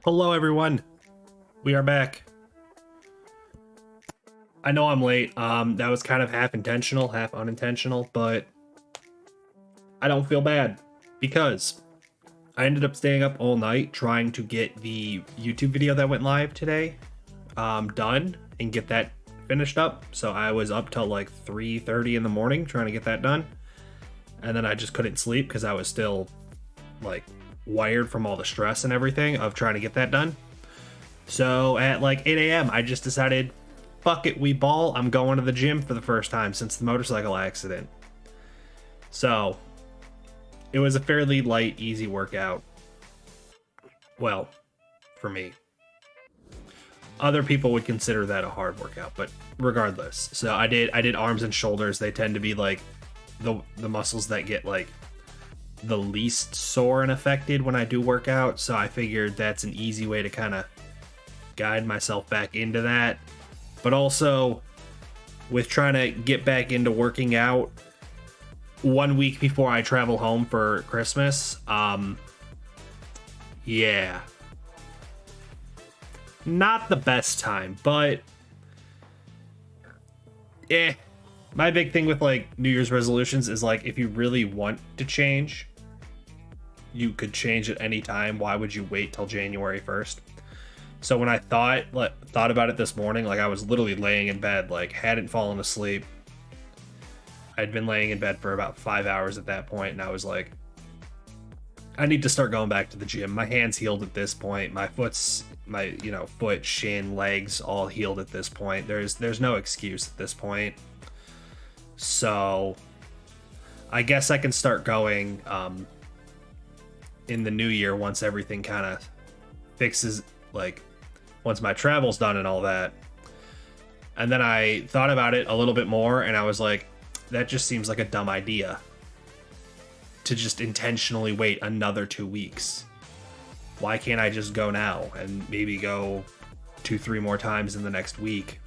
Hello, everyone. We are back. I know I'm late. That was kind of half intentional, half unintentional, but I don't feel bad because I ended up staying up all night trying to get the YouTube video that went live today done and get that finished up. So I was up till like 3:30 in the morning trying to get that done. And then I just couldn't sleep because I was still like wired from all the stress and everything of trying to get that done. So at like 8 a.m., I just decided, fuck it, we ball. I'm going to the gym for the first time since the motorcycle accident. So it was a fairly light, easy workout. Well, for me. Other people would consider that a hard workout, but regardless. So I did arms and shoulders. They tend to be like the muscles that get like the least sore and affected when I do work out. So I figured that's an easy way to kind of guide myself back into that. But also with trying to get back into working out 1 week before I travel home for Christmas, yeah. Not the best time, but my big thing with like New Year's resolutions is like if you really want to change, you could change at any time. Why would you wait till January 1st? So when I thought about it this morning, like I was literally laying in bed, like hadn't fallen asleep. I'd been laying in bed for about 5 hours at that point, and I was like, I need to start going back to the gym. My hands healed at this point. My foot, shin, legs all healed at this point. There's no excuse at this point. So I guess I can start going in the new year once everything kind of fixes, like once my travel's done and all that. And then I thought about it a little bit more and I was like, that just seems like a dumb idea to just intentionally wait another 2 weeks. Why can't I just go now and maybe go 2-3 more times in the next week?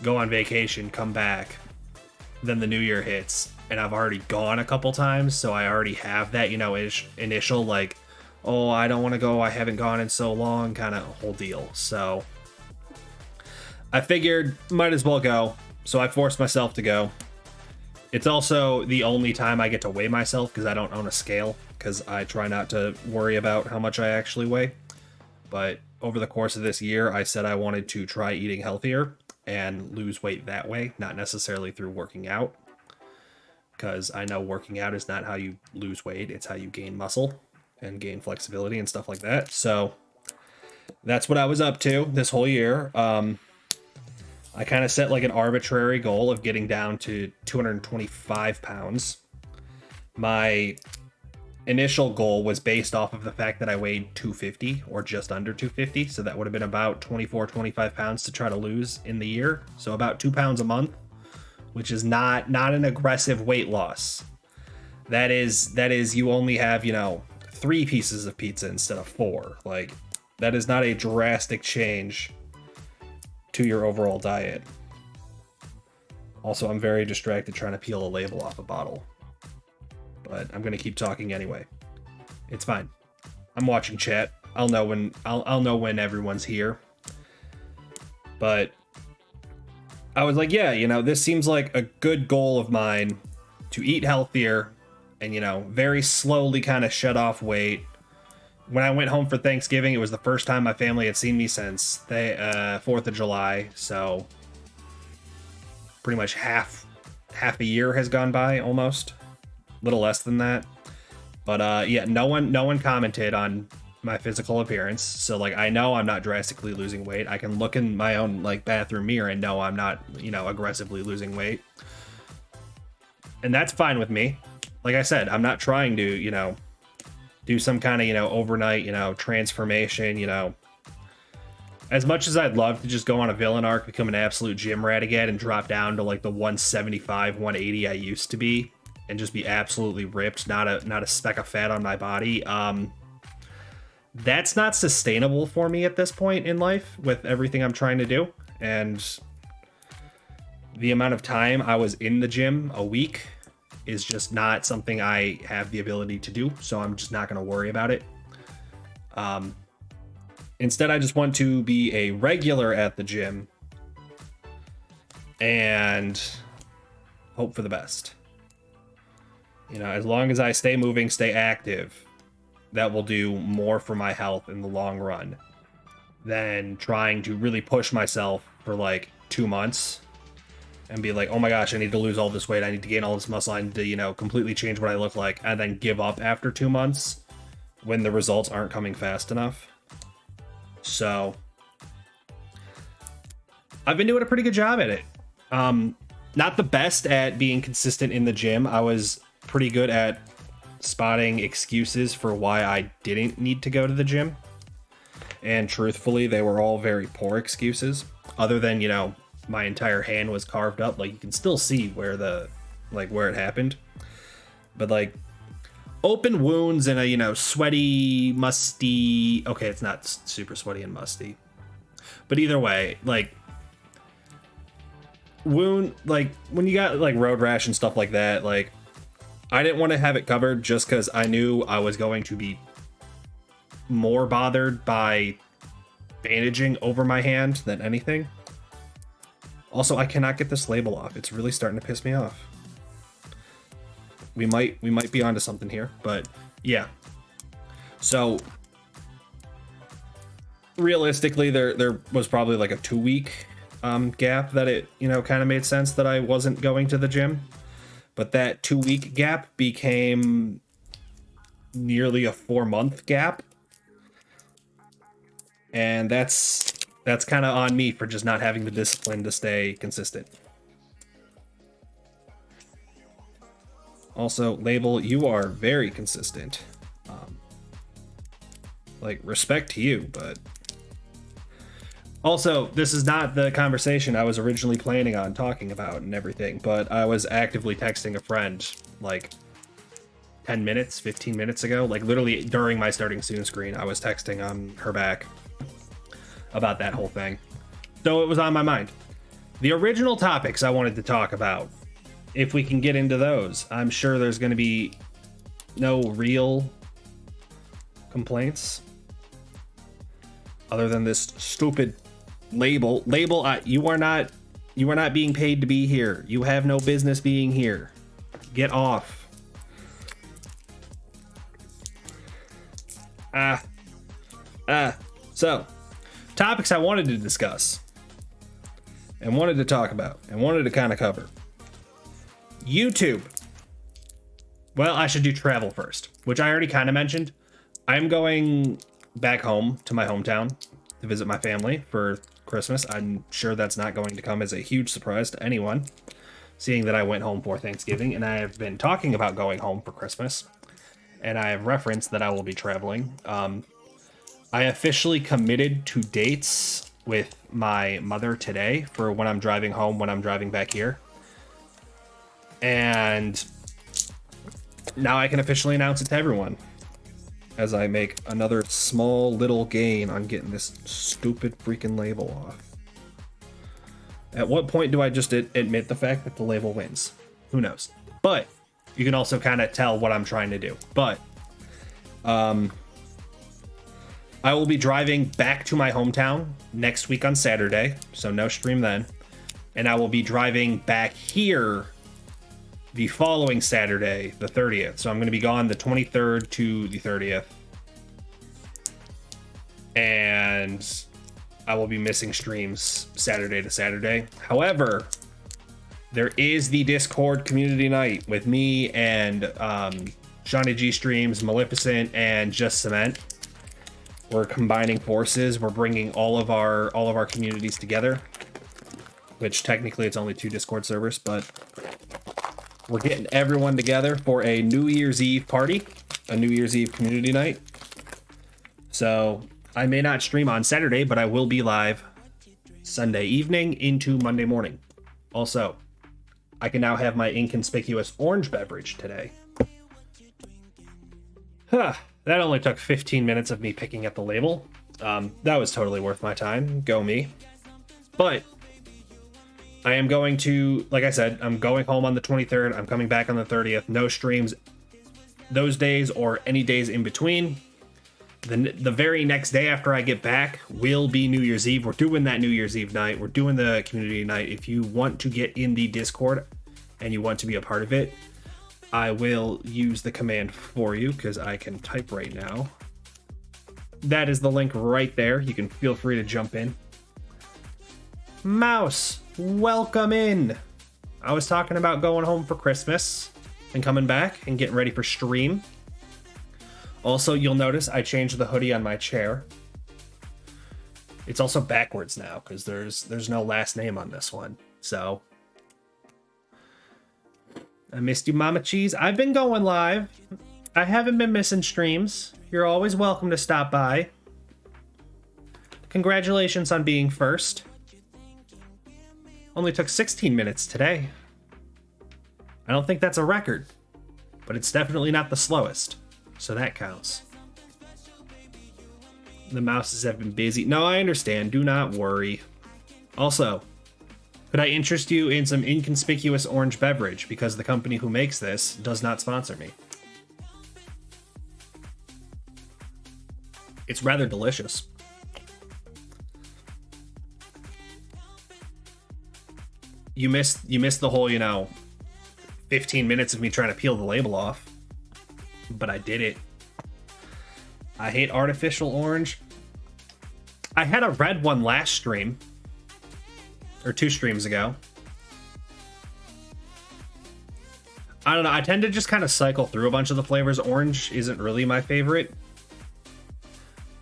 Go on vacation, come back. Then the new year hits and I've already gone a couple times, so I already have that, initial like, oh, I don't want to go, I haven't gone in so long kind of whole deal. So I figured might as well go. So I forced myself to go. It's also the only time I get to weigh myself because I don't own a scale because I try not to worry about how much I actually weigh. But over the course of this year, I said I wanted to try eating healthier and lose weight that way, not necessarily through working out. Because I know working out is not how you lose weight, it's how you gain muscle and gain flexibility and stuff like that. So that's what I was up to this whole year. I kind of set like an arbitrary goal of getting down to 225 pounds. My initial goal was based off of the fact that I weighed 250 or just under 250. So that would have been about 25 pounds to try to lose in the year. So about 2 pounds a month, which is not an aggressive weight loss. That is you only have, 3 pieces of pizza instead of 4. Like that is not a drastic change to your overall diet. Also, I'm very distracted trying to peel a label off a bottle. But I'm gonna keep talking anyway. It's fine. I'm watching chat. I'll know when everyone's here. But I was like, yeah, this seems like a good goal of mine to eat healthier and, very slowly kind of shed off weight. When I went home for Thanksgiving, it was the first time my family had seen me since the 4th of July. So pretty much half a year has gone by, almost. A little less than that. But no one commented on my physical appearance. So like I know I'm not drastically losing weight. I can look in my own like bathroom mirror and know I'm not, aggressively losing weight. And that's fine with me. Like I said, I'm not trying to, do some kind of, overnight, transformation, As much as I'd love to just go on a villain arc, become an absolute gym rat again and drop down to like the 175, 180 I used to be and just be absolutely ripped, not a speck of fat on my body. That's not sustainable for me at this point in life with everything I'm trying to do. And the amount of time I was in the gym a week is just not something I have the ability to do, so I'm just not going to worry about it. Instead, I just want to be a regular at the gym and hope for the best. You know, as long as I stay moving, stay active, that will do more for my health in the long run than trying to really push myself for like 2 months and be like, oh my gosh, I need to lose all this weight, I need to gain all this muscle, I need to, you know, completely change what I look like, and then give up after 2 months when the results aren't coming fast enough. So I've been doing a pretty good job at it. Not the best at being consistent in the gym. I was pretty good at spotting excuses for why I didn't need to go to the gym. And truthfully, they were all very poor excuses. Other than, you know, my entire hand was carved up. Like, you can still see where where it happened. But like, open wounds and a, you know, sweaty, musty... Okay, it's not super sweaty and musty. But either way, like, wound, like, when you got, like, road rash and stuff like that, like, I didn't want to have it covered just because I knew I was going to be more bothered by bandaging over my hand than anything. Also, I cannot get this label off. It's really starting to piss me off. We might be onto something here, but yeah. So realistically, there was probably like a 2-week gap that it, you know, kind of made sense that I wasn't going to the gym. But that 2-week gap became nearly a 4-month gap. And that's kind of on me for just not having the discipline to stay consistent. Also, Label, you are very consistent. Like, respect to you, but... Also, this is not the conversation I was originally planning on talking about and everything, but I was actively texting a friend, like, 10 minutes, 15 minutes ago. Like, literally during my starting soon screen, I was texting on her back about that whole thing. So it was on my mind. The original topics I wanted to talk about, if we can get into those, I'm sure there's going to be no real complaints other than this stupid label. You are not being paid to be here. You have no business being here. Get off. So topics I wanted to discuss and wanted to talk about and wanted to kind of cover. YouTube. Well, I should do travel first, which I already kind of mentioned. I'm going back home to my hometown to visit my family for Christmas. I'm sure that's not going to come as a huge surprise to anyone, seeing that I went home for Thanksgiving, and I have been talking about going home for Christmas, and I have referenced that I will be traveling. I officially committed to dates with my mother today for when I'm driving home, when I'm driving back here. And now I can officially announce it to everyone as I make another small little gain on getting this stupid freaking label off. At what point do I just admit the fact that the label wins? Who knows? But you can also kind of tell what I'm trying to do. But I will be driving back to my hometown next week on Saturday, so no stream then. And I will be driving back here the following Saturday, the 30th. So I'm going to be gone the 23rd to the 30th. And I will be missing streams Saturday to Saturday. However, there is the Discord community night with me and Shawnee G Streams, Maleficent, and Just Cement. We're combining forces. We're bringing all of our communities together, which technically it's only 2 Discord servers, but we're getting everyone together for a New Year's Eve party, a New Year's Eve community night. So I may not stream on Saturday, but I will be live Sunday evening into Monday morning. Also, I can now have my inconspicuous orange beverage today. That only took 15 minutes of me picking at the label. That was totally worth my time. Go me. But I am going to, like I said, I'm going home on the 23rd. I'm coming back on the 30th. No streams those days or any days in between. The very next day after I get back will be New Year's Eve. We're doing that New Year's Eve night. We're doing the community night. If you want to get in the Discord and you want to be a part of it, I will use the command for you because I can type right now. That is the link right there. You can feel free to jump in. Mouse, welcome in. I was talking about going home for Christmas and coming back and getting ready for stream. Also, you'll notice I changed the hoodie on my chair. It's also backwards now because there's no last name on this one. So I missed you, Mama Cheese. I've been going live. I haven't been missing streams. You're always welcome to stop by. Congratulations on being first. Only took 16 minutes today. I don't think that's a record, but it's definitely not the slowest. So that counts. The mouses have been busy. No, I understand. Do not worry. Also, could I interest you in some inconspicuous orange beverage because the company who makes this does not sponsor me? It's rather delicious. You missed the whole, 15 minutes of me trying to peel the label off. But I did it. I hate artificial orange. I had a red one last stream. Or 2 streams ago. I don't know. I tend to just kind of cycle through a bunch of the flavors. Orange isn't really my favorite.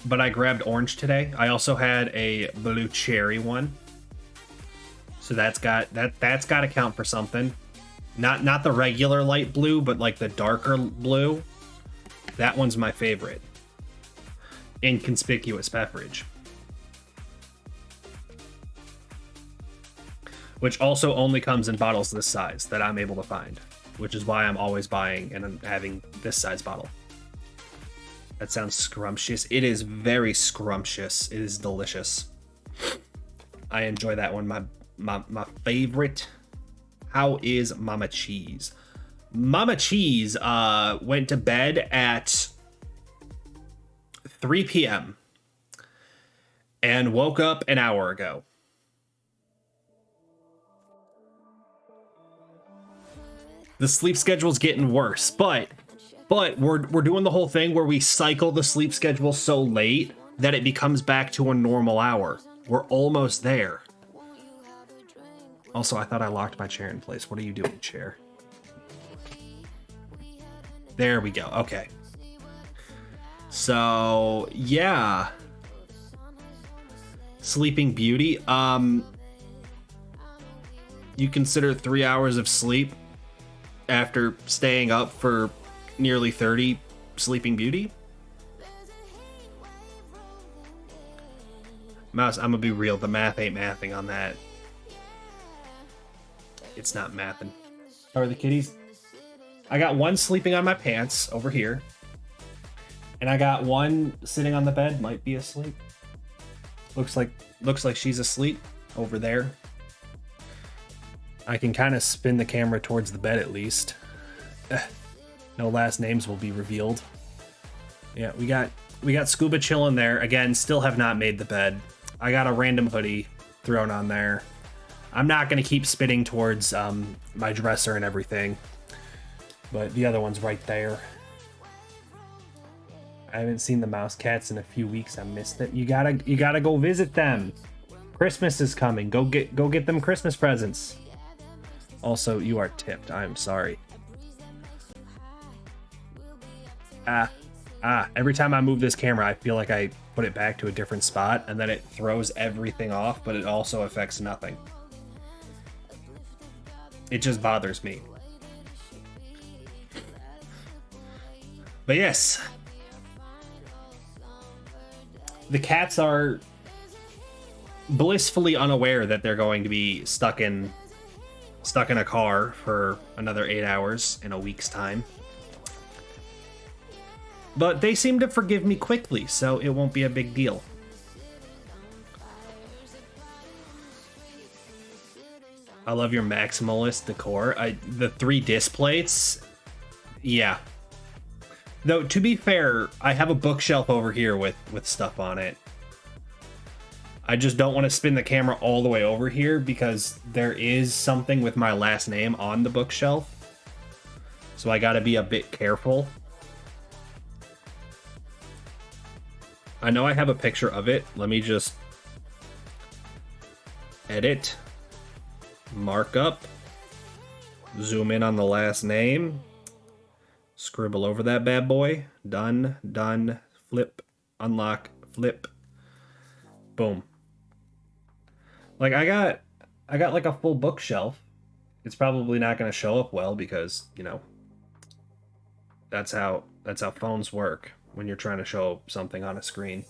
But I grabbed orange today. I also had a blue cherry one. So that's got to count for something. Not the regular light blue, but like the darker blue. That one's my favorite. Inconspicuous beverage. Which also only comes in bottles this size that I'm able to find. Which is why I'm always buying and I'm having this size bottle. That sounds scrumptious. It is very scrumptious. It is delicious. I enjoy that one. My favorite. How is Mama Cheese? Mama Cheese went to bed at 3 p.m. and woke up an hour ago. The sleep schedule's getting worse, but we're doing the whole thing where we cycle the sleep schedule so late that it becomes back to a normal hour. We're almost there. Also, I thought I locked my chair in place. What are you doing, chair? There we go. Okay. So, yeah. Sleeping Beauty. You consider 3 hours of sleep after staying up for nearly 30 Sleeping Beauty? Mouse, I'm gonna be real. The math ain't mathing on that. It's not mathing. How are the kitties? I got one sleeping on my pants over here. And I got one sitting on the bed, might be asleep. Looks like she's asleep over there. I can kind of spin the camera towards the bed at least. No last names will be revealed. Yeah, we got Scuba chilling there. Again, still have not made the bed. I got a random hoodie thrown on there. I'm not going to keep spinning towards my dresser and everything. But the other one's right there. I haven't seen the mouse cats in a few weeks. I missed it. You gotta go visit them. Christmas is coming. Go get them Christmas presents. Also, you are tipped. I'm sorry. Every time I move this camera, I feel like I put it back to a different spot, and then it throws everything off, but it also affects nothing. It just bothers me. But yes. The cats are blissfully unaware that they're going to be stuck in a car for another 8 hours in a week's time. But they seem to forgive me quickly, so it won't be a big deal. I love your maximalist decor. The 3 disc plates. Yeah. Though, to be fair, I have a bookshelf over here with stuff on it. I just don't want to spin the camera all the way over here because there is something with my last name on the bookshelf. So I gotta be a bit careful. I know I have a picture of it. Let me just edit, mark up, zoom in on the last name, scribble over that bad boy. Done, done, flip, unlock, flip. Boom. Like I got like a full bookshelf. It's probably not going to show up well because, you know, that's how phones work when you're trying to show something on a screen.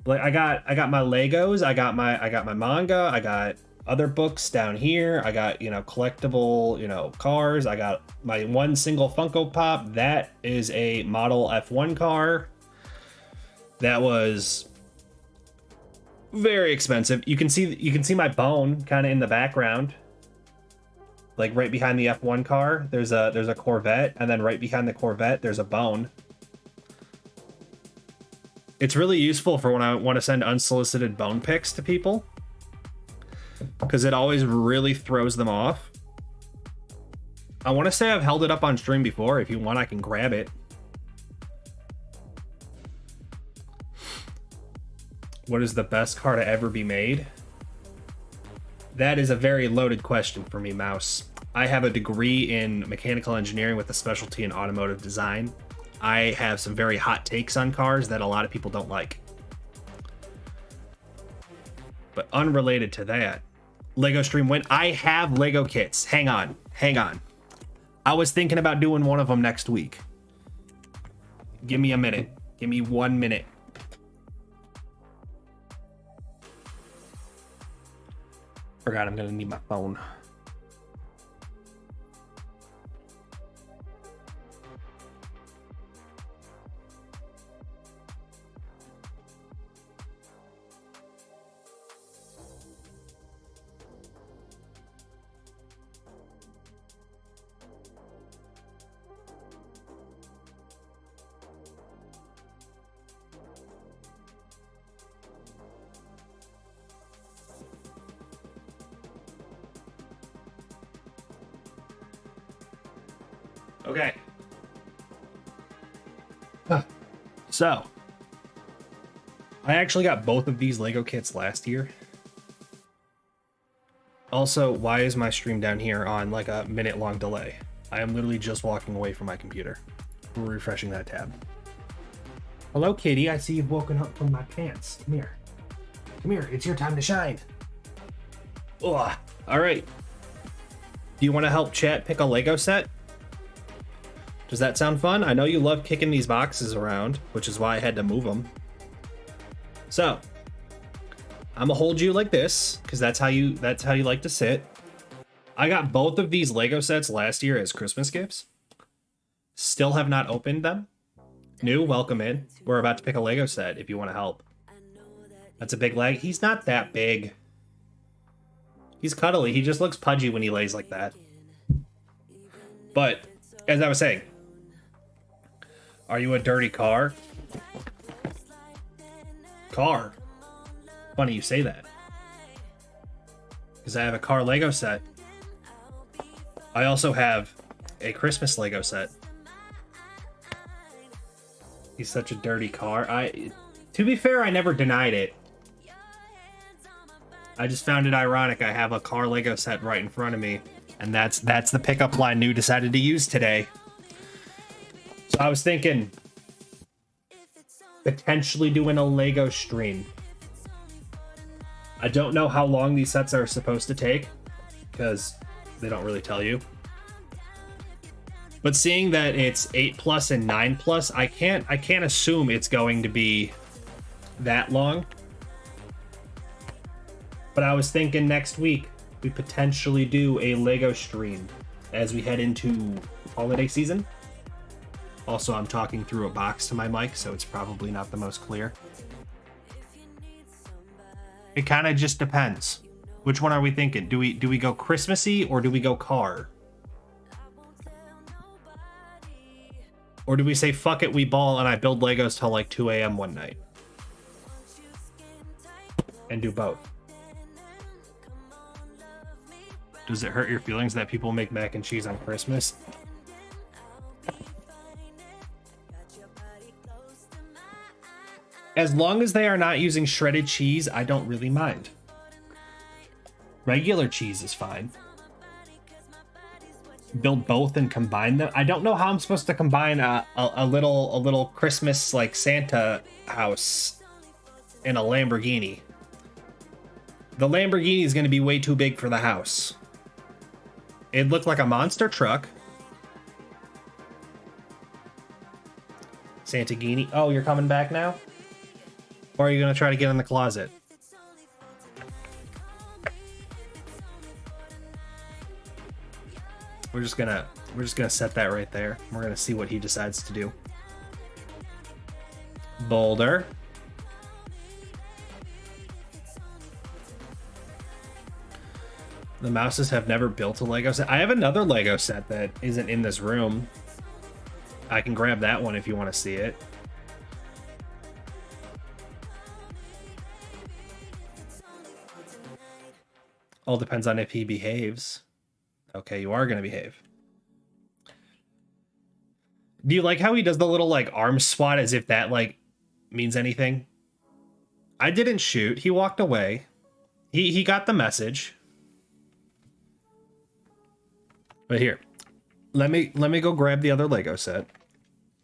Like I got my Legos, I got my manga, I got other books down here. I got, you know, collectible, you know, cars. I got my one single Funko Pop. That is a model F1 car. That was very expensive. You can see my bone kind of in the background. Like right behind the F1 car, there's a Corvette, and then right behind the Corvette, there's a bone. It's really useful for when I want to send unsolicited bone pics to people, because it always really throws them off. I want to say I've held it up on stream before. If you want, I can grab it. What is the best car to ever be made? That is a very loaded question for me, Mouse. I have a degree in mechanical engineering with a specialty in automotive design. I have some very hot takes on cars that a lot of people don't like. But unrelated to that, Lego stream went. I have Lego kits. Hang on. I was thinking about doing one of them next week. Give me a minute. Give me 1 minute. Forgot I'm gonna need my phone. Okay. So, I actually got both of these Lego kits last year. Also, why is my stream down here on like a minute-long delay? I am literally just walking away from my computer. We're refreshing that tab. Hello, kitty. I see you've woken up from my pants. Come here. Come here. It's your time to shine. Ugh. All right. Do you want to help chat pick a Lego set? Does that sound fun? I know you love kicking these boxes around, which is why I had to move them. So, I'm gonna hold you like this, because that's how you like to sit. I got both of these Lego sets last year as Christmas gifts. Still have not opened them. New, welcome in. We're about to pick a Lego set if you want to help. That's a big leg. He's not that big. He's cuddly. He just looks pudgy when he lays like that. But, as I was saying, are you a dirty car? Car? Funny you say that. Because I have a car Lego set. I also have a Christmas Lego set. He's such a dirty car. To be fair, I never denied it. I just found it ironic. I have a car Lego set right in front of me. And that's the pickup line New decided to use today. So I was thinking potentially doing a Lego stream. I don't know how long these sets are supposed to take because they don't really tell you. But seeing that it's 8 plus and 9 plus, I can't assume it's going to be that long. But I was thinking next week we potentially do a Lego stream as we head into holiday season. Also, I'm talking through a box to my mic, so it's probably not the most clear. It kind of just depends. Which one are we thinking? Do we go Christmassy or do we go car? Or do we say, fuck it, we ball, and I build Legos till like 2 a.m. one night? And do both. Does it hurt your feelings that people make mac and cheese on Christmas? As long as they are not using shredded cheese, I don't really mind. Regular cheese is fine. Build both and combine them. I don't know how I'm supposed to combine a little Christmas like Santa house in a Lamborghini. The Lamborghini is going to be way too big for the house. It looked like a monster truck. Santagini. Oh, you're coming back now? Or are you going to try to get in the closet? We're just gonna set that right there. We're gonna see what he decides to do. Boulder. The Mouses have never built a Lego set. I have another Lego set that isn't in this room. I can grab that one if you want to see it. All depends on if he behaves. Okay, you are going to behave. Do you like how he does the little like arm swat as if that like means anything? I didn't shoot. He walked away. He got the message. But here, let me go grab the other Lego set.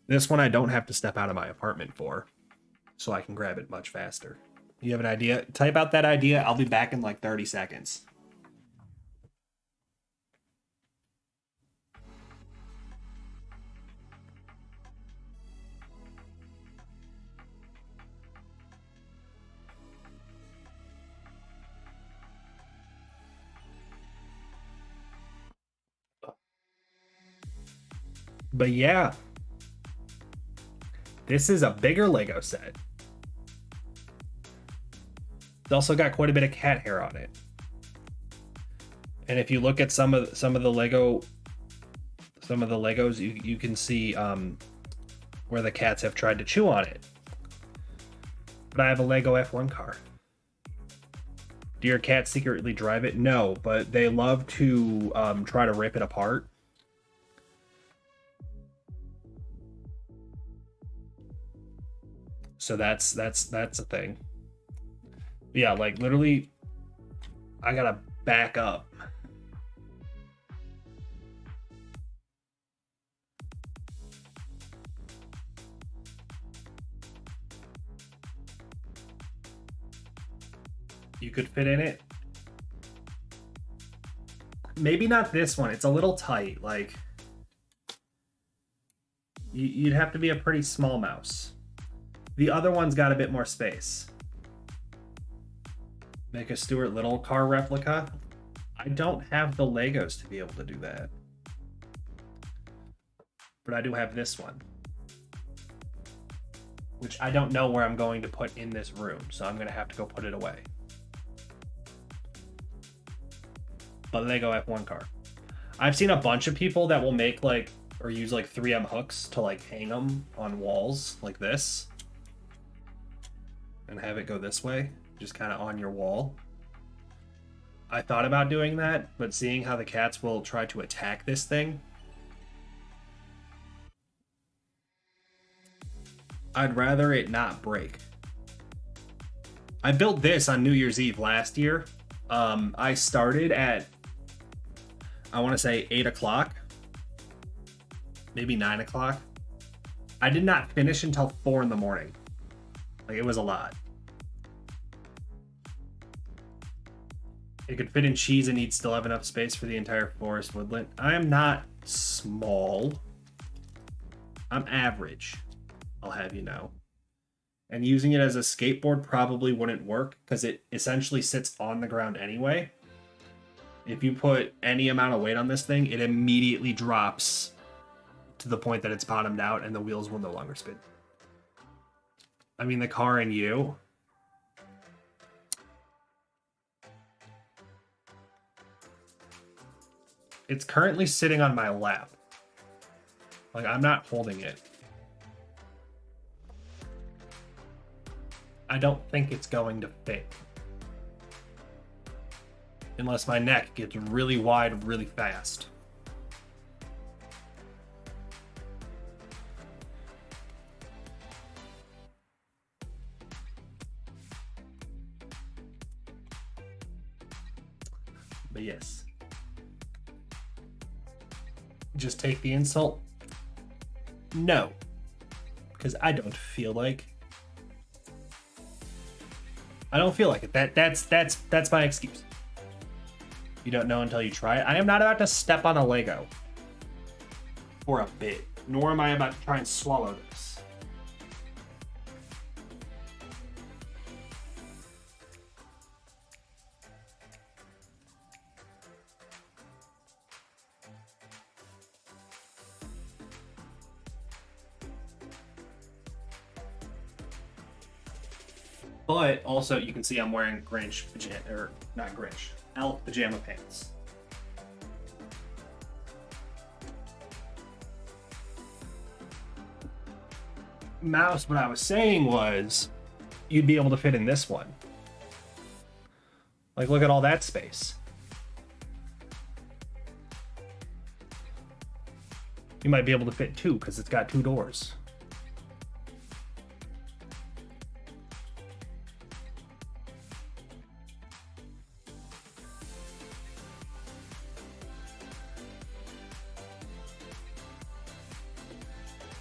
This one I don't have to step out of my apartment for, so I can grab it much faster. You have an idea? Type out that idea. I'll be back in like 30 seconds. But yeah, this is a bigger Lego set. It's also got quite a bit of cat hair on it. And if you look at some of the Legos, you can see where the cats have tried to chew on it. But I have a Lego F1 car. Do your cats secretly drive it? No, but they love to try to rip it apart. So that's a thing. Yeah, like literally, I gotta back up. You could fit in it. Maybe not this one. It's a little tight. Like, you'd have to be a pretty small mouse. The other one's got a bit more space. Make a Stuart Little car replica. I don't have the Legos to be able to do that. But I do have this one, which I don't know where I'm going to put in this room, so I'm going to have to go put it away. But Lego F1 car. I've seen a bunch of people that will make like, or use like 3M hooks to like hang them on walls like this. And have it go this way, just kind of on your wall. I thought about doing that, but seeing how the cats will try to attack this thing, I'd rather it not break. I built this on New Year's Eve last year. I started at, I want to say 8 o'clock, maybe 9 o'clock. I did not finish until 4 in the morning. Like, it was a lot. It could fit in cheese and you'd still have enough space for the entire forest woodland. I am not small. I'm average, I'll have you know. And using it as a skateboard probably wouldn't work because it essentially sits on the ground anyway. If you put any amount of weight on this thing, it immediately drops to the point that it's bottomed out and the wheels will no longer spin. I mean, the car and you. It's currently sitting on my lap. Like, I'm not holding it. I don't think it's going to fit. Unless my neck gets really wide really fast. But yes. Just take the insult? No. Because I don't feel like it. That's my excuse. You don't know until you try it. I am not about to step on a Lego for a bit, nor am I about to try and swallow this. But also, you can see I'm wearing Grinch pajama, or not Grinch, Elf pajama pants. Mouse, what I was saying was, you'd be able to fit in this one. Like, look at all that space. You might be able to fit two, because it's got two doors.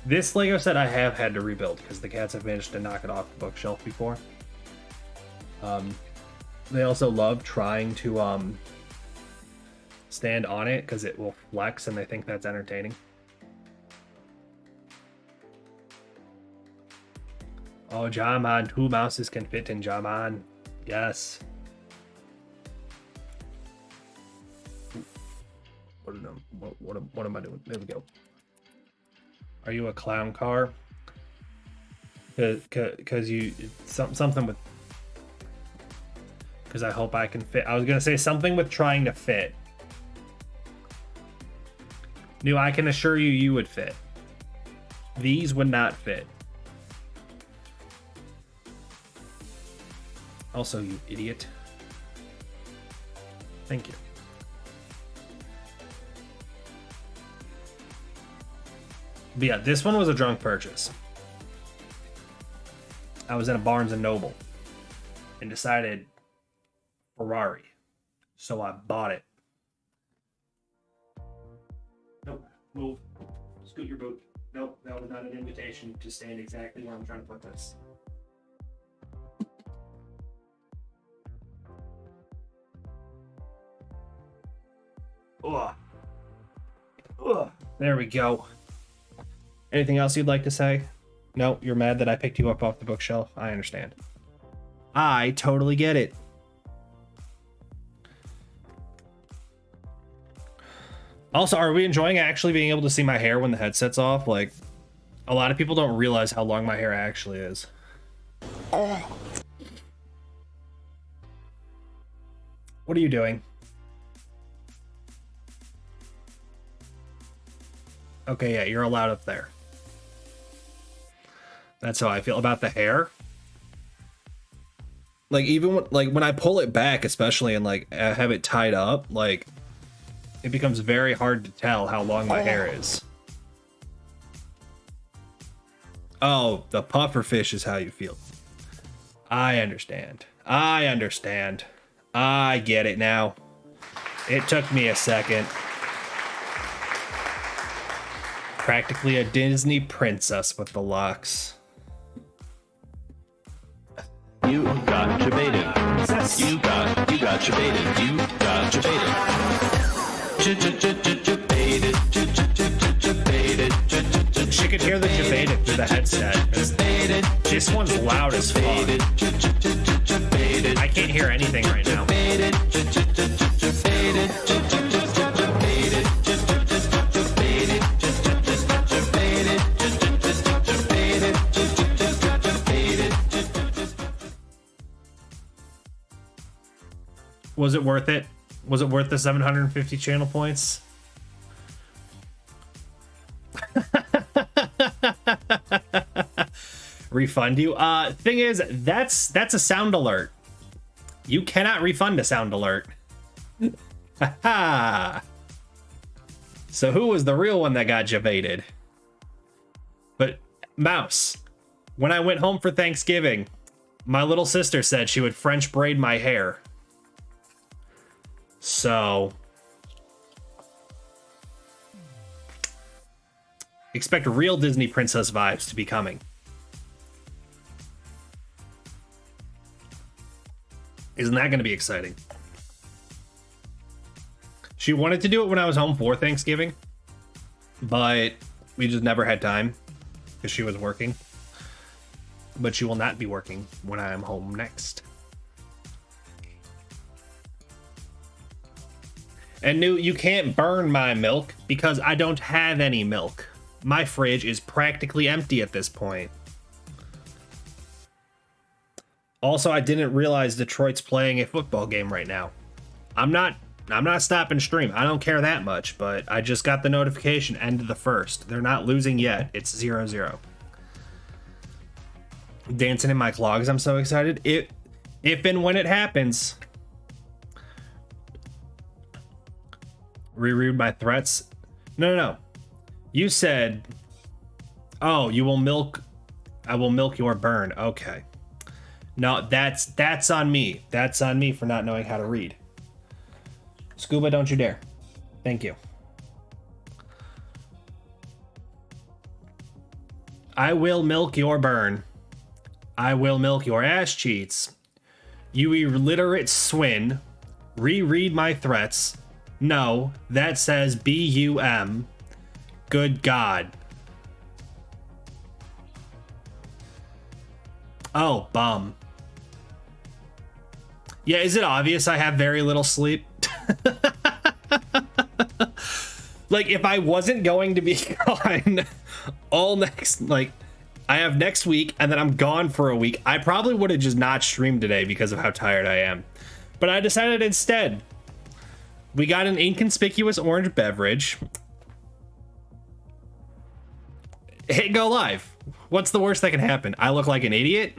This Lego set I have had to rebuild because the cats have managed to knock it off the bookshelf before. They also love trying to stand on it because it will flex and they think that's entertaining. Oh, Jaman, 2 mouses can fit in Jaman. Yes. What am I doing? There we go. Are you a clown car? Because you something with. Because I hope I can fit. I was gonna say something with trying to fit. No, I can assure you, you would fit. These would not fit. Also, you idiot. Thank you. But yeah, this one was a drunk purchase. I was in a Barnes and Noble and decided Ferrari. So I bought it. Nope, move. Scoot your boot. Nope, that was not an invitation to stand exactly where I'm trying to put this. Ugh. Ugh. There we go. Anything else you'd like to say? No, you're mad that I picked you up off the bookshelf. I understand. I totally get it. Also, are we enjoying actually being able to see my hair when the headset's off? Like, a lot of people don't realize how long my hair actually is. What are you doing? Okay, yeah, you're allowed up there. That's how I feel about the hair. Like, even when I pull it back, especially, and like have it tied up, like, it becomes very hard to tell how long my hair is. Oh, the puffer fish is how you feel. I understand. I understand. I get it now. It took me a second. Practically a Disney princess with the locks. You got jebaited. You got jebaited. You got jebaited. She could hear the jebaited through the headset. This one's loud as fuck. I can't hear anything right now. Was it worth it? Was it worth the 750 channel points? Refund you? Thing is, that's a sound alert. You cannot refund a sound alert. Ha. So who was the real one that got jebaited? But Mouse, when I went home for Thanksgiving, my little sister said she would French braid my hair. So expect real Disney princess vibes to be coming. Isn't that going to be exciting? She wanted to do it when I was home for Thanksgiving, but we just never had time because she was working. But she will not be working when I am home next. And New, you can't burn my milk because I don't have any milk. My fridge is practically empty at this point. Also, I didn't realize Detroit's playing a football game right now. I'm not stopping stream. I don't care that much, but I just got the notification end of the first. They're not losing yet. It's 0-0. Dancing in my clogs. I'm so excited. If and when it happens. Reread my threats. No. You said, oh, you will milk. I will milk your burn. Okay. No, that's on me. That's on me for not knowing how to read. Scuba, don't you dare. Thank you. I will milk your burn. I will milk your ass cheats. You illiterate swin. Reread my threats. No, that says B-U-M. Good God. Oh, bum. Yeah, is it obvious I have very little sleep? Like, if I wasn't going to be gone all next, like, I have next week and then I'm gone for a week, I probably would have just not streamed today because of how tired I am. But I decided instead, we got an inconspicuous orange beverage. Hit go live. What's the worst that can happen? I look like an idiot?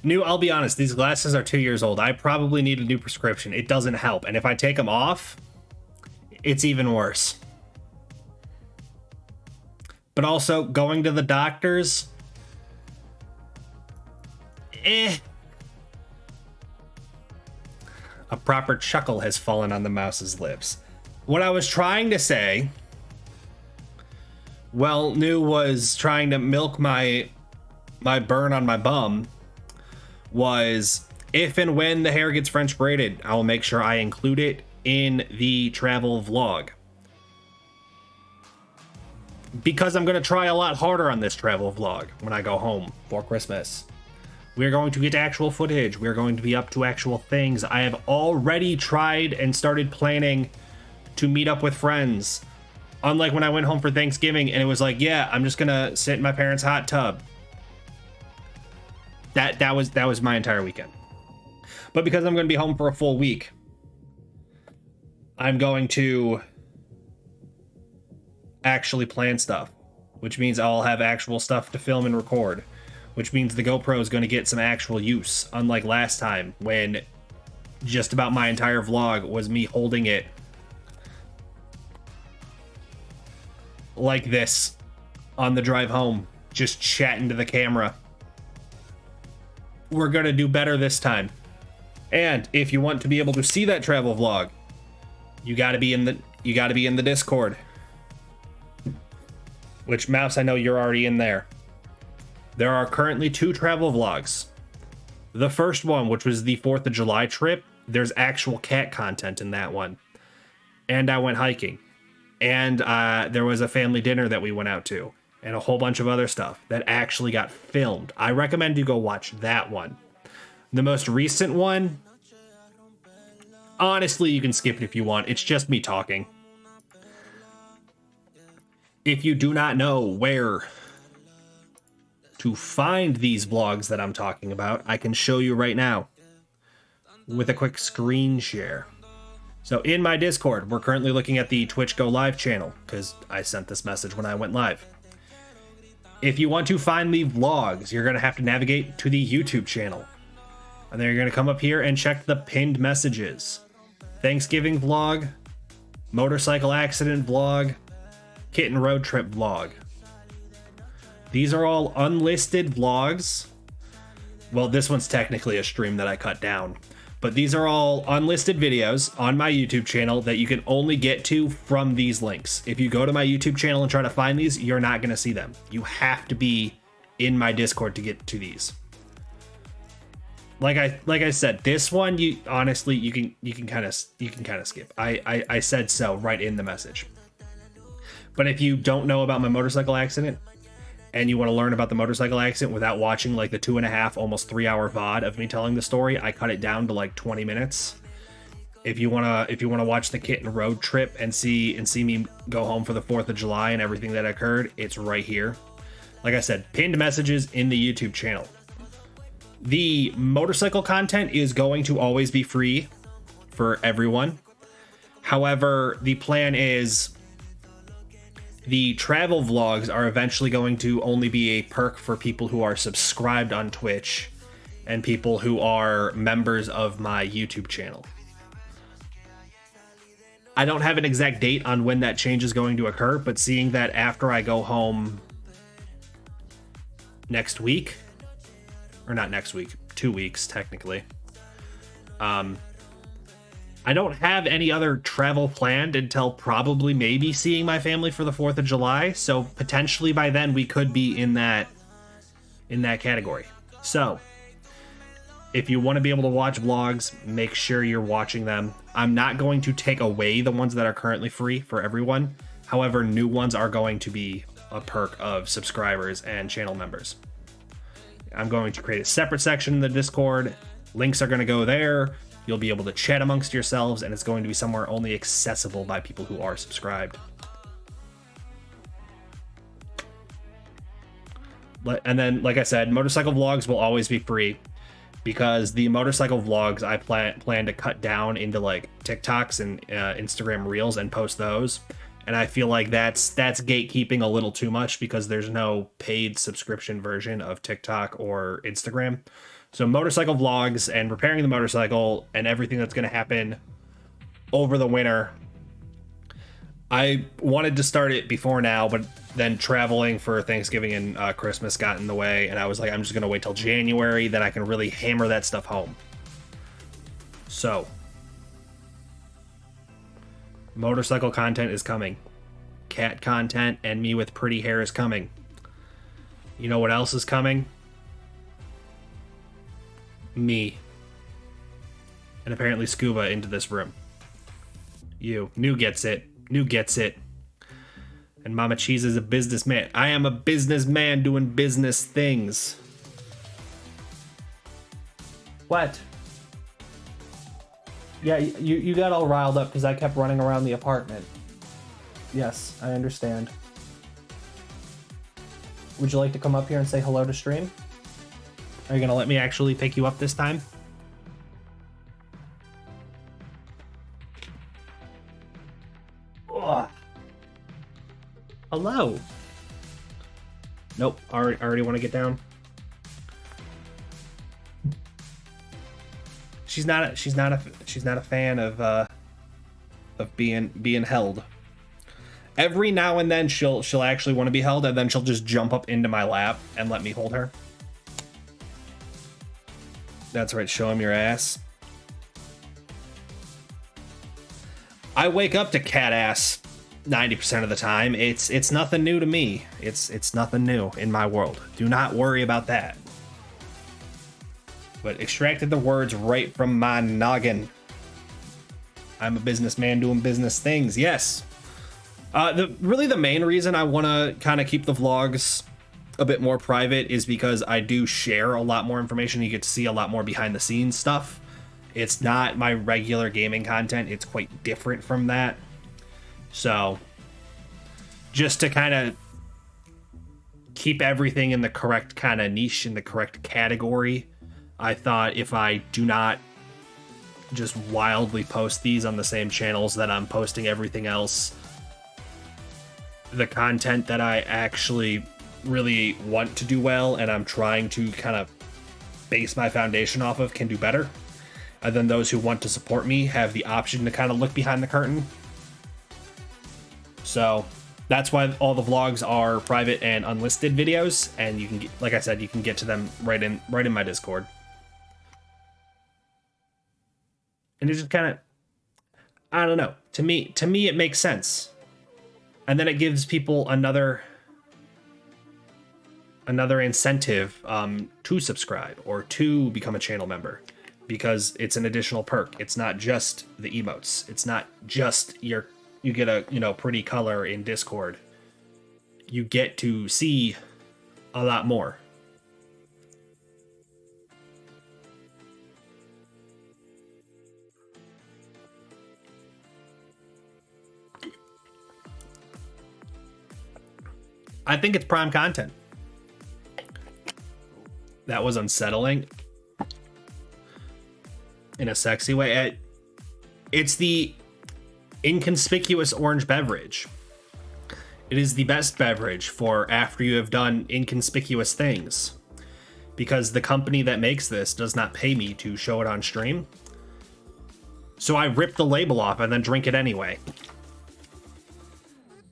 New, I'll be honest, these glasses are 2 years old. I probably need a new prescription. It doesn't help. And if I take them off, it's even worse. But also, going to the doctors, A proper chuckle has fallen on the mouse's lips. What I was trying to say, well, New was trying to milk my burn on my bum, was if and when the hair gets French braided, I will make sure I include it in the travel vlog. Because I'm going to try a lot harder on this travel vlog when I go home for Christmas. We're going to get actual footage. We're going to be up to actual things. I have already tried and started planning to meet up with friends. Unlike when I went home for Thanksgiving and it was like, yeah, I'm just going to sit in my parents' hot tub. That was my entire weekend. But because I'm going to be home for a full week, I'm going to actually plan stuff, which means I'll have actual stuff to film and record, which means the GoPro is going to get some actual use, unlike last time when just about my entire vlog was me holding it like this on the drive home, just chatting to the camera. We're going to do better this time. And if you want to be able to see that travel vlog, you got to be in the Discord. Which, Mouse, I know you're already in there. There are currently 2 travel vlogs. The first one, which was the 4th of July trip, there's actual cat content in that one. And I went hiking. And there was a family dinner that we went out to. And a whole bunch of other stuff that actually got filmed. I recommend you go watch that one. The most recent one, honestly, you can skip it if you want. It's just me talking. If you do not know where to find these vlogs that I'm talking about, I can show you right now. with a quick screen share. So in my Discord, we're currently looking at the Twitch Go Live channel because I sent this message when I went live. If you want to find the vlogs, you're going to have to navigate to the YouTube channel. And then you're going to come up here and check the pinned messages. Thanksgiving vlog, motorcycle accident vlog, kitten road trip vlog. These are all unlisted vlogs. Well, this one's technically a stream that I cut down. But these are all unlisted videos on my YouTube channel that you can only get to from these links. If you go to my YouTube channel and try to find these, you're not going to see them. You have to be in my Discord to get to these. Like I said, this one you honestly you can kind of skip. I said so right in the message. But if you don't know about my motorcycle accident, and you want to learn about the motorcycle accident without watching like the 2.5, almost 3 hour VOD of me telling the story, I cut it down to like 20 minutes. If you wanna watch the kitten road trip and see me go home for the 4th of July and everything that occurred, it's right here. Like I said, pinned messages in the YouTube channel. The motorcycle content is going to always be free for everyone. However, the plan is the travel vlogs are eventually going to only be a perk for people who are subscribed on Twitch and people who are members of my YouTube channel. I don't have an exact date on when that change is going to occur, but seeing that after I go home next week, or not next week, 2 weeks technically, I don't have any other travel planned until probably maybe seeing my family for the 4th of July. So potentially by then we could be in that category. So if you want to be able to watch vlogs, make sure you're watching them. I'm not going to take away the ones that are currently free for everyone. However, new ones are going to be a perk of subscribers and channel members. I'm going to create a separate section in the Discord. Links are going to go there. You'll be able to chat amongst yourselves, and it's going to be somewhere only accessible by people who are subscribed. And then, like I said, motorcycle vlogs will always be free because the motorcycle vlogs I plan to cut down into like TikToks and Instagram Reels and post those. And I feel like that's gatekeeping a little too much because there's no paid subscription version of TikTok or Instagram. So motorcycle vlogs and repairing the motorcycle and everything that's going to happen over the winter. I wanted to start it before now, but then traveling for Thanksgiving and Christmas got in the way. And I was like, I'm just going to wait till January. Then I can really hammer that stuff home. So motorcycle content is coming. Cat content and me with pretty hair is coming. You know what else is coming? Me. And apparently Scuba into this room. You. New gets it. New gets it. And Mama Cheese is a businessman. I am a businessman doing business things. What? Yeah, you got all riled up because I kept running around the apartment. Yes, I understand. Would you like to come up here and say hello to stream? Are you going to let me actually pick you up this time? Ugh. Hello. Nope, already want to get down. She's not a fan of being held. Every now and then she'll actually want to be held, and then she'll just jump up into my lap and let me hold her. That's right, show him your ass. I wake up to cat ass 90% of the time. It's nothing new to me. It's nothing new in my world. Do not worry about that. But extracted the words right from my noggin. I'm a businessman doing business things. Yes. The main reason I want to kind of keep the vlogs a bit more private is because I do share a lot more information. You get to see a lot more behind the scenes stuff. It's not my regular gaming content. It's quite different from that. So just to kind of keep everything in the correct kind of niche, in the correct category, I thought if I do not just wildly post these on the same channels that I'm posting everything else. The content that I actually really want to do well and I'm trying to kind of base my foundation off of can do better. And then those who want to support me have the option to kind of look behind the curtain. So that's why all the vlogs are private and unlisted videos, and you can get, like I said, you can get to them right in my Discord. And it just kind of, I don't know. To me it makes sense. And then it gives people another incentive to subscribe or to become a channel member, because it's an additional perk. It's not just the emotes. It's not just you get a, you know, pretty color in Discord. You get to see a lot more. I think it's prime content. That was unsettling in a sexy way. It's the inconspicuous orange beverage. It is the best beverage for after you have done inconspicuous things, because the company that makes this does not pay me to show it on stream. So I rip the label off and then drink it anyway.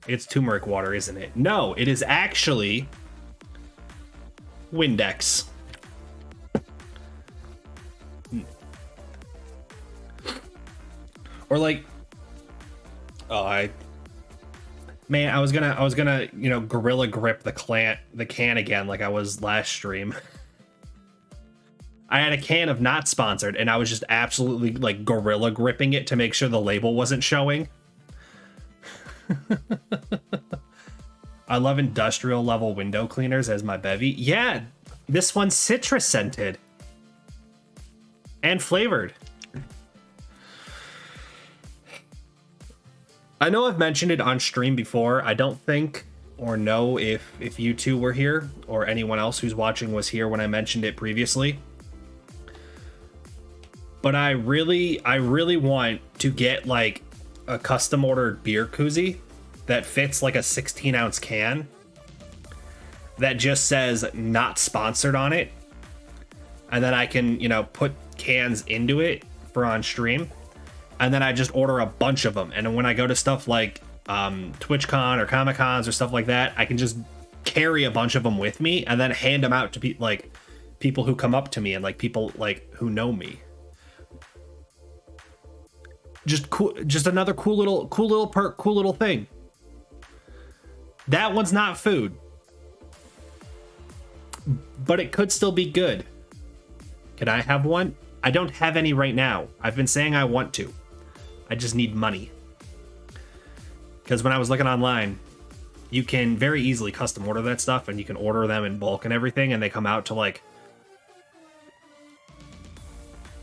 It's turmeric water, isn't it? No, it is actually Windex. Or like, I was gonna, you know, gorilla grip the can again like I was last stream. I had a can of not sponsored and I was just absolutely like gorilla gripping it to make sure the label wasn't showing. I love industrial level window cleaners as my bevy. Yeah, this one's citrus scented and flavored. I know I've mentioned it on stream before. I don't think or know if you two were here or anyone else who's watching was here when I mentioned it previously. But I really want to get like a custom ordered beer koozie that fits like a 16-ounce can that just says not sponsored on it. And then I can, you know, put cans into it for on stream. And then I just order a bunch of them. And when I go to stuff like TwitchCon or Comic Cons or stuff like that, I can just carry a bunch of them with me and then hand them out to people who come up to me and like people like who know me. Just cool, just another cool little perk, cool little thing. That one's not food, but it could still be good. Can I have one? I don't have any right now. I've been saying I want to. I just need money. Because when I was looking online, you can very easily custom order that stuff, and you can order them in bulk and everything, and they come out to like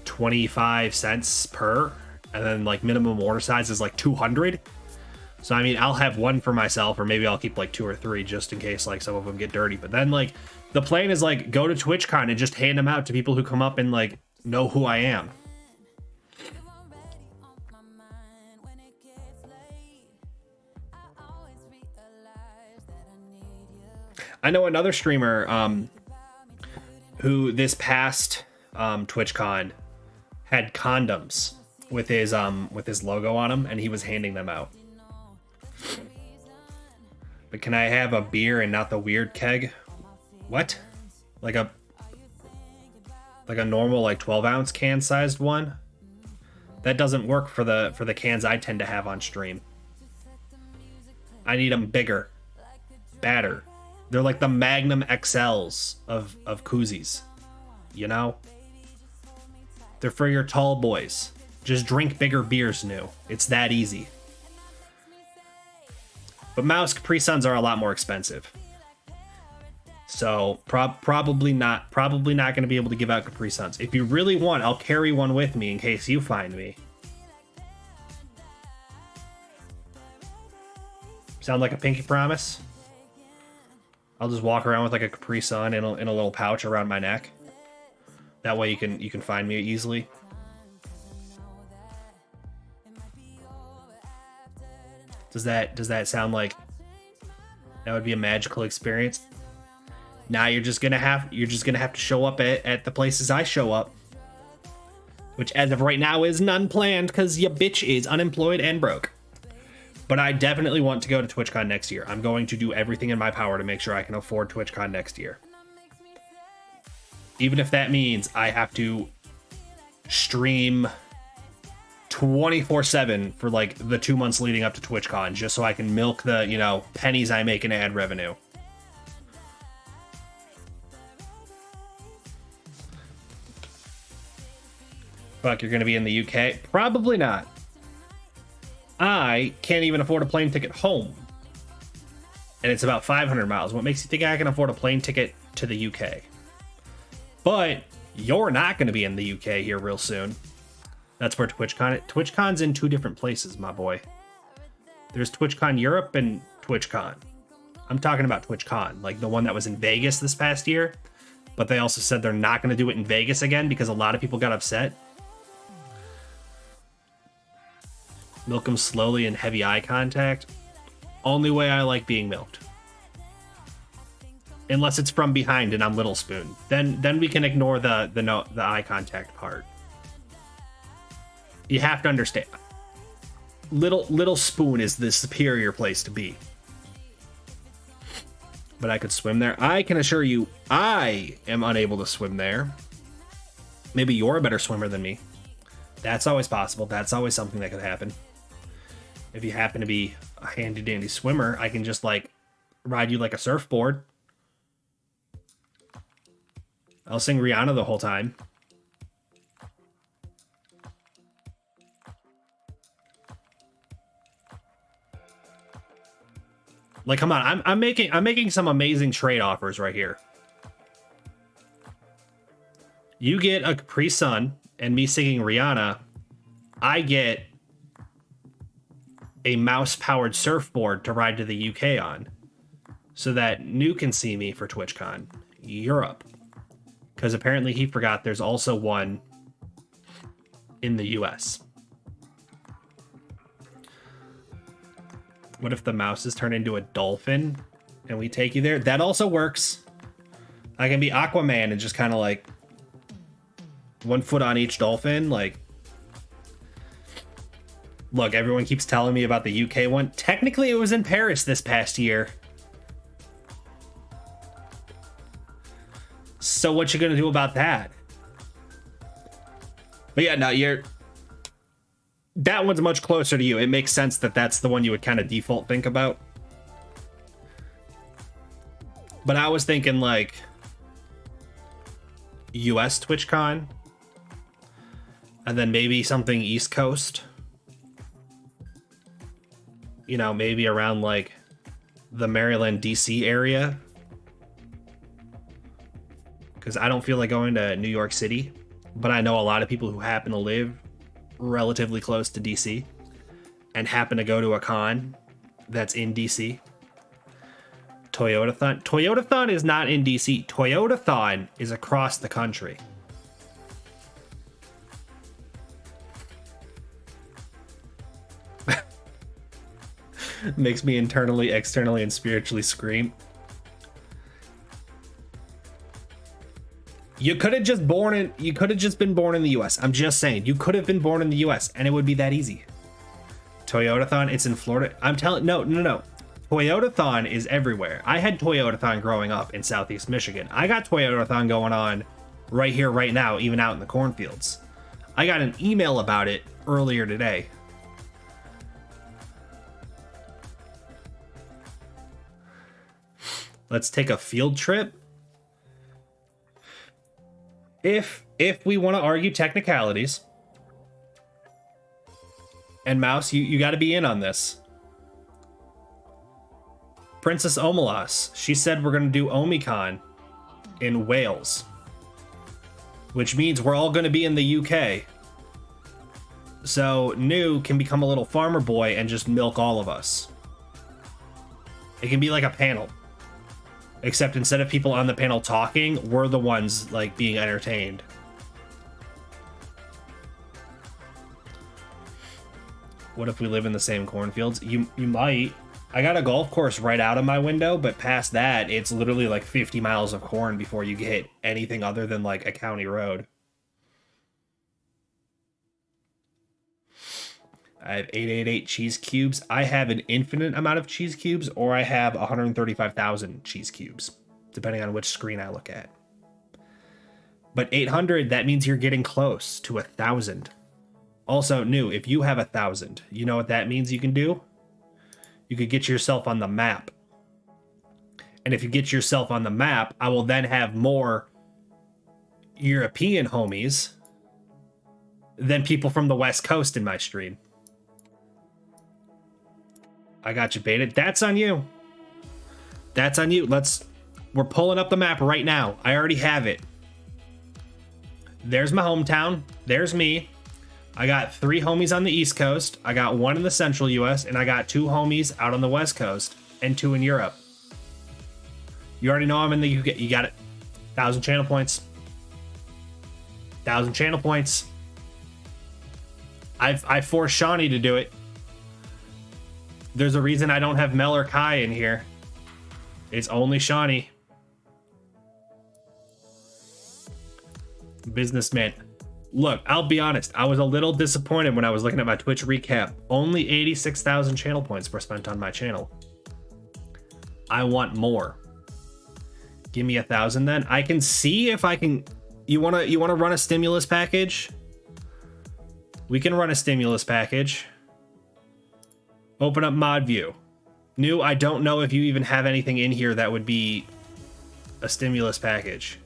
25 cents per, and then like minimum order size is like 200. So I mean, I'll have one for myself, or maybe I'll keep like 2 or 3 just in case like some of them get dirty. But then like the plan is like go to TwitchCon and just hand them out to people who come up and like know who I am. I know another streamer who this past TwitchCon had condoms with his logo on them, and he was handing them out. But can I have a beer and not the weird keg? What? Like a normal like 12-ounce can sized one? That doesn't work for the cans I tend to have on stream. I need them bigger, badder. They're like the Magnum XLs of koozies, you know? They're for your tall boys. Just drink bigger beers, new. It's that easy. But Mouse Capri Suns are a lot more expensive. So probably not going to be able to give out Capri Suns. If you really want, I'll carry one with me in case you find me. Sound like a pinky promise? I'll just walk around with like a Capri Sun in a little pouch around my neck. That way you can find me easily. Does that sound like that would be a magical experience? Now you're just gonna have to show up at the places I show up, which as of right now is none planned because your bitch is unemployed and broke. But I definitely want to go to TwitchCon next year. I'm going to do everything in my power to make sure I can afford TwitchCon next year. Even if that means I have to stream 24/7 for like the 2 months leading up to TwitchCon, just so I can milk the, you know, pennies I make in ad revenue. Fuck, you're gonna be in the UK? Probably not. I can't even afford a plane ticket home. And it's about 500 miles. What makes you think I can afford a plane ticket to the UK? But you're not going to be in the UK here real soon. That's where TwitchCon is. TwitchCon's in 2 different places, my boy. There's TwitchCon Europe and TwitchCon. I'm talking about TwitchCon, like the one that was in Vegas this past year. But they also said they're not going to do it in Vegas again because a lot of people got upset. Milk them slowly and heavy eye contact. Only way I like being milked. Unless it's from behind and I'm Little Spoon. Then we can ignore the eye contact part. You have to understand. Little Spoon is the superior place to be. But I could swim there. I can assure you, I am unable to swim there. Maybe you're a better swimmer than me. That's always possible. That's always something that could happen. If you happen to be a handy dandy swimmer, I can just like ride you like a surfboard. I'll sing Rihanna the whole time. Like, come on, I'm making some amazing trade offers right here. You get a Capri Sun and me singing Rihanna. I get a mouse-powered surfboard to ride to the UK on, so that New can see me for TwitchCon Europe, because apparently he forgot there's also one in the US. What if the mouses turn into a dolphin and we take you there? That also works. I can be Aquaman and just kind of like 1 foot on each dolphin, like. Look, everyone keeps telling me about the UK one. Technically, it was in Paris this past year. So what you gonna do about that? But yeah, no, that one's much closer to you. It makes sense that that's the one you would kind of default think about. But I was thinking like US TwitchCon, and then maybe something East Coast. You know, maybe around like the Maryland, DC area. Because I don't feel like going to New York City, but I know a lot of people who happen to live relatively close to DC and happen to go to a con that's in DC. Toyotathon. Toyotathon is not in DC. Toyotathon is across the country. Makes me internally, externally, and spiritually scream. You could have just been born in the US. I'm just saying, you could have been born in the US and it would be that easy. Toyotathon, it's in Florida. I'm telling, no. Toyotathon is everywhere. I had Toyotathon growing up in Southeast Michigan. I got Toyotathon going on right here, right now, even out in the cornfields. I got an email about it earlier today. Let's take a field trip. If we want to argue technicalities, and Mouse, you got to be in on this. Princess Omelas, she said we're going to do Omicon in Wales, which means we're all going to be in the UK. So New can become a little farmer boy and just milk all of us. It can be like a panel. Except instead of people on the panel talking, we're the ones like being entertained. What if we live in the same cornfields? You might. I got a golf course right out of my window, but past that, it's literally like 50 miles of corn before you hit anything other than like a county road. I have 888 cheese cubes. I have an infinite amount of cheese cubes, or I have 135,000 cheese cubes, depending on which screen I look at. But 800, that means you're getting close to 1,000. Also, new, if you have 1,000, you know what that means you can do? You could get yourself on the map. And if you get yourself on the map, I will then have more European homies than people from the West Coast in my stream. I got you baited. That's on you. That's on you. We're pulling up the map right now. I already have it. There's my hometown. There's me. I got 3 homies on the East Coast. I got 1 in the Central US, and I got 2 homies out on the West Coast and 2 in Europe. You already know I'm in the UK. You got it. 1,000 channel points. 1,000 channel points. I forced Shawnee to do it. There's a reason I don't have Mel or Kai in here. It's only Shawnee. Businessman. Look, I'll be honest. I was a little disappointed when I was looking at my Twitch recap. Only 86,000 channel points were spent on my channel. I want more. Give me 1,000 then. I can see if I can... You wanna run a stimulus package? We can run a stimulus package. Open up mod view. New, I don't know if you even have anything in here that would be a stimulus package.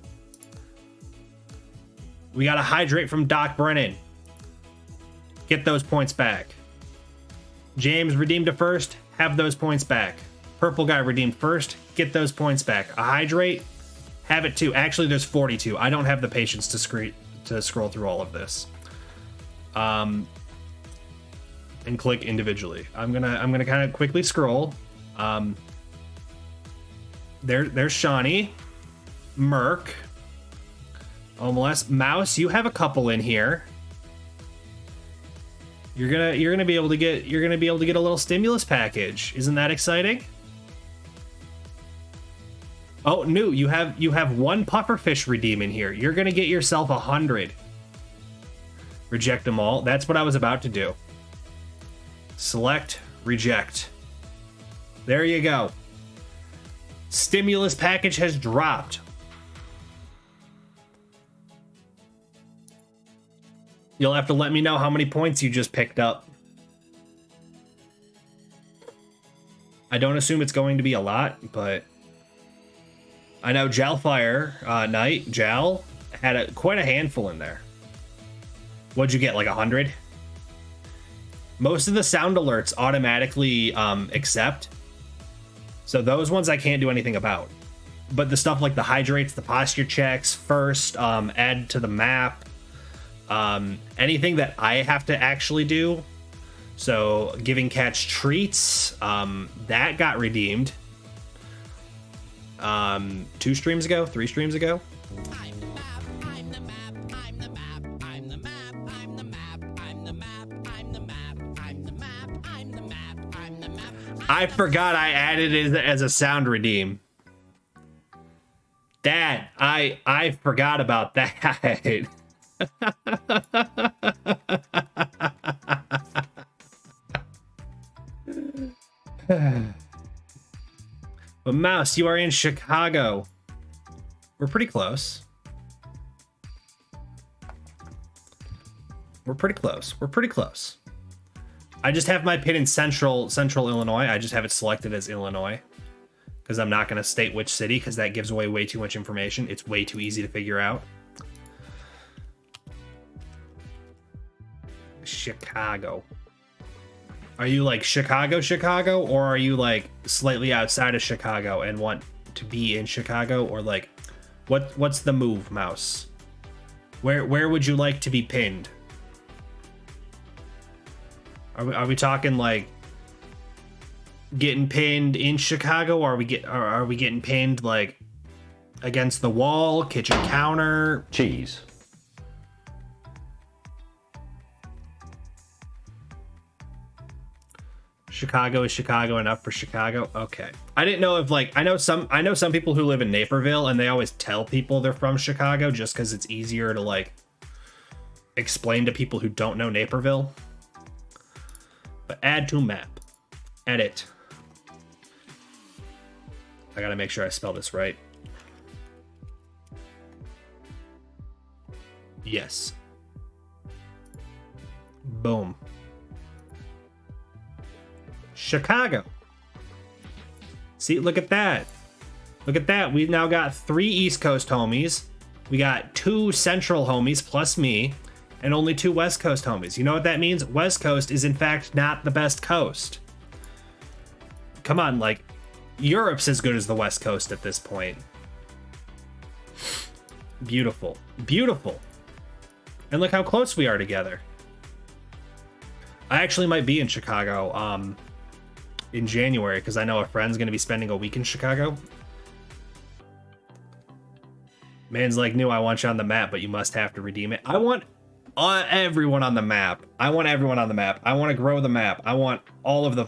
We got a hydrate from Doc Brennan. Get those points back. James redeemed it first. Have those points back. Purple guy redeemed first. Get those points back. A hydrate. Have it too. Actually, there's 42. I don't have the patience to scroll through all of this. And click individually. I'm gonna kind of quickly scroll. There's Shawnee, Merc, Omeless, Mouse. You have a couple in here. You're gonna be able to get a little stimulus package. Isn't that exciting? Oh, new. You have 1 pufferfish redeem in here. You're gonna get yourself 100. Reject them all. That's what I was about to do. Select, reject. There you go. Stimulus package has dropped. You'll have to let me know how many points you just picked up. I don't assume it's going to be a lot, but I know Jalfire Knight, Jal, had quite a handful in there. What'd you get, like 100? Most of the sound alerts automatically accept. So those ones I can't do anything about. But the stuff like the hydrates, the posture checks, first, add to the map, anything that I have to actually do. So giving cats treats, that got redeemed. 2 streams ago, 3 streams ago. I forgot I added it as a sound redeem. Dad, I forgot about that. But Mouse, you are in Chicago. We're pretty close. We're pretty close. I just have my pin in Central Illinois. I just have it selected as Illinois because I'm not going to state which city because that gives away way too much information. It's way too easy to figure out. Chicago. Are you like Chicago, or are you like slightly outside of Chicago and want to be in Chicago, or like what's the move, Mouse? Where would you like to be pinned? Are we talking like getting pinned in Chicago, or are we getting pinned like against the wall, kitchen counter? Cheese. Chicago is Chicago enough for Chicago? Okay. I didn't know if like I know some people who live in Naperville and they always tell people they're from Chicago just because it's easier to like explain to people who don't know Naperville. But add to map. Edit. I gotta make sure I spell this right. Yes. Boom. Chicago. See, look at that. Look at that. We've now got 3 East Coast homies. We got 2 Central homies plus me, and only 2 West Coast homies. You know what that means? West Coast is in fact not the best coast. Come on, like, Europe's as good as the West Coast at this point. Beautiful. Beautiful. And look how close we are together. I actually might be in Chicago in January because I know a friend's going to be spending a week in Chicago. Man's like, "New, I want you on the map, but you must have to redeem it." I want everyone on the map. I want everyone on the map. I want to grow the map. I want all of the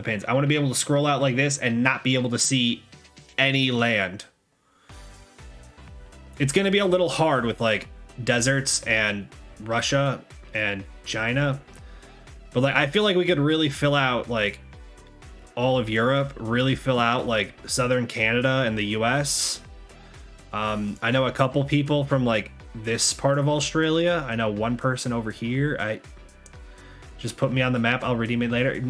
pins. I want to be able to scroll out like this and not be able to see any land. It's going to be a little hard with like deserts and Russia and China. But like I feel like we could really fill out like all of Europe, really fill out like southern Canada and the US. I know a couple people from like this part of Australia. I know one person over here. I just put me on the map. I'll redeem it later.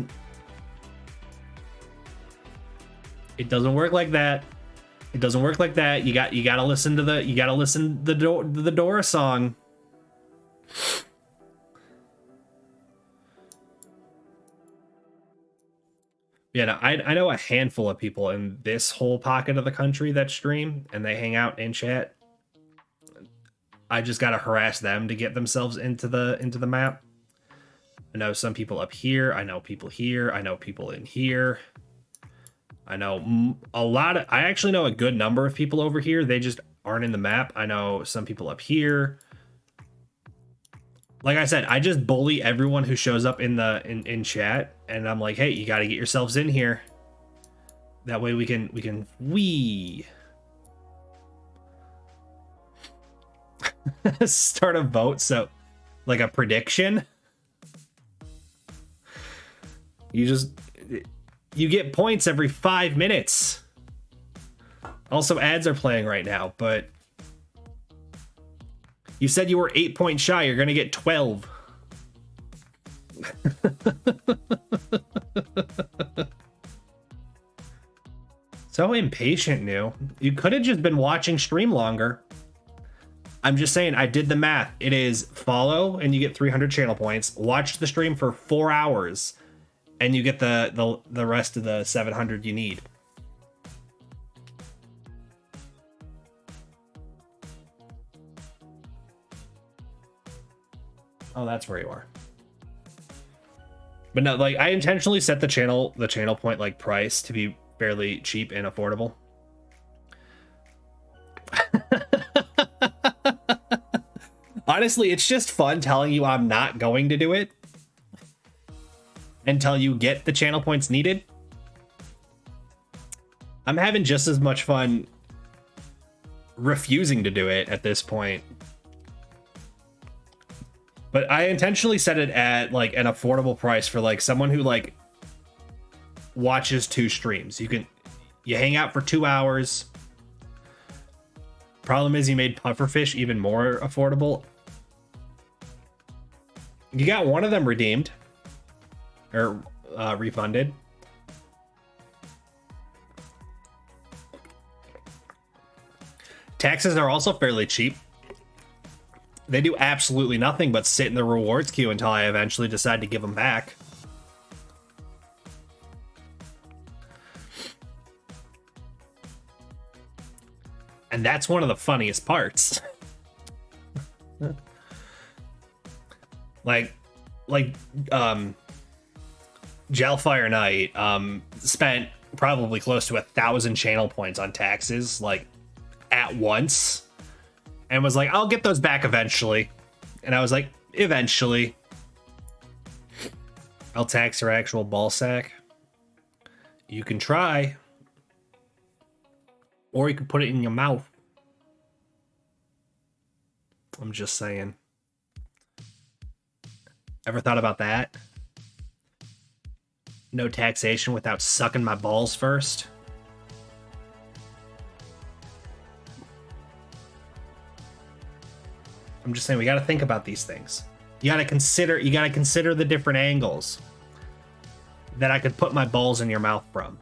It doesn't work like that. It doesn't work like that. You gotta listen to the Dora song. Yeah, no, I know a handful of people in this whole pocket of the country that stream and they hang out in chat. I just gotta harass them to get themselves into the map. I know some people up here. I know people here. I know people in here. I know I actually know a good number of people over here. They just aren't in the map. I know some people up here. Like I said, I just bully everyone who shows up in chat, and I'm like, hey, you got to get yourselves in here. That way we can start a vote. So, like a prediction. You get points every 5 minutes. Also, ads are playing right now, but you said you were 8 points shy. You're going to get 12. So impatient, New. You could have just been watching stream longer. I'm just saying, I did the math. It is follow and you get 300 channel points. Watch the stream for 4 hours and you get the rest of the 700 you need. Oh, that's where you are. But no, like I intentionally set the channel point like price to be fairly cheap and affordable. Honestly, it's just fun telling you I'm not going to do it until you get the channel points needed. I'm having just as much fun refusing to do it at this point. But I intentionally set it at like an affordable price for like someone who like watches 2 streams. You hang out for 2 hours. Problem is you made pufferfish even more affordable. You got one of them redeemed or refunded. Taxes are also fairly cheap. They do absolutely nothing but sit in the rewards queue until I eventually decide to give them back. And that's one of the funniest parts. like Gelfire Knight spent probably close to 1,000 channel points on taxes like at once. And was like, I'll get those back eventually. And I was like, eventually. I'll tax her actual ball sack. You can try. Or you can put it in your mouth. I'm just saying. Ever thought about that? No taxation without sucking my balls first? I'm just saying we got to think about these things. You got to consider the different angles that I could put my balls in your mouth from.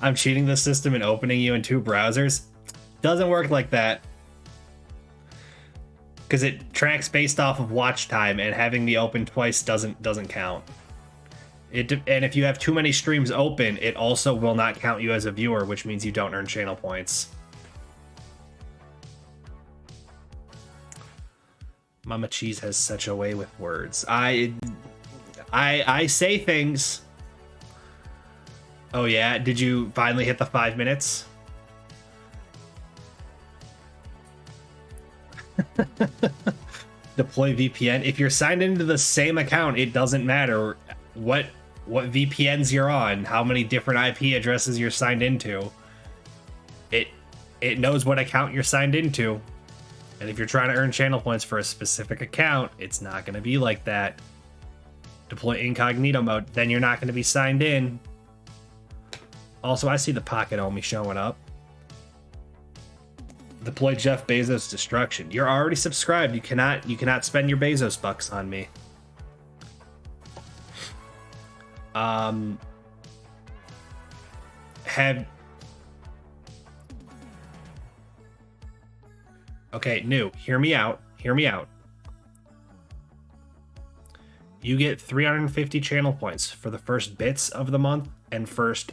I'm cheating the system and opening you in 2 browsers. Doesn't work like that. Because it tracks based off of watch time, and having me open twice doesn't count. And if you have too many streams open, it also will not count you as a viewer, which means you don't earn channel points. Mama Cheese has such a way with words. I say things. Oh yeah, did you finally hit the 5 minutes? Deploy VPN. If you're signed into the same account, it doesn't matter what VPNs you're on, how many different IP addresses you're signed into. It knows what account you're signed into. And if you're trying to earn channel points for a specific account, it's not going to be like that. Deploy incognito mode, then you're not going to be signed in. Also, I see the Pocket Omi showing up. Deploy Jeff Bezos' destruction. You're already subscribed. You cannot spend your Bezos bucks on me. Okay, new. Hear me out. You get 350 channel points for the first bits of the month and first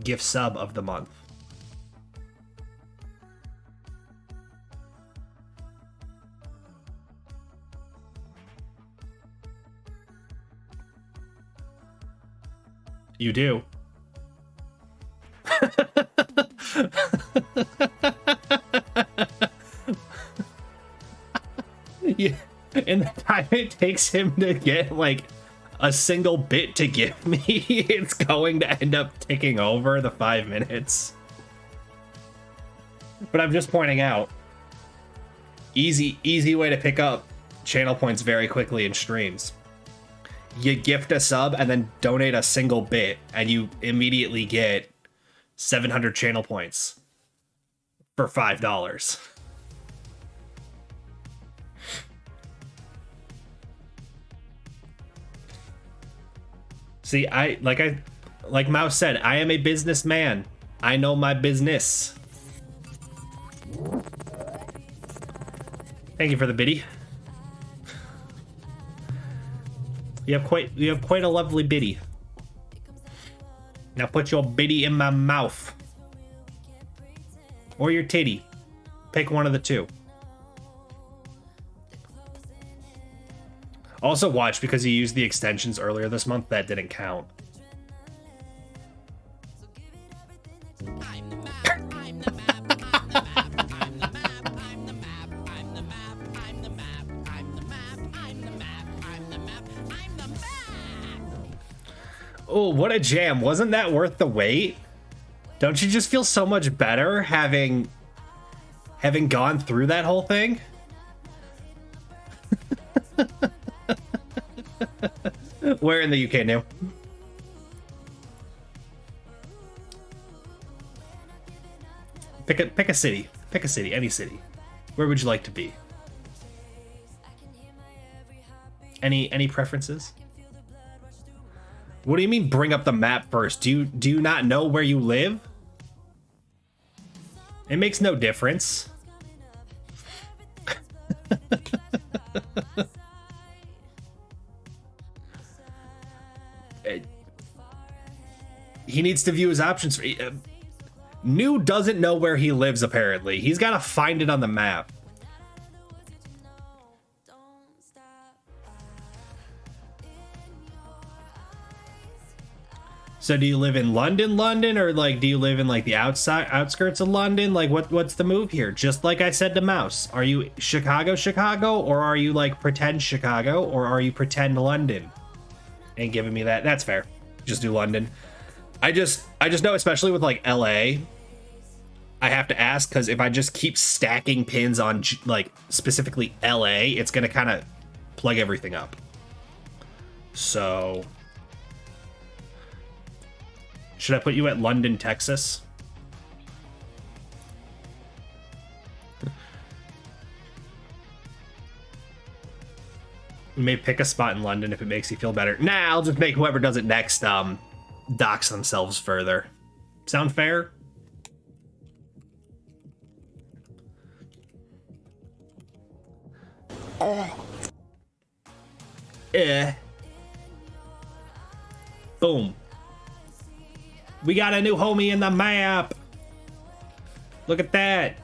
gift sub of the month. You do. Yeah. And the time it takes him to get like a single bit to give me, it's going to end up ticking over the 5 minutes. But I'm just pointing out, easy way to pick up channel points very quickly in streams. You gift a sub and then donate a single bit, and you immediately get 700 channel points for $5. See, like Mouse said, I am a businessman. I know my business. Thank you for the biddy. You have quite a lovely biddy. Now put your biddy in my mouth. Or your titty. Pick one of the two. Also watch, because you used the extensions earlier this month, that didn't count. Oh, what a jam. Wasn't that worth the wait? Don't you just feel so much better having gone through that whole thing? Where in the UK now? Pick a city. Pick a city, any city. Where would you like to be? Any preferences? What do you mean bring up the map first? Do you not know where you live? It makes no difference. He needs to view his options. New doesn't know where he lives, apparently. He's got to find it on the map. So do you live in London, or like do you live in like the outskirts of London? Like what's the move here? Just like I said to Mouse, are you Chicago, or are you like pretend Chicago, or are you pretend London? Ain't giving me that. That's fair. Just do London. I just know, especially with like LA, I have to ask, because if I just keep stacking pins on like specifically LA, it's gonna kind of plug everything up. So should I put you at London, Texas? We may pick a spot in London if it makes you feel better. Nah, I'll just make whoever does it next dox themselves further. Sound fair? Boom. We got a new homie in the map. Look at that.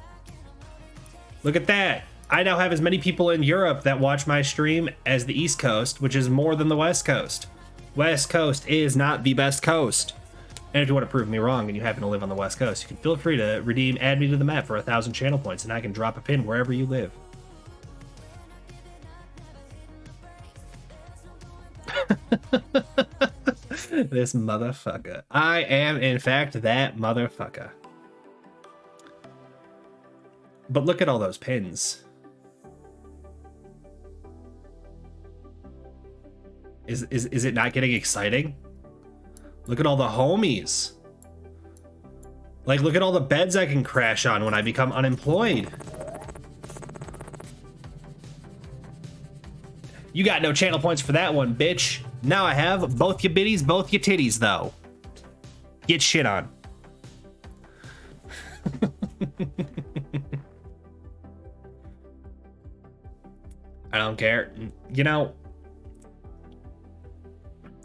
Look at that. I now have as many people in Europe that watch my stream as the East Coast, which is more than the West Coast. West Coast is not the best coast. And if you want to prove me wrong and you happen to live on the West Coast, you can feel free to add me to the map for 1,000 channel points, and I can drop a pin wherever you live. This motherfucker. I am, in fact, that motherfucker. But look at all those pins. Is it not getting exciting? Look at all the homies. Like, look at all the beds I can crash on when I become unemployed. You got no channel points for that one, bitch. Now I have both your biddies, both your titties, though. Get shit on. I don't care. You know,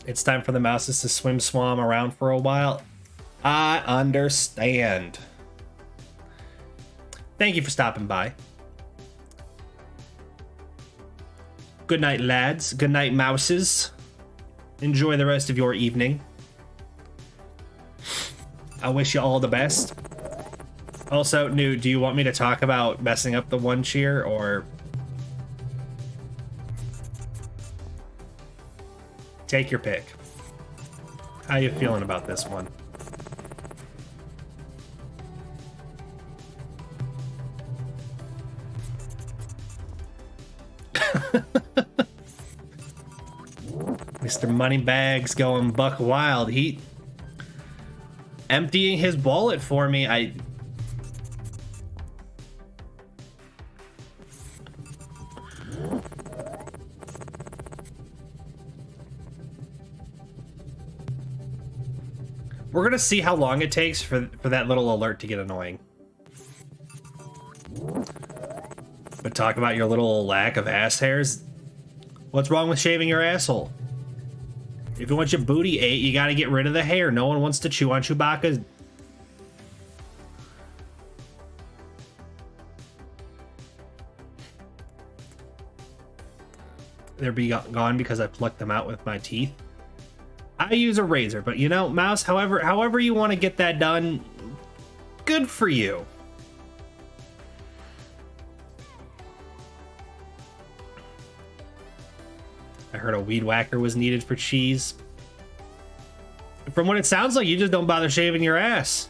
it's time for the mouses to swim around for a while. I understand. Thank you for stopping by. Good night, lads. Good night, mouses. Enjoy the rest of your evening. I wish you all the best. Also, Newt, do you want me to talk about messing up the one cheer, or take your pick? How you feeling about this one? Mr. Moneybags going buck wild. He emptying his wallet for me. We're gonna see how long it takes for that little alert to get annoying. But talk about your little lack of ass hairs. What's wrong with shaving your asshole? If you want your booty ate, you gotta get rid of the hair. No one wants to chew on Chewbacca's. They're be gone because I plucked them out with my teeth. I use a razor, but you know, Mouse, however you want to get that done, good for you. I heard a weed whacker was needed for cheese. From what it sounds like, you just don't bother shaving your ass.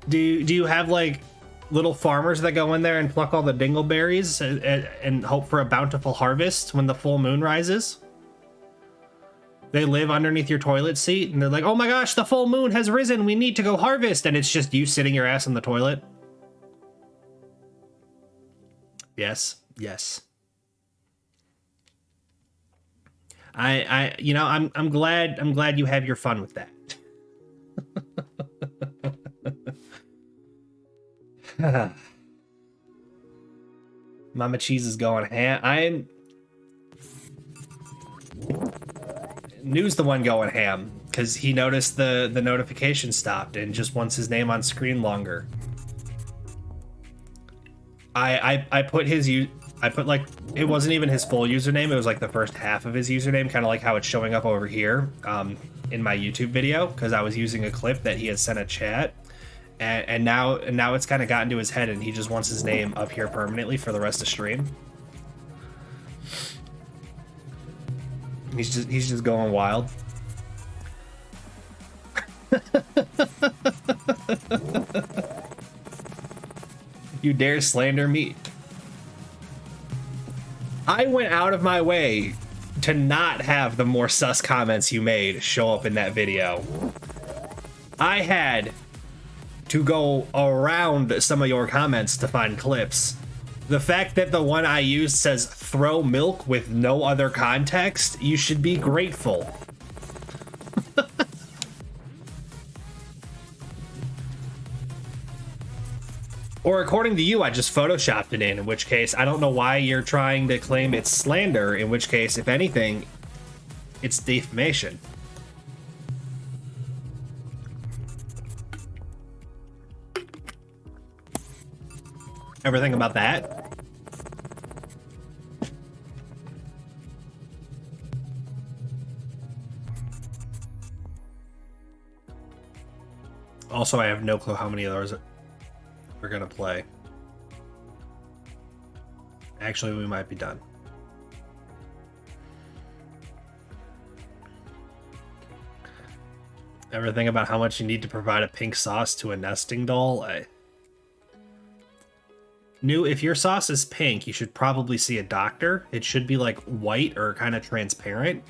Do you have like little farmers that go in there and pluck all the dingleberries and hope for a bountiful harvest when the full moon rises? They live underneath your toilet seat and they're like, oh my gosh, the full moon has risen. We need to go harvest. And it's just you sitting your ass in the toilet. Yes. Yes. You know, I'm glad you have your fun with that. Mama Cheese is going ham. New's the one going ham because he noticed the notification stopped and just wants his name on screen longer. I put his I put like, it wasn't even his full username. It was like the first half of his username, kind of like how it's showing up over here in my YouTube video, because I was using a clip that he had sent a chat. And now it's kind of gotten to his head, and he just wants his name up here permanently for the rest of stream. He's just going wild. You dare slander me? I went out of my way to not have the more sus comments you made show up in that video. I had to go around some of your comments to find clips. The fact that the one I used says throw milk with no other context, you should be grateful. Or according to you, I just photoshopped it in which case, I don't know why you're trying to claim it's slander, in which case, if anything, it's defamation. Ever think about that? Also, I have no clue how many of those we're gonna play. Actually, we might be done. Ever think about how much you need to provide a pink sauce to a nesting doll? New, if your sauce is pink, you should probably see a doctor. It should be like white or kind of transparent.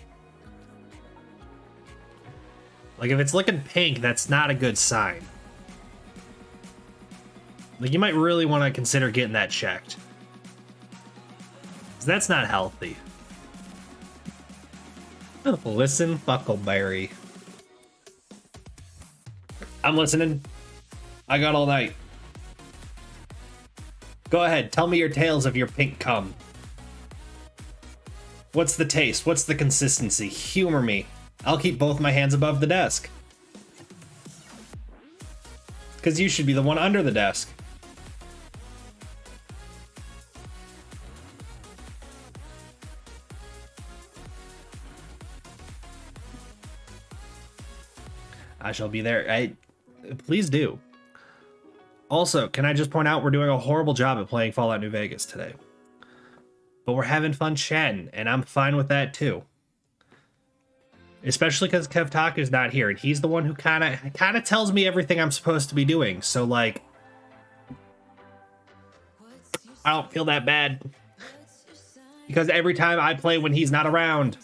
Like if it's looking pink, that's not a good sign. Like you might really want to consider getting that checked. 'Cause that's not healthy. Listen, Buckleberry. I'm listening. I got all night. Go ahead, tell me your tales of your pink cum. What's the taste? What's the consistency? Humor me. I'll keep both my hands above the desk. Because you should be the one under the desk. I shall be there. Please do. Also, can I just point out we're doing a horrible job at playing Fallout New Vegas today. But we're having fun chatting, and I'm fine with that too. Especially because KevTalk is not here, and he's the one who kind of tells me everything I'm supposed to be doing. So like, I don't feel that bad. Because every time I play when he's not around,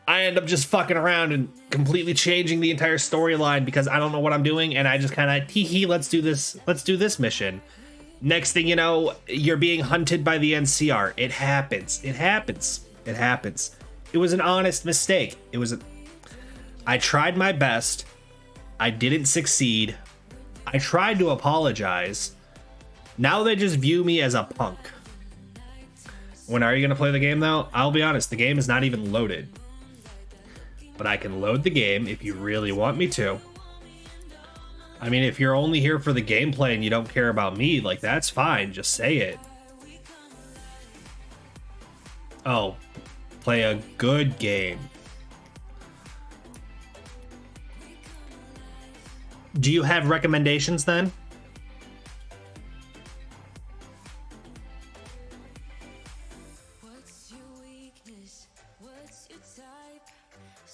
I end up just fucking around and completely changing the entire storyline because I don't know what I'm doing, and I just kind of let's do this mission. Next thing you know, you're being hunted by the NCR. It happens. It was an honest mistake. I tried my best. I didn't succeed. I tried to apologize. Now they just view me as a punk. When are you going to play the game though? I'll be honest, the game is not even loaded. But I can load the game if you really want me to. I mean, if you're only here for the gameplay and you don't care about me, like, that's fine. Just say it. Oh, play a good game. Do you have recommendations then?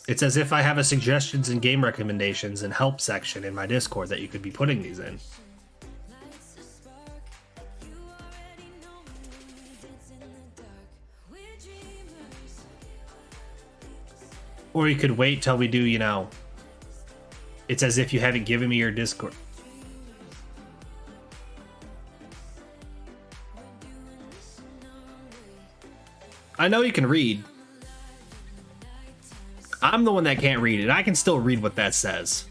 It's as if I have a suggestions and game recommendations and help section in my Discord that you could be putting these in. Or you could wait till we do, you know, it's as if you haven't given me your Discord. I know you can read. I'm the one that can't read it. I can still read what that says.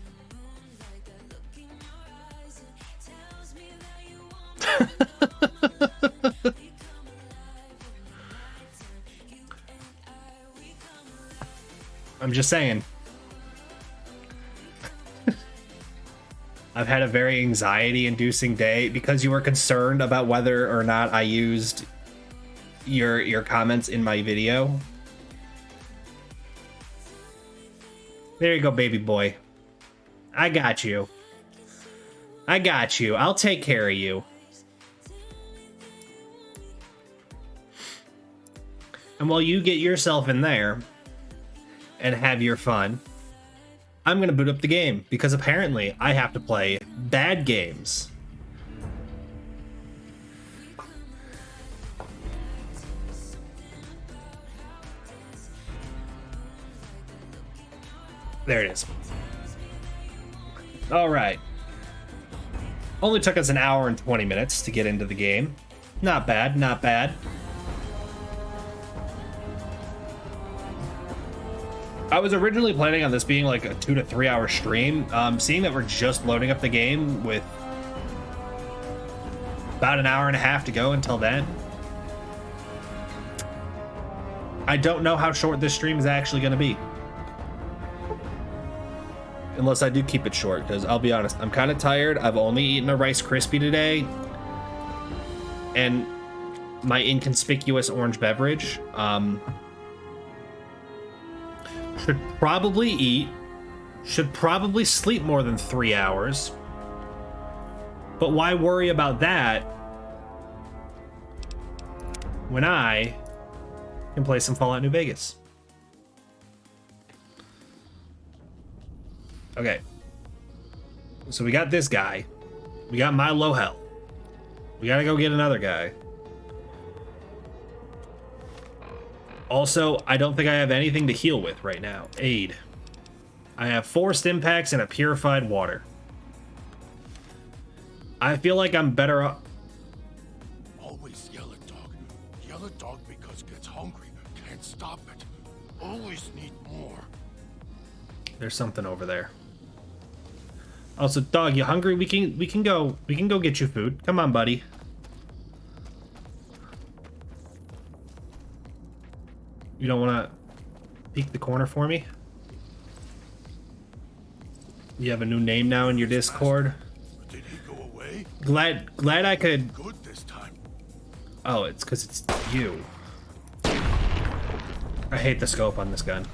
I'm just saying. I've had a very anxiety-inducing day because you were concerned about whether or not I used your comments in my video. There you go, baby boy. I got you. I got you. I'll take care of you. And while you get yourself in there and have your fun, I'm going to boot up the game because apparently I have to play bad games. There it is. All right. Only took us an hour and 20 minutes to get into the game. Not bad, not bad. I was originally planning on this being like a 2 to 3 hour stream. Seeing that we're just loading up the game with about an hour and a half to go until then, I don't know how short this stream is actually going to be. Unless I do keep it short, because I'll be honest, I'm kind of tired. I've only eaten a Rice Krispie today and my inconspicuous orange beverage. Should probably eat, should probably sleep more than 3 hours, but why worry about that when I can play some Fallout New Vegas? Okay, so we got this guy, we got my low health, we gotta go get another guy. Also, I don't think I have anything to heal with right now. Aid. I have 4 stim packs and a purified water. I feel like I'm better off. Always yell at dog. Yell at dog because gets hungry. Can't stop it. Always need more. There's something over there. Also, dog, you hungry? We can go get you food. Come on, buddy. You don't want to peek the corner for me? You have a new name now in your Discord. Did he go away? Glad I could. Good this time. Oh, it's because it's you. I hate the scope on this gun.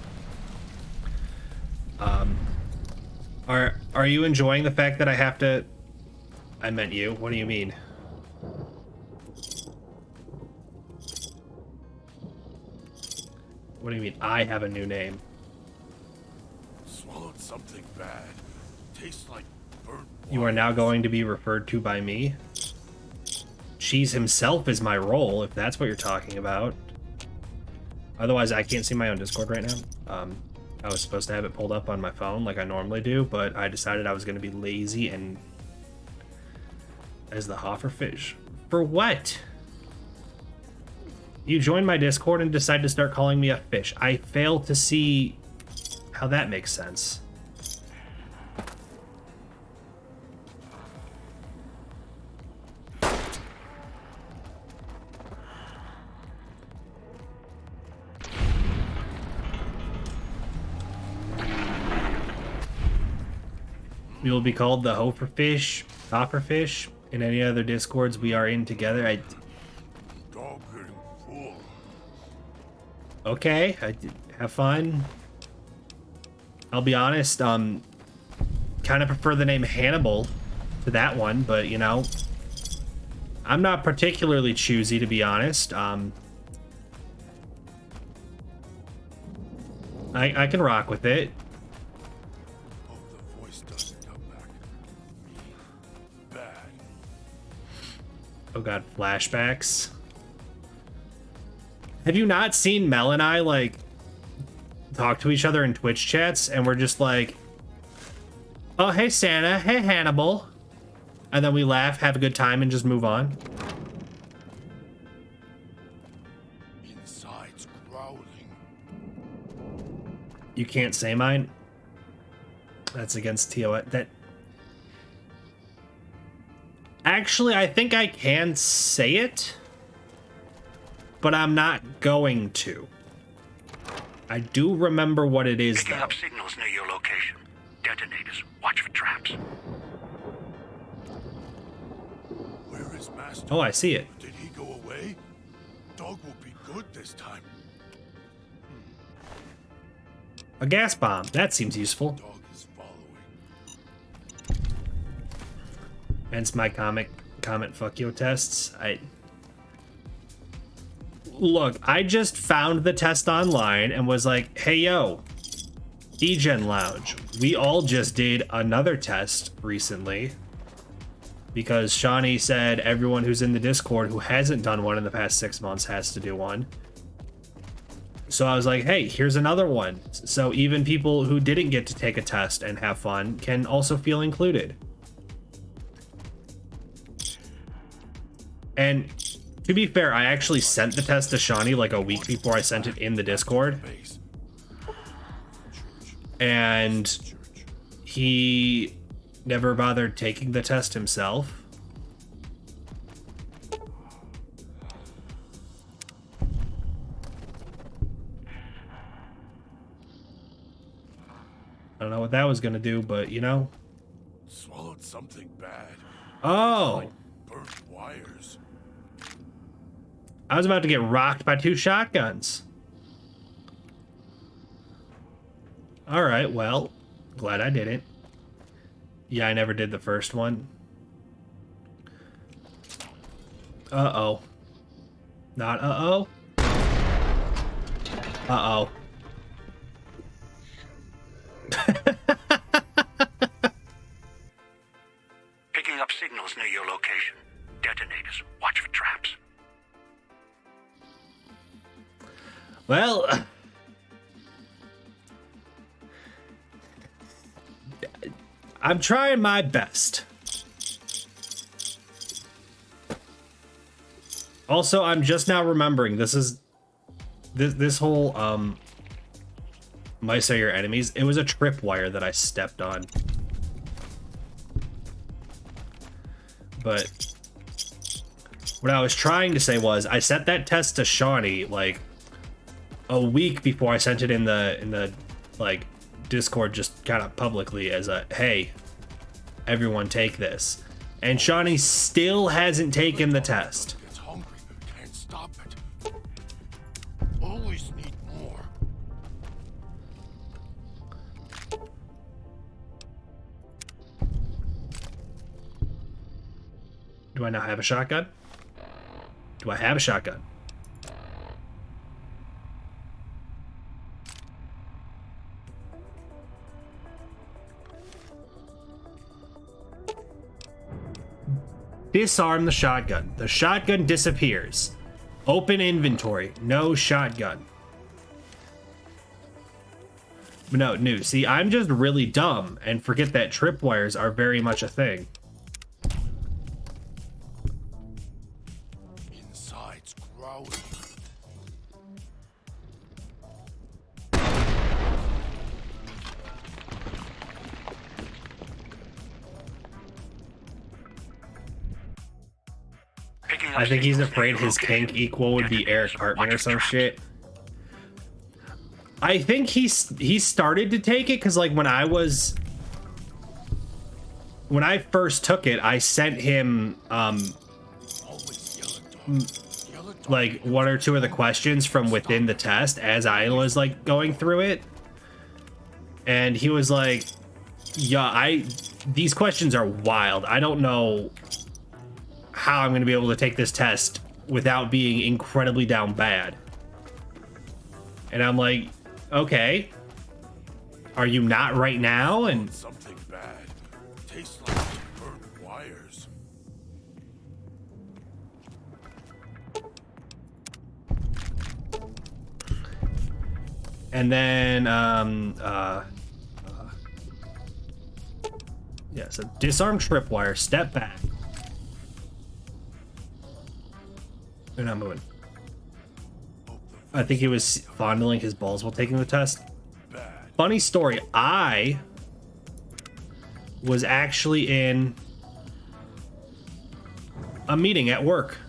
Are you enjoying the fact that I have to? I meant you. What do you mean? What do you mean I have a new name? Swallowed something bad. Tastes like burnt You are now going to be referred to by me. Cheese himself is my role, if that's what you're talking about. Otherwise, I can't see my own Discord right now. I was supposed to have it pulled up on my phone like I normally do, but I decided I was going to be lazy and as the Hofferfish. For what? You joined my Discord and decided to start calling me a fish. I fail to see how that makes sense. We will be called the Hofferfish, in any other Discords we are in together. dog getting full. Okay, have fun. I'll be honest, kind of prefer the name Hannibal to that one, but you know, I'm not particularly choosy, to be honest. I can rock with it. Hope the voice doesn't come back. Bad. Oh god, flashbacks. Have you not seen Mel and I, like, talk to each other in Twitch chats, and we're just like, oh, hey Santa, hey Hannibal, and then we laugh, have a good time, and just move on? Inside's growling. You can't say mine? That's against TOS. That... Actually, I think I can say it, but I'm not going to. I do remember what it is, Picking though. up signals near your location. Detonators. Watch for traps. test. Oh, I see it. Did he go away? Dog will be good this time. A gas bomb. That seems useful. Dog is following. Hence my comment fuck yo tests. Look, I just found the test online and was like, hey yo, Degen Lounge, we all just did another test recently because Shawnee said everyone who's in the Discord who hasn't done one in the past 6 months has to do one. So I was like, hey, here's another one. So even people who didn't get to take a test and have fun can also feel included. And to be fair, I actually sent the test to Shawnee like a week before I sent it in the Discord. Base. And he never bothered taking the test himself. I don't know what that was gonna do, but you know. Swallowed something bad. Oh, Burnt wires. I was about to get rocked by 2 shotguns. All right, well, glad I didn't. Yeah, I never did the first one. Uh-oh. Not uh-oh. Uh-oh. Picking up signals near your location. Detonators. Watch for traps. Well, I'm trying my best. Also, I'm just now remembering this whole mice are your enemies. It was a tripwire that I stepped on. But what I was trying to say was I sent that test to Shawnee like a week before I sent it in the like Discord, just kind of publicly as a hey, everyone take this. And Shawnee still hasn't taken the test. Gets hungry. Can't stop it. Always need more. Do I now have a shotgun? Do I have a shotgun? Disarm the shotgun. The shotgun disappears. Open inventory. No shotgun. No, see, I'm just really dumb and forget that tripwires are very much a thing. Inside's growling. Picking up I think he's signals near afraid your his location. kink equal would be Eric Detonators. Cartman Watch or for some traps. shit. I think he started to take it because like when I first took it, I sent him Always yellow dog. Yellow dog. like 1 or 2 of the questions from within the test as I was like going through it, and he was like, yeah, these questions are wild. I don't know how I'm gonna be able to take this test without being incredibly down bad. And I'm like, okay, are you not right now? And Something bad. Tastes like burnt wires. then yeah, so disarm tripwire, step back. They're not moving. I think he was fondling his balls while taking the test. Bad. Funny story, I was actually in a meeting at work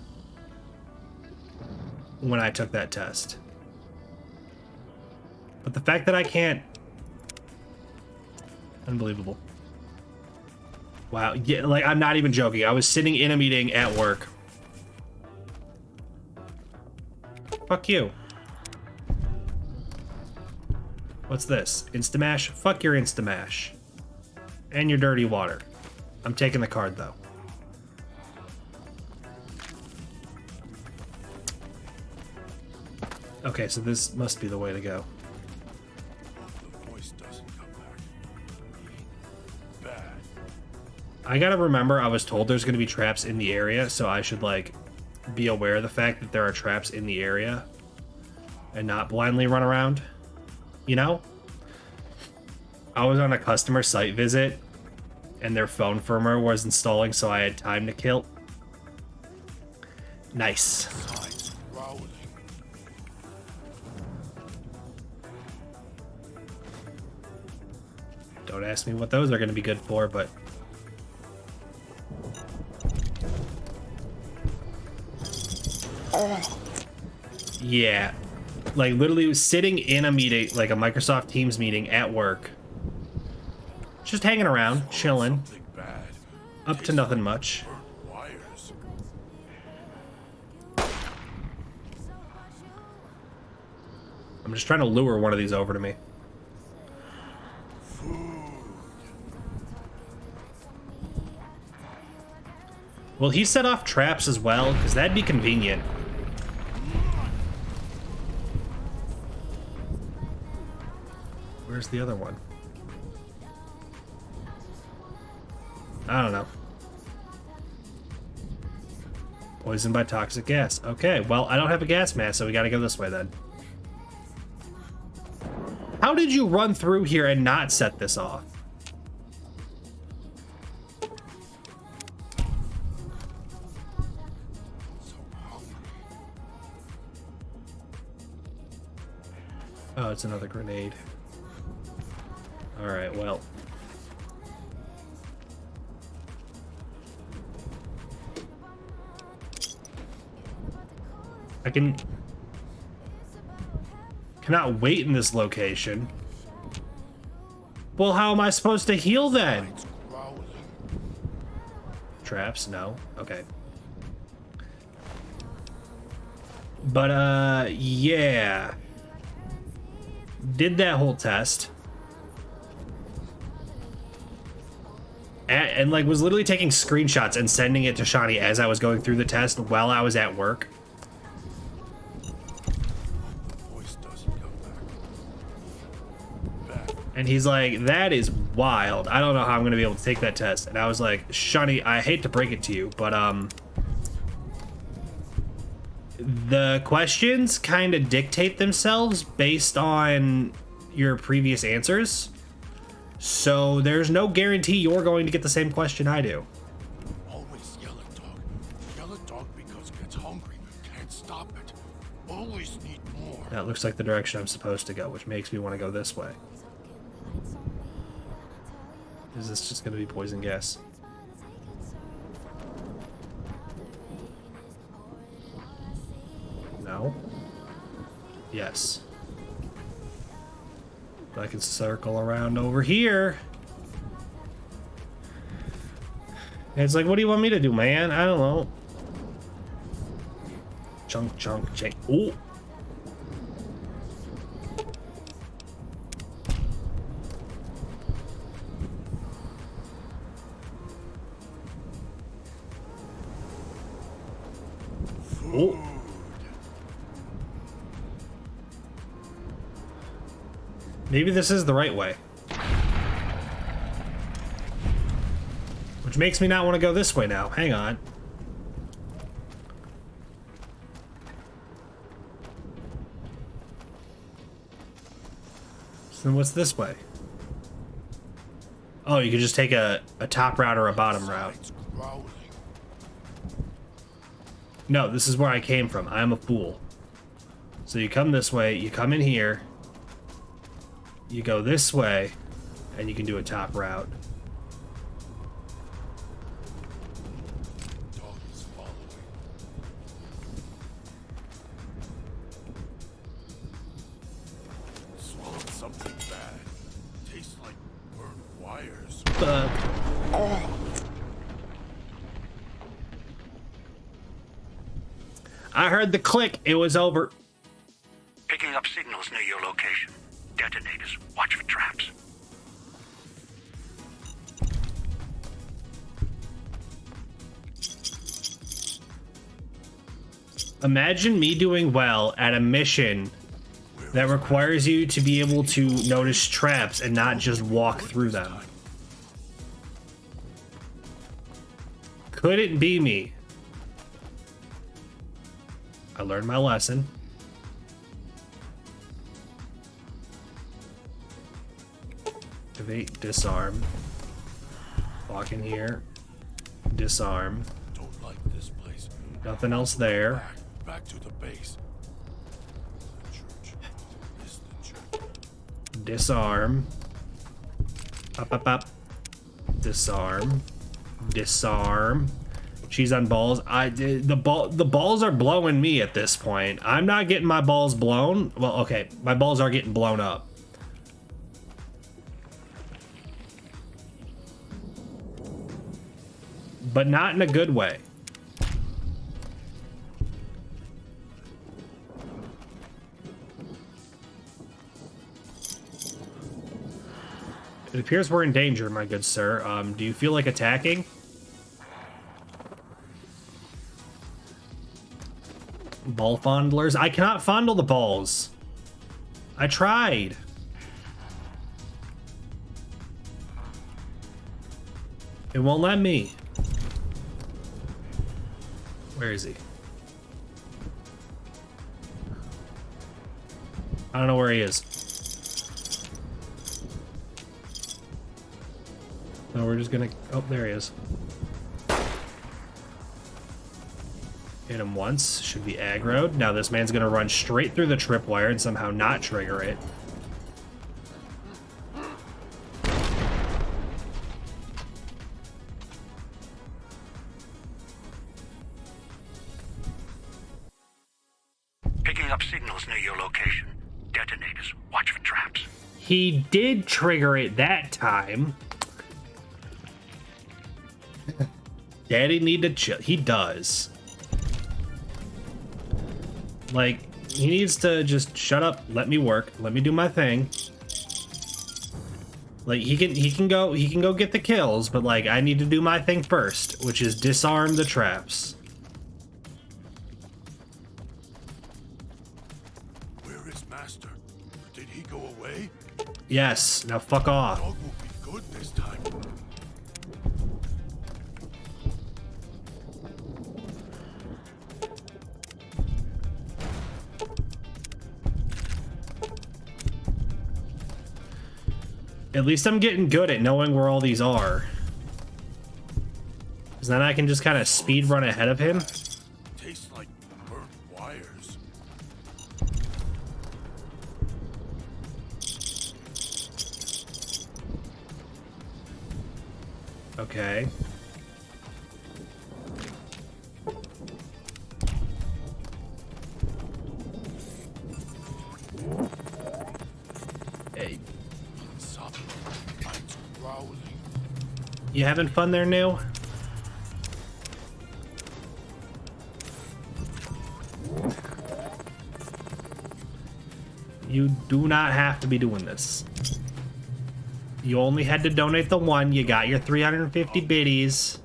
when I took that test. But the fact that I can't... Unbelievable. Wow, yeah, like, I'm not even joking. I was sitting in a meeting at work Fuck you. What's this? Instamash? Fuck your Instamash. And your dirty water. I'm taking the card, though. Okay, so this must be the way to go. The voice doesn't come back. Bad. I gotta remember, I was told there's gonna be traps in the area, so I should, like, be aware of the fact that there are traps in the area and not blindly run around. You know? I was on a customer site visit and their phone firmware was installing, so I had time to kill. Nice. Sides growling. Don't ask me what those are going to be good for, but... Yeah. Like, literally sitting in a meeting, like a Microsoft Teams meeting at work. Just hanging around, chilling, Something bad. up to nothing much. Burnt wires. I'm just trying to lure one of these over to me. Will he set off traps as well? Because that'd be convenient. Where's the other one? I don't know. Poisoned by toxic gas. Okay, well, I don't have a gas mask, so we gotta go this way then. How did you run through here and not set this off? So hungry. Oh, it's another grenade. Alright, well. I cannot wait in this location. Well, how am I supposed to heal then? Sides growling. Traps? No. Okay. But, yeah. Did that whole test. And like, was literally taking screenshots and sending it to Shani as I was going through the test while I was at work. Voice doesn't come back. Bad. And he's like, that is wild. I don't know how I'm going to be able to take that test. And I was like, Shani, I hate to break it to you, but, the questions kind of dictate themselves based on your previous answers. So there's no guarantee you're going to get the same question I do. Always yell at dog. Yell at dog because gets hungry. Can't stop it. Always need more. That looks like the direction I'm supposed to go, which makes me want to go this way. Is this just going to be poison gas? No? Yes. But I can circle around over here. And it's like, what do you want me to do, man? I don't know. Chunk, chunk, chunk. Ooh. Ooh. Maybe this is the right way. Which makes me not want to go this way now. Hang on. So then what's this way? Oh, you could just take a top route or a bottom route. Sides growling. No, this is where I came from. I'm a fool. So you come this way, you come in here, you go this way, and you can do a top route. Dog is following. Swallowed something bad. Tastes like burnt wires. I heard the click. It was over. Picking up signals near your location. Detonators. Watch for traps. Imagine me doing well at a mission that requires you to be able to notice traps and not just walk through them. Could it be me? I learned my lesson. Activate, disarm. Walk in here. Disarm. Don't like this place. Nothing else there. Back to the base. The church. Is the church. Disarm. Up. Disarm. Disarm. She's on balls. The balls are blowing me at this point. I'm not getting my balls blown. Well, okay, my balls are getting blown up. But not in a good way. It appears we're in danger, my good sir. Do you feel like attacking? Ball fondlers? I cannot fondle the balls. I tried. It won't let me. Where is he? I don't know where he is. No, we're just gonna... Oh, there he is. Hit him once. Should be aggroed. Now this man's gonna run straight through the tripwire and somehow not trigger it. Picking up signals near your location. Detonators. Watch for traps. He did trigger it that time. Daddy need to chill. He does. Like, he needs to just shut up, let me work, let me do my thing. Like, he can go get the kills, but like, I need to do my thing first, which is disarm the traps. Where is Master? Did he go away? Yes, now fuck off. Dog will be good this time. At least I'm getting good at knowing where all these are. Because then I can just kind of speed run ahead of him. Tastes like burnt wires. Okay. Hey, Something bites growling. you having fun there, New? You do not have to be doing this. You only had to donate the one. You got your 350 biddies.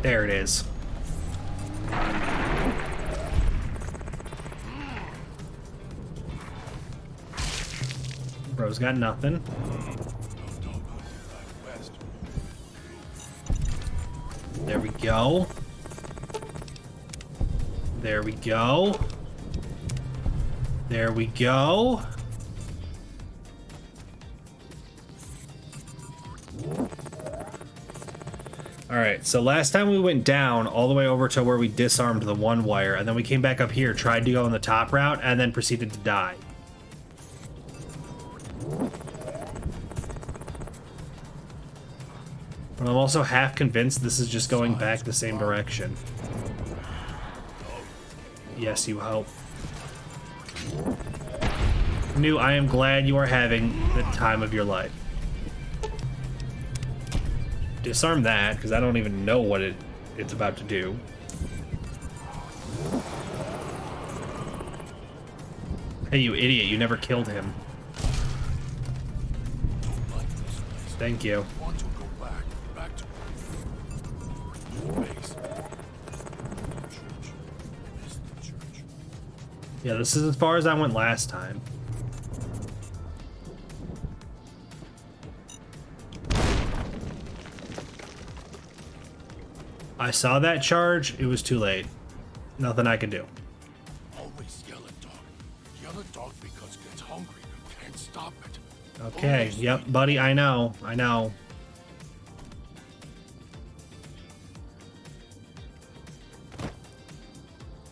There it is. Bro's got nothing. There we go. There we go. There we go. Alright, so last time we went down all the way over to where we disarmed the one wire, and then we came back up here, tried to go on the top route, and then proceeded to die. But I'm also half convinced this is just going back the same direction. Yes, you hope. New, I am glad you are having the time of your life. disarm that, because I don't even know what it's about to do. Hey, you idiot, you never killed him. Thank you. I want to go back to base. Church. I miss the church. Yeah, this is as far as I went last time. I saw that charge, it was too late. Nothing I could do. Always yell at dog. Yell at dog because gets hungry. Can't stop it. Okay, Always yep, buddy, I know, I know.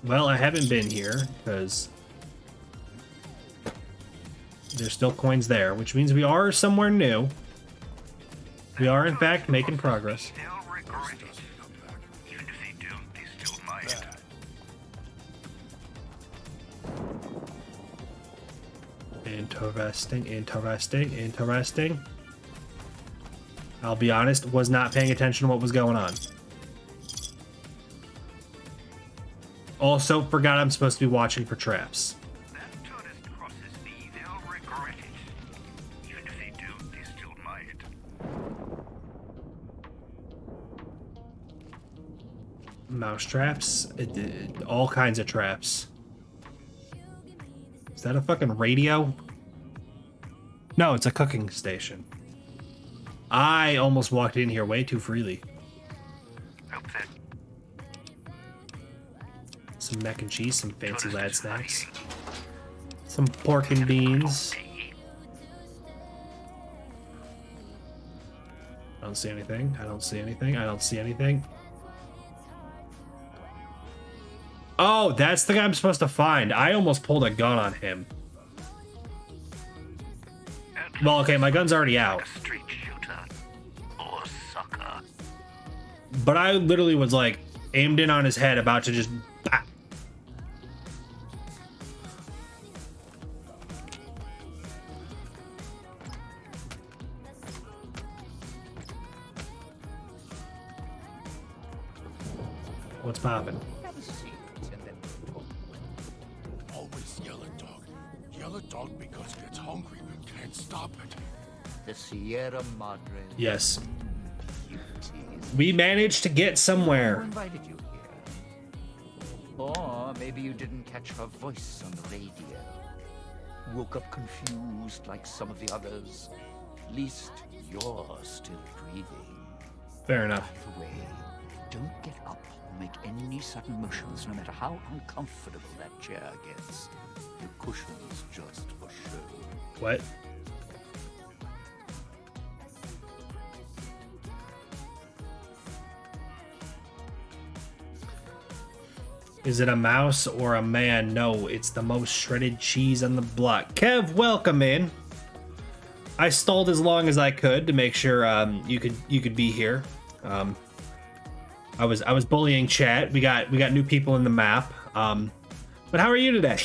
Well, I haven't been here, because there's still coins there, which means we are somewhere new. We are, in fact, making progress. They'll regret it. Even if they don't, they still might. Interesting, interesting, interesting. I'll be honest, was not paying attention to what was going on. Also, forgot I'm supposed to be watching for traps. That tourist crosses me, they'll regret it. Even if they don't, they still might. Mouse traps, all kinds of traps. Is that a fucking radio? No, it's a cooking station. I almost walked in here way too freely. Hope that Some mac and cheese, some fancy tourist lad is snacks, hiding. some pork and beans. I don't see anything. I don't see anything. I don't see anything. Oh, that's the guy I'm supposed to find. I almost pulled a gun on him. Well, okay, my gun's already out. A street shooter or sucker. But I literally was like aimed in on his head, about to just. Bah. What's poppin'? Always yell at dog. Yell at dog because gets hungry. Can't stop it. The Sierra Madre. Yes. Beauties. We managed to get Who somewhere. invited you here? Or maybe you didn't catch her voice on the radio. Woke up confused like some of the others. At least you're still breathing. Fair enough. By the way, don't get up or make any sudden motions, no matter how uncomfortable that chair gets. The cushion's just for show. What? Is it a mouse or a man? No, it's the most shredded cheese on the block. Kev, welcome in. I stalled as long as I could to make sure you could be here. I was bullying chat. We got new people in the map. But how are you today?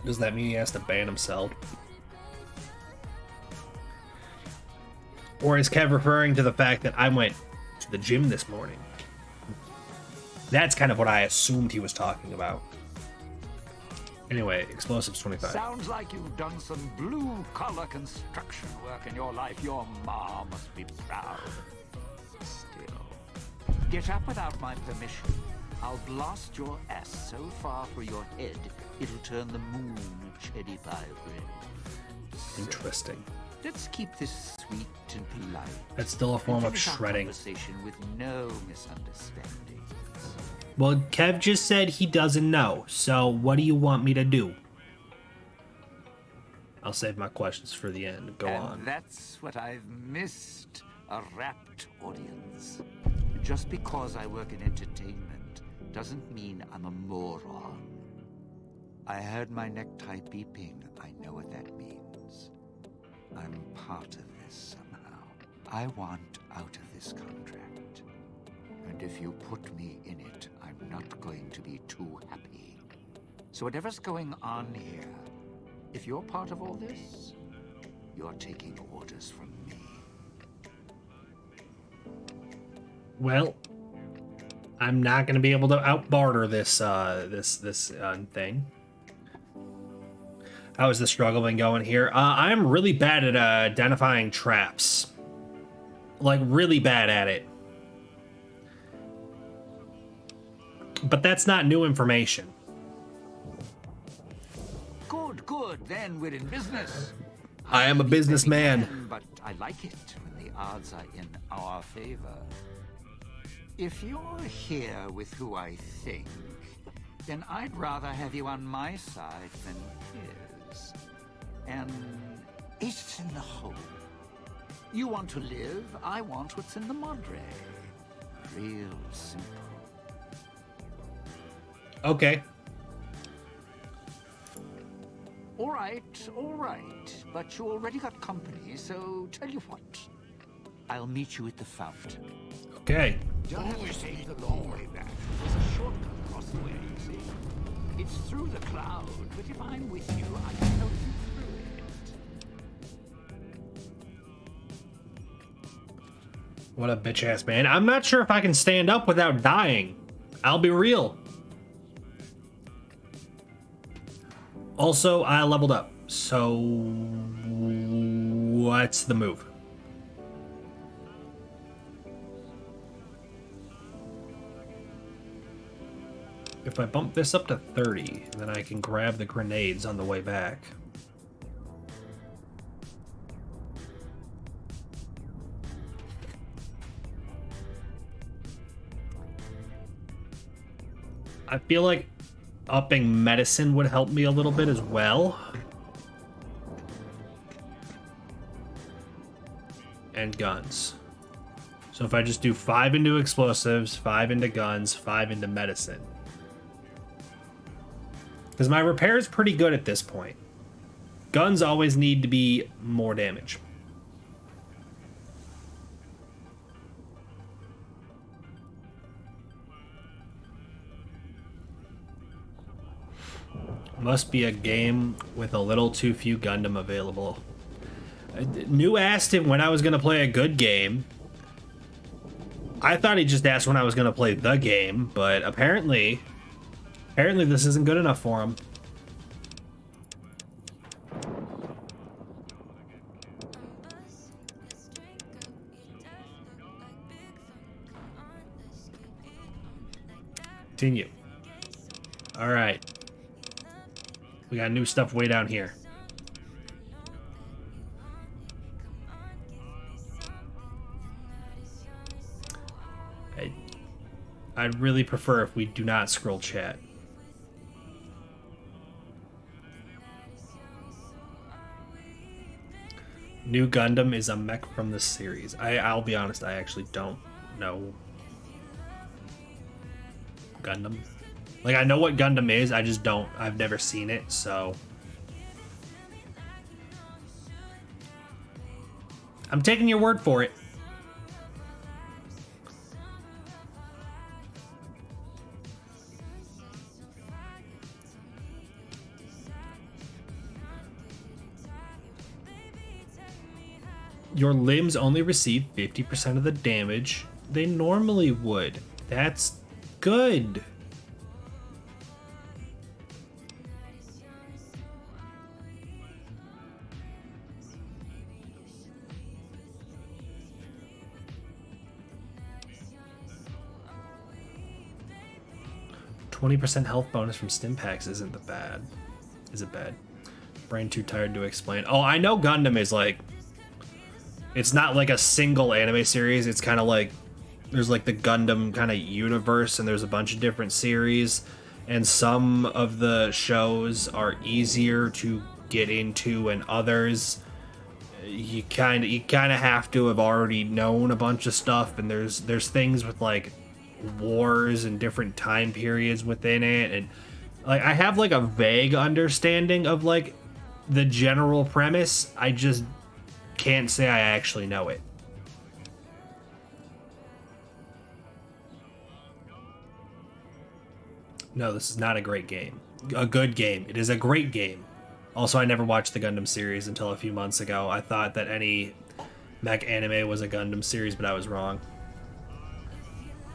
Does that mean he has to ban himself? Or is Kev referring to the fact that I went to the gym this morning? That's kind of what I assumed he was talking about. Anyway, Explosives 25. Sounds like you've done some blue-collar construction work in your life. Your ma must be proud. Still, get up without my permission. I'll blast your ass so far for your head, it'll turn the moon cheddar pie red. Interesting. Let's keep this sweet and polite. That's still a form of Finish our shredding. Conversation with no misunderstandings. Well, Kev just said he doesn't know, so what do you want me to do? I'll save my questions for the end. Go And on. that's what I've missed, a rapt audience. Just because I work in entertainment doesn't mean I'm a moron. I heard my necktie beeping. I know what that means. I'm part of this somehow. I want out of this contract. And if you put me in it, I'm not going to be too happy. So whatever's going on here, if you're part of all this, you're taking orders from me. Well, I'm not going to be able to outbarter this thing. How is the struggle been going here? I'm really bad at identifying traps. Like, really bad at it. But that's not new information. Good, good. Then we're in business. I am a businessman. Again, but I like it when the odds are in our favor. If you're here with who I think, then I'd rather have you on my side than his. And it's in the hole. You want to live, I want what's in the Madre. Real simple. Okay. All right. But you already got company, so tell you what. I'll meet you at the fountain. Okay. Don't have to take the long way back. There's a shortcut across the way, you see. It's through the cloud, but if I'm with you, I can help you through it. What a bitch-ass man. I'm not sure if I can stand up without dying. I'll be real. Also, I leveled up. So, what's the move? If I bump this up to 30, then I can grab the grenades on the way back. I feel like upping medicine would help me a little bit as well. And guns. So if I just do 5 into explosives, 5 into guns, 5 into medicine. Because my repair is pretty good at this point. Guns always need to be more damage. Must be a game with a little too few Gundam available. New asked him when I was going to play a good game. I thought he just asked when I was going to play the game, but apparently this isn't good enough for him. Continue. All right. We got new stuff way down here. I'd really prefer if we do not scroll chat. New Gundam is a mech from the series. I'll be honest, I actually don't know Gundam. Like, I know what Gundam is, I just don't. I've never seen it, so. I'm taking your word for it. Your limbs only receive 50% of the damage they normally would. That's good. %20 health bonus from stim packs isn't the bad. Is it bad? Brain too tired to explain. Oh, I know Gundam is like, it's not like a single anime series. It's kind of like, there's like the Gundam kind of universe, and there's a bunch of different series, and some of the shows are easier to get into, and others you kind of have to have already known a bunch of stuff. And there's things with like wars and different time periods within it, and like I have like a vague understanding of like the general premise. I just can't say I actually know it. No, this is not a great game. A good game. It is a great game. Also, I never watched the Gundam series until a few months ago. I thought that any mech anime was a Gundam series, but I was wrong.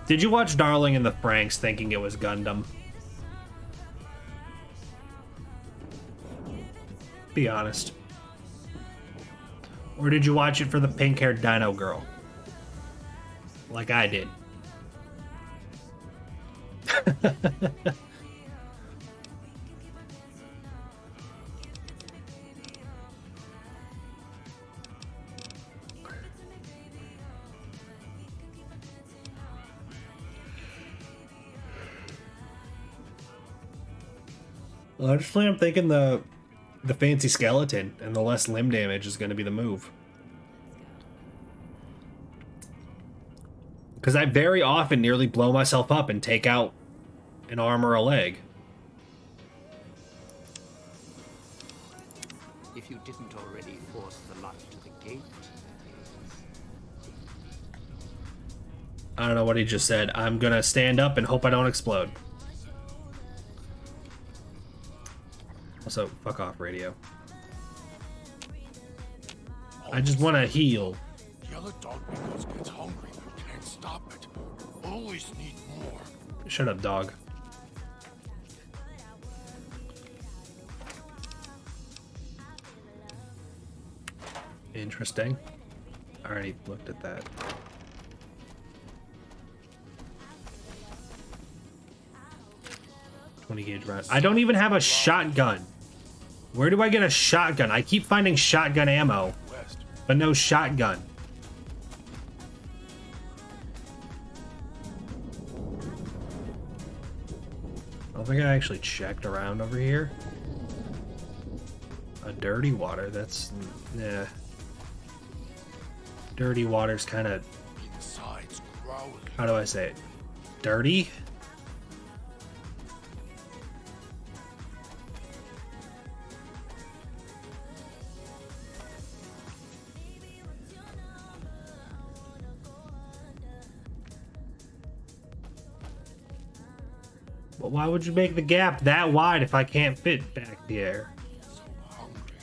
Did you watch Darling in the Franxx thinking it was Gundam? Be honest. Or did you watch it for the pink-haired dino girl? Like I did. Honestly, I'm thinking the fancy skeleton and the less limb damage is going to be the move. Because I very often nearly blow myself up and take out an arm or a leg. If you didn't already force the lock to the gate. I don't know what he just said. I'm going to stand up and hope I don't explode. Also, fuck off, radio. I just want to heal. Yellow dog because gets hungry. Can't stop it. Always need more. Shut up, dog. Interesting. I already looked at that. .20 gauge round. I don't even have a shotgun. Where do I get a shotgun? I keep finding shotgun ammo, but no shotgun. I don't think I actually checked around over here. A dirty water, that's... yeah. Dirty water's kind of... Besides growling. How do I say it? Dirty? But why would you make the gap that wide if I can't fit back there? So hungry.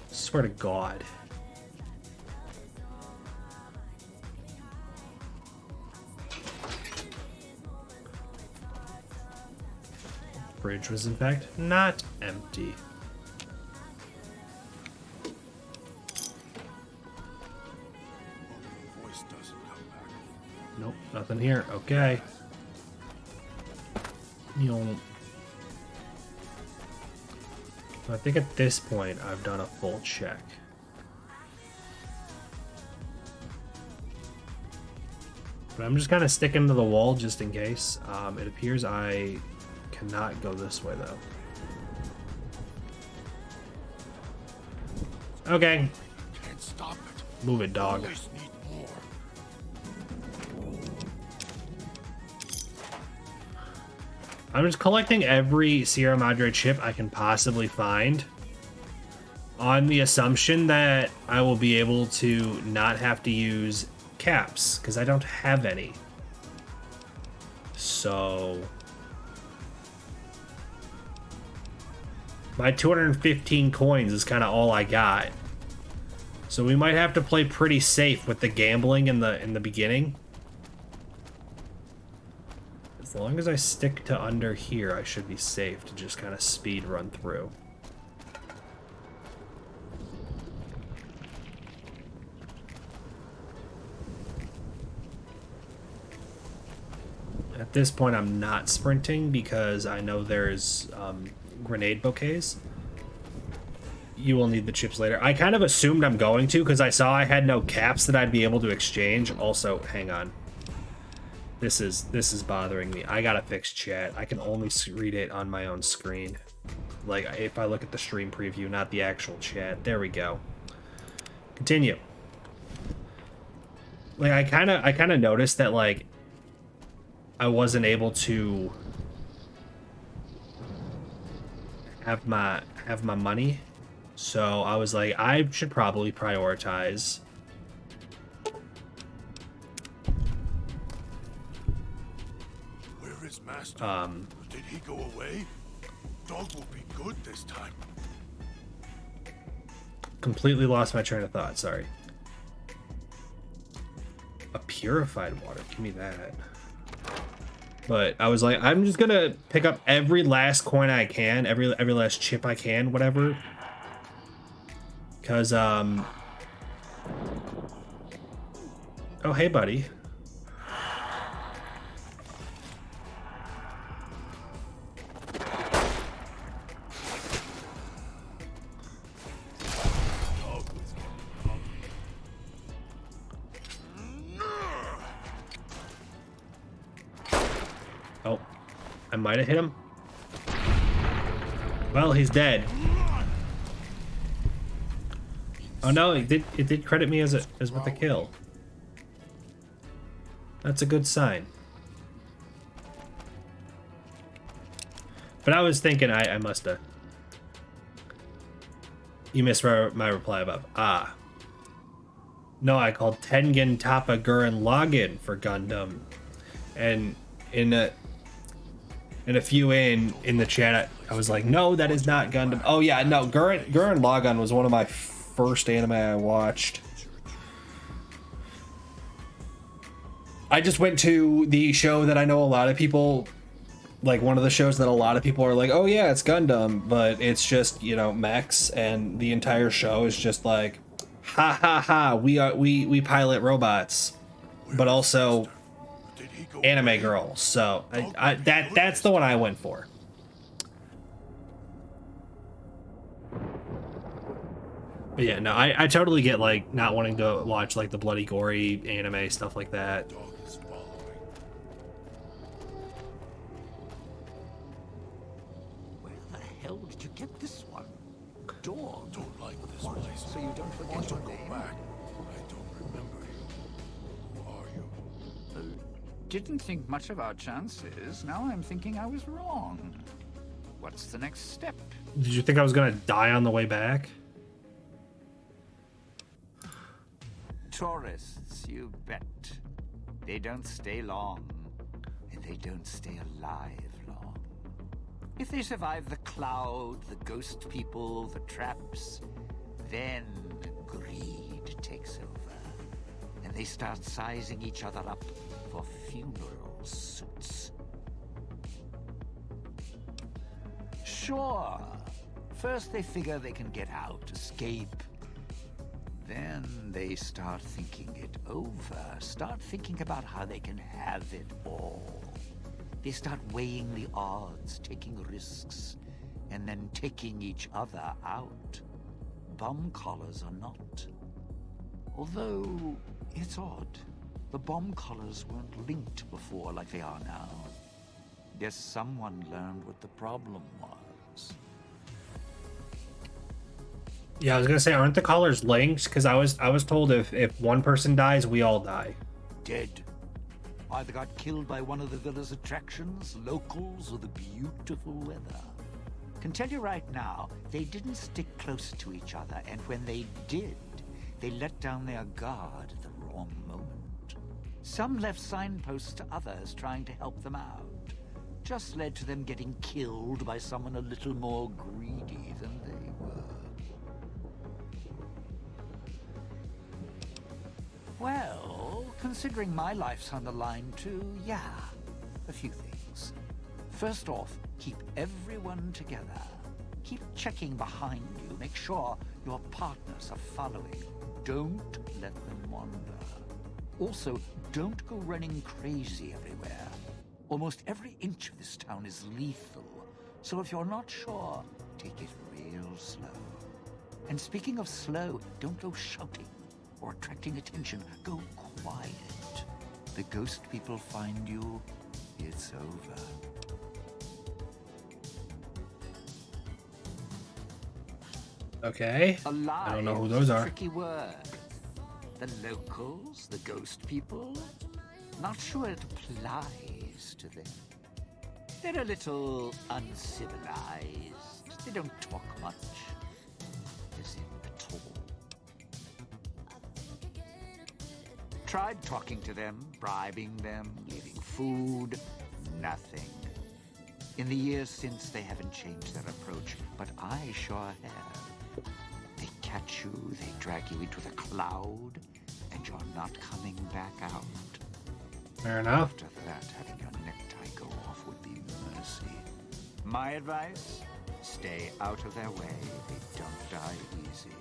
Swear to God. Fridge was in fact not empty. Voice doesn't come back. Nope, nothing here. Okay. You know, I think at this point I've done a full check. But I'm just kind of sticking to the wall just in case. It appears I cannot go this way though. Okay. Can't stop it. Move it, dog. Always need more. I'm just collecting every Sierra Madre chip I can possibly find on the assumption that I will be able to not have to use caps because I don't have any. So my 215 coins is kind of all I got. So we might have to play pretty safe with the gambling in the beginning. As long as I stick to under here, I should be safe to just kind of speed run through. At this point, I'm not sprinting because I know there's grenade bouquets. You will need the chips later. I kind of assumed I'm going to because I saw I had no caps that I'd be able to exchange. Also, hang on. This is bothering me. I gotta fix chat. I can only read it on my own screen. Like, if I look at the stream preview, not the actual chat. There we go. Continue. Like, I kind of noticed that, like, I wasn't able to have my money. So I was like, I should probably prioritize Where is Master? Did he go away? Dog will be good this time. Completely lost my train of thought, sorry. A purified water, give me that. But I was like, I'm just gonna pick up every last coin I can, every last chip I can, whatever. Cause oh hey buddy. Oh, I might have hit him. Well, he's dead. Oh no, it did credit me as with a kill. That's a good sign. But I was thinking I must have. You missed my reply above. Ah. No, I called Tengen Toppa Gurren Lagann for Gundam. And in a few in the chat, I was like, no, that is not Gundam. Oh yeah, no, Gurren Lagann was one of my first anime I watched. I just went to the show that I know a lot of people, like one of the shows that a lot of people are like, oh yeah, it's Gundam, but it's just, you know, mechs, and the entire show is just like, ha ha ha, we pilot robots, but also anime girls. So that's the one I went for. But yeah, no, I totally get like not wanting to watch like the bloody gory anime stuff like that. Dog is following. Where the hell did you get this one? Dog. Don't like this What? place. So you don't forget Want to your go name? back? I don't remember you. Who are you? Didn't think much of our chances. Now I'm thinking I was wrong. What's the next step? Did you think I was gonna die on the way back? Tourists, you bet. They don't stay long, and they don't stay alive long. If they survive the cloud, the ghost people, the traps, then greed takes over, and they start sizing each other up for funeral suits. Sure, first they figure they can get out, escape. Then they start thinking it over, start thinking about how they can have it all. They start weighing the odds, taking risks, and then taking each other out. Bomb collars are not. Although, it's odd. The bomb collars weren't linked before like they are now. Guess someone learned what the problem was. Yeah, I was gonna say, aren't the collars linked? Because I was told if one person dies, we all die. Dead. Either got killed by one of the villa's attractions, locals, or the beautiful weather. Can tell you right now, they didn't stick close to each other, and when they did, they let down their guard at the wrong moment. Some left signposts to others trying to help them out. Just led to them getting killed by someone a little more greedy than they were. Well, considering my life's on the line too, yeah, a few things. First off, keep everyone together. Keep checking behind you, make sure your partners are following. Don't let them wander. Also, don't go running crazy everywhere. Almost every inch of this town is lethal, so if you're not sure, take it real slow. And speaking of slow, don't go shouting or attracting attention. Go quiet. The ghost people find you, it's over. Okay. Alive I don't know who is those a are. tricky word. The locals, the ghost people, not sure it applies to them. They're a little uncivilized. They don't talk much. As in at all. Tried talking to them, bribing them, leaving food, nothing. In the years since, they haven't changed their approach, but I sure have. They catch you, they drag you into the cloud, and you're not coming back out. Fair enough. After that, having your necktie go off would be mercy. My advice? Stay out of their way. They don't die easy.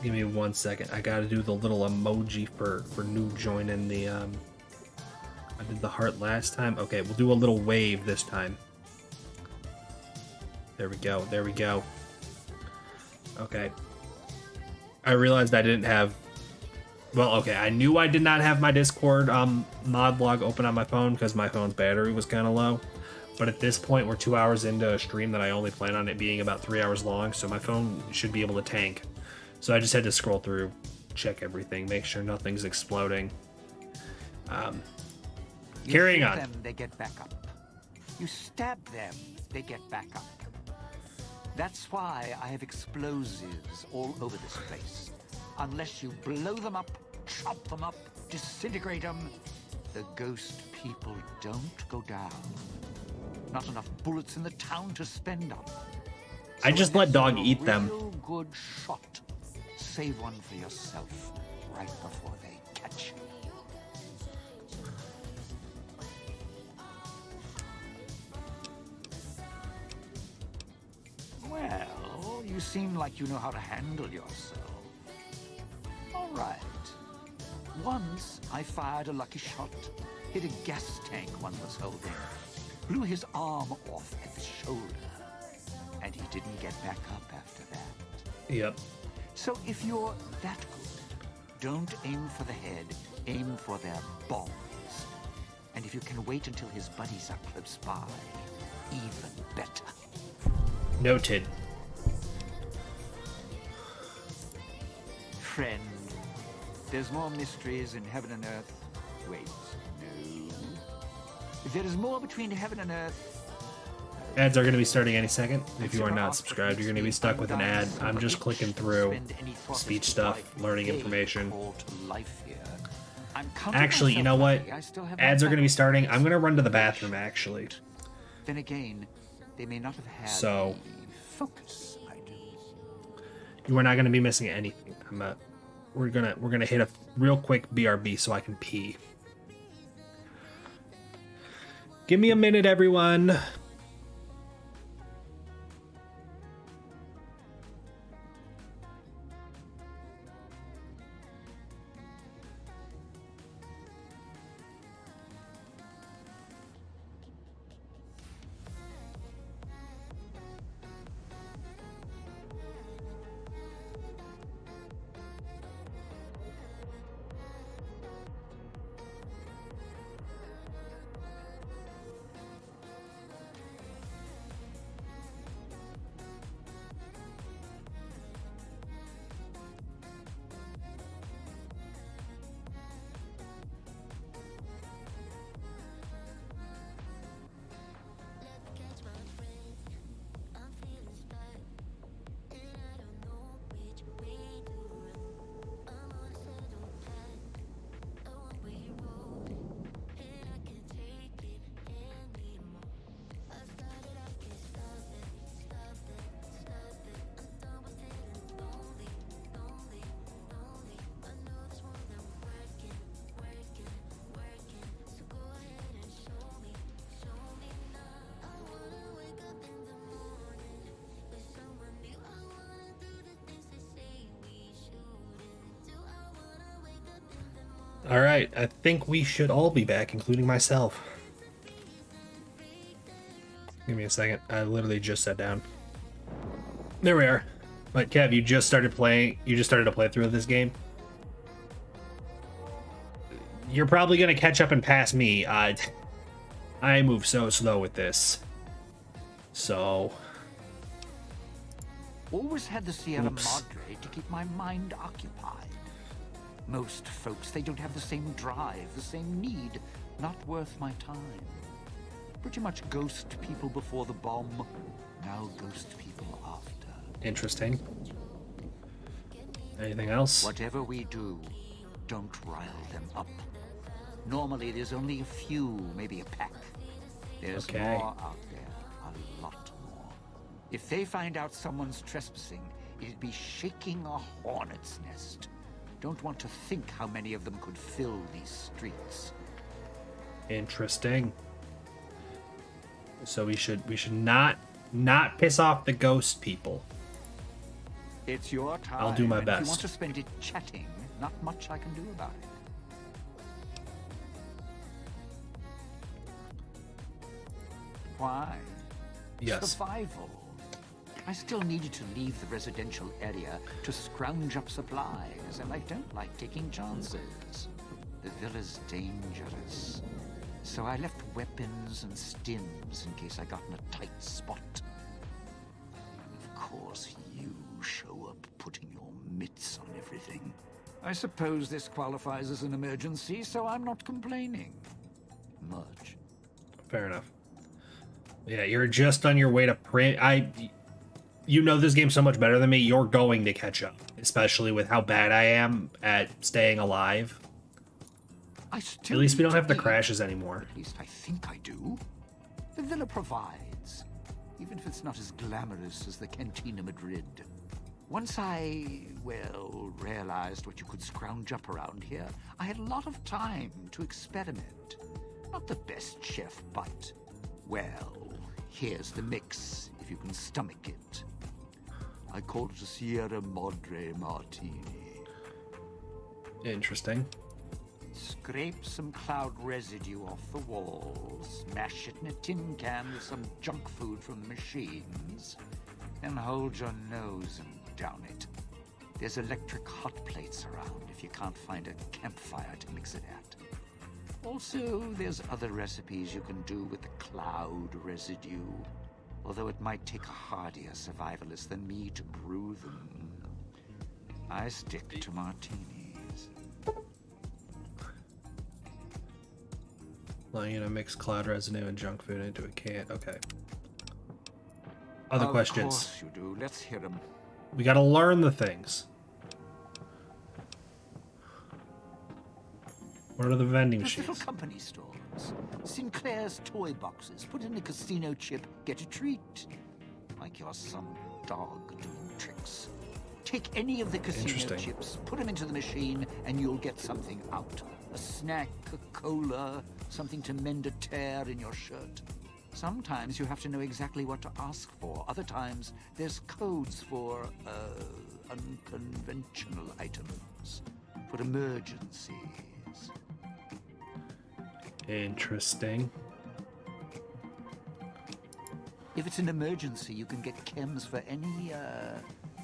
Give me 1 second. I gotta do the little emoji for new joining the I did the heart last time. Okay, we'll do a little wave this time. There we go. There we go. Okay. I realized I didn't have... Well, okay, I knew I did not have my Discord mod log open on my phone because my phone's battery was kind of low. But at this point, we're 2 hours into a stream that I only plan on it being about 3 hours long, so my phone should be able to tank. So I just had to scroll through, check everything, make sure nothing's exploding. Carrying on. You shoot them, they get back up. You stab them, they get back up. That's why I have explosives all over this place. Unless you blow them up, chop them up, disintegrate them, the ghost people don't go down. Not enough bullets in the town to spend on. I just let dog eat them. Real good shot. Save one for yourself right before they catch you. Well, you seem like you know how to handle yourself. All right. Once I fired a lucky shot, hit a gas tank one was holding, blew his arm off at the shoulder, and he didn't get back up after that. Yep. So if you're that good, don't aim for the head, aim for their balls. And if you can wait until his buddies are close by, even better. Noted. Friend, there's more mysteries in heaven and earth. Wait, no. There is more between heaven and earth. Ads are going to be starting any second. If you are not subscribed, you're going to be stuck with an ad. I'm just clicking through speech stuff, learning information. Actually, you know what? Ads are going to be starting. I'm going to run to the bathroom, actually. Then again, they may not have had So, the focus I do. you are not going to be missing anything. We're gonna hit a real quick BRB so I can pee. Give me a minute, everyone. All right, I think we should all be back, including myself. Give me a second. I literally just sat down. There we are. But Kev, you just started playing. You just started a playthrough of this game. You're probably gonna catch up and pass me. I move so slow with this. So. Always had the Sierra Oops. Madre to keep my mind occupied. Most folks, they don't have the same drive, the same need. Not worth my time. Pretty much ghost people before the bomb, now ghost people after. Interesting. Anything else? Whatever we do, don't rile them up. Normally, there's only a few, maybe a pack. There's Okay. more out there, a lot more. If they find out someone's trespassing, it'd be shaking a hornet's nest. Don't want to think how many of them could fill these streets. Interesting. So we should not piss off the ghost people. It's your time. I'll do my and If best. you want to spend it chatting, not much I can do about it. Why? Yes. Survival. I still needed to leave the residential area to scrounge up supplies, and I don't like taking chances. The villa's dangerous. So I left weapons and stims in case I got in a tight spot. Of course, you show up putting your mitts on everything. I suppose this qualifies as an emergency, so I'm not complaining. Much. Fair enough. Yeah, you're just on your way to print. You know this game so much better than me. You're going to catch up, especially with how bad I am at staying alive. At least we don't have the crashes anymore. At least I think I do. The villa provides, even if it's not as glamorous as the Cantina Madrid. Once I, well, realized what you could scrounge up around here, I had a lot of time to experiment. Not the best chef, but, well, here's the mix, if you can stomach it. I call it a Sierra Madre Martini. Interesting. Scrape some cloud residue off the walls, smash it in a tin can with some junk food from the machines, then hold your nose and down it. There's electric hot plates around if you can't find a campfire to mix it at. Also, there's other recipes you can do with the cloud residue, although it might take a hardier survivalist than me to brew them. I stick to martinis. Allowing you to mix cloud residue and junk food into a can. Okay. Other Of questions? course you do. Let's hear them. We gotta learn the things. What are the vending There's little machines? company stores. Sinclair's toy boxes. Put in a casino chip, get a treat. Like you're some dog doing tricks. Take any of the casino Interesting. chips, put them into the machine, and you'll get something out. A snack, a cola, something to mend a tear in your shirt. Sometimes you have to know exactly what to ask for. Other times, there's codes for, unconventional items. For emergencies. Interesting. If it's an emergency, you can get chems for any,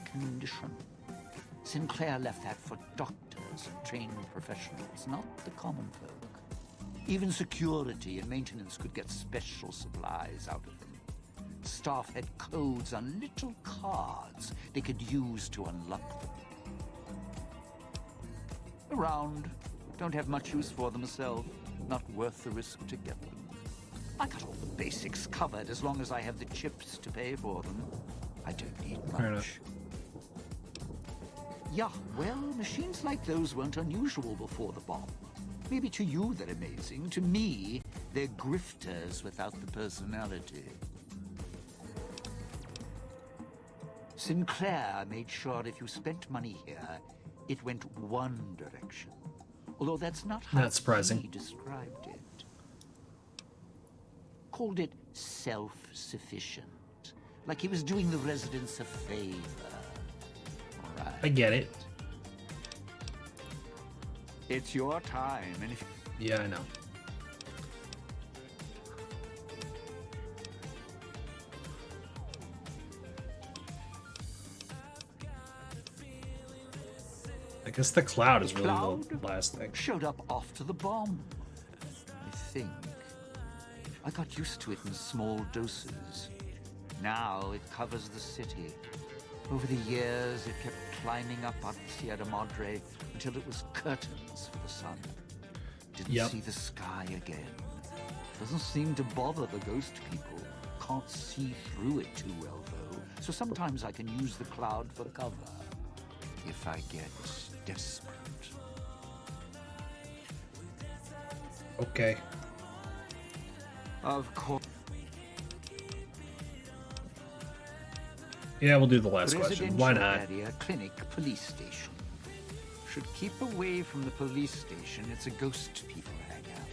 condition. Sinclair left that for doctors and trained professionals, not the common folk. Even security and maintenance could get special supplies out of them. Staff had codes on little cards they could use to unlock them. Around. Don't have much use for them myself. Not worth the risk to get them. I got all the basics covered as long as I have the chips to pay for them. I don't need Fair much. enough. Yeah, well, machines like those weren't unusual before the bomb. Maybe to you they're amazing. To me, they're grifters without the personality. Sinclair made sure if you spent money here, it went one direction. Although that's not how Not surprising. he described it. Called it self-sufficient. Like he was doing the residents a favor. All right. I get it. It's your time, and if Yeah, I know. I guess the cloud is really the Cloud? last thing. showed up after the bomb. I think. I got used to it in small doses. Now it covers the city. Over the years, it kept climbing up on Sierra Madre until it was curtains for the sun. Didn't Yep. see the sky again. Doesn't seem to bother the ghost people. Can't see through it too well, though. So sometimes I can use the cloud for cover. If I get desperate. Okay. Of course. Yeah, we'll do the last question. Why not? Area clinic police station. Should keep away from the police station. It's a ghost people hangout.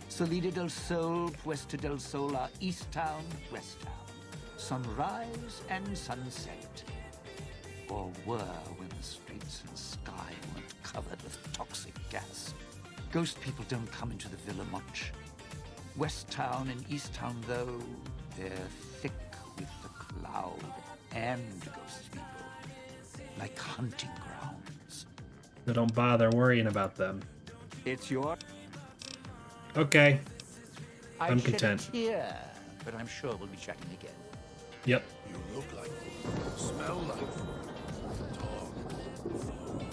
Salida del Sol, Puesta del Sol are East Town, West Town. Sunrise and sunset. Or were when the streets and sky weren't covered with toxic gas. Ghost people don't come into the villa much. West Town and East Town, though, they're thick with the cloud and ghost people. Like hunting grounds. So don't bother worrying about them. It's your... Okay. I'm I'd shed a content. tear, but I'm sure we'll be chatting again. Yep. You look like, smell like dog.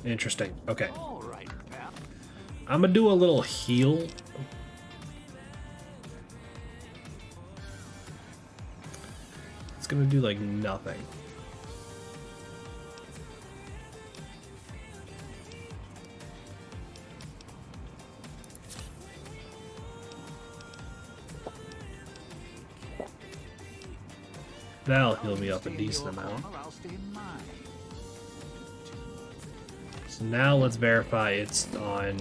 Interesting. Okay. All right, pal. I'm gonna do a little heal. It's gonna do like nothing. That'll heal me up a decent amount. I'll stay in mine. So now let's verify it's on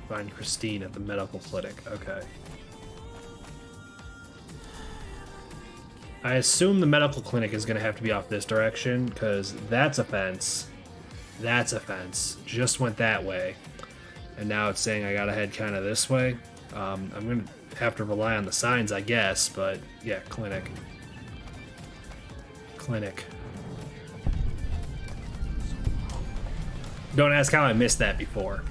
find Christine at the medical clinic. Okay. I assume the medical clinic is going to have to be off this direction because that's a fence. That's a fence. Just went that way. And now it's saying I got to head kind of this way. I'm going to have to rely on the signs, I guess, but yeah, clinic. Clinic. Don't ask how I missed that before.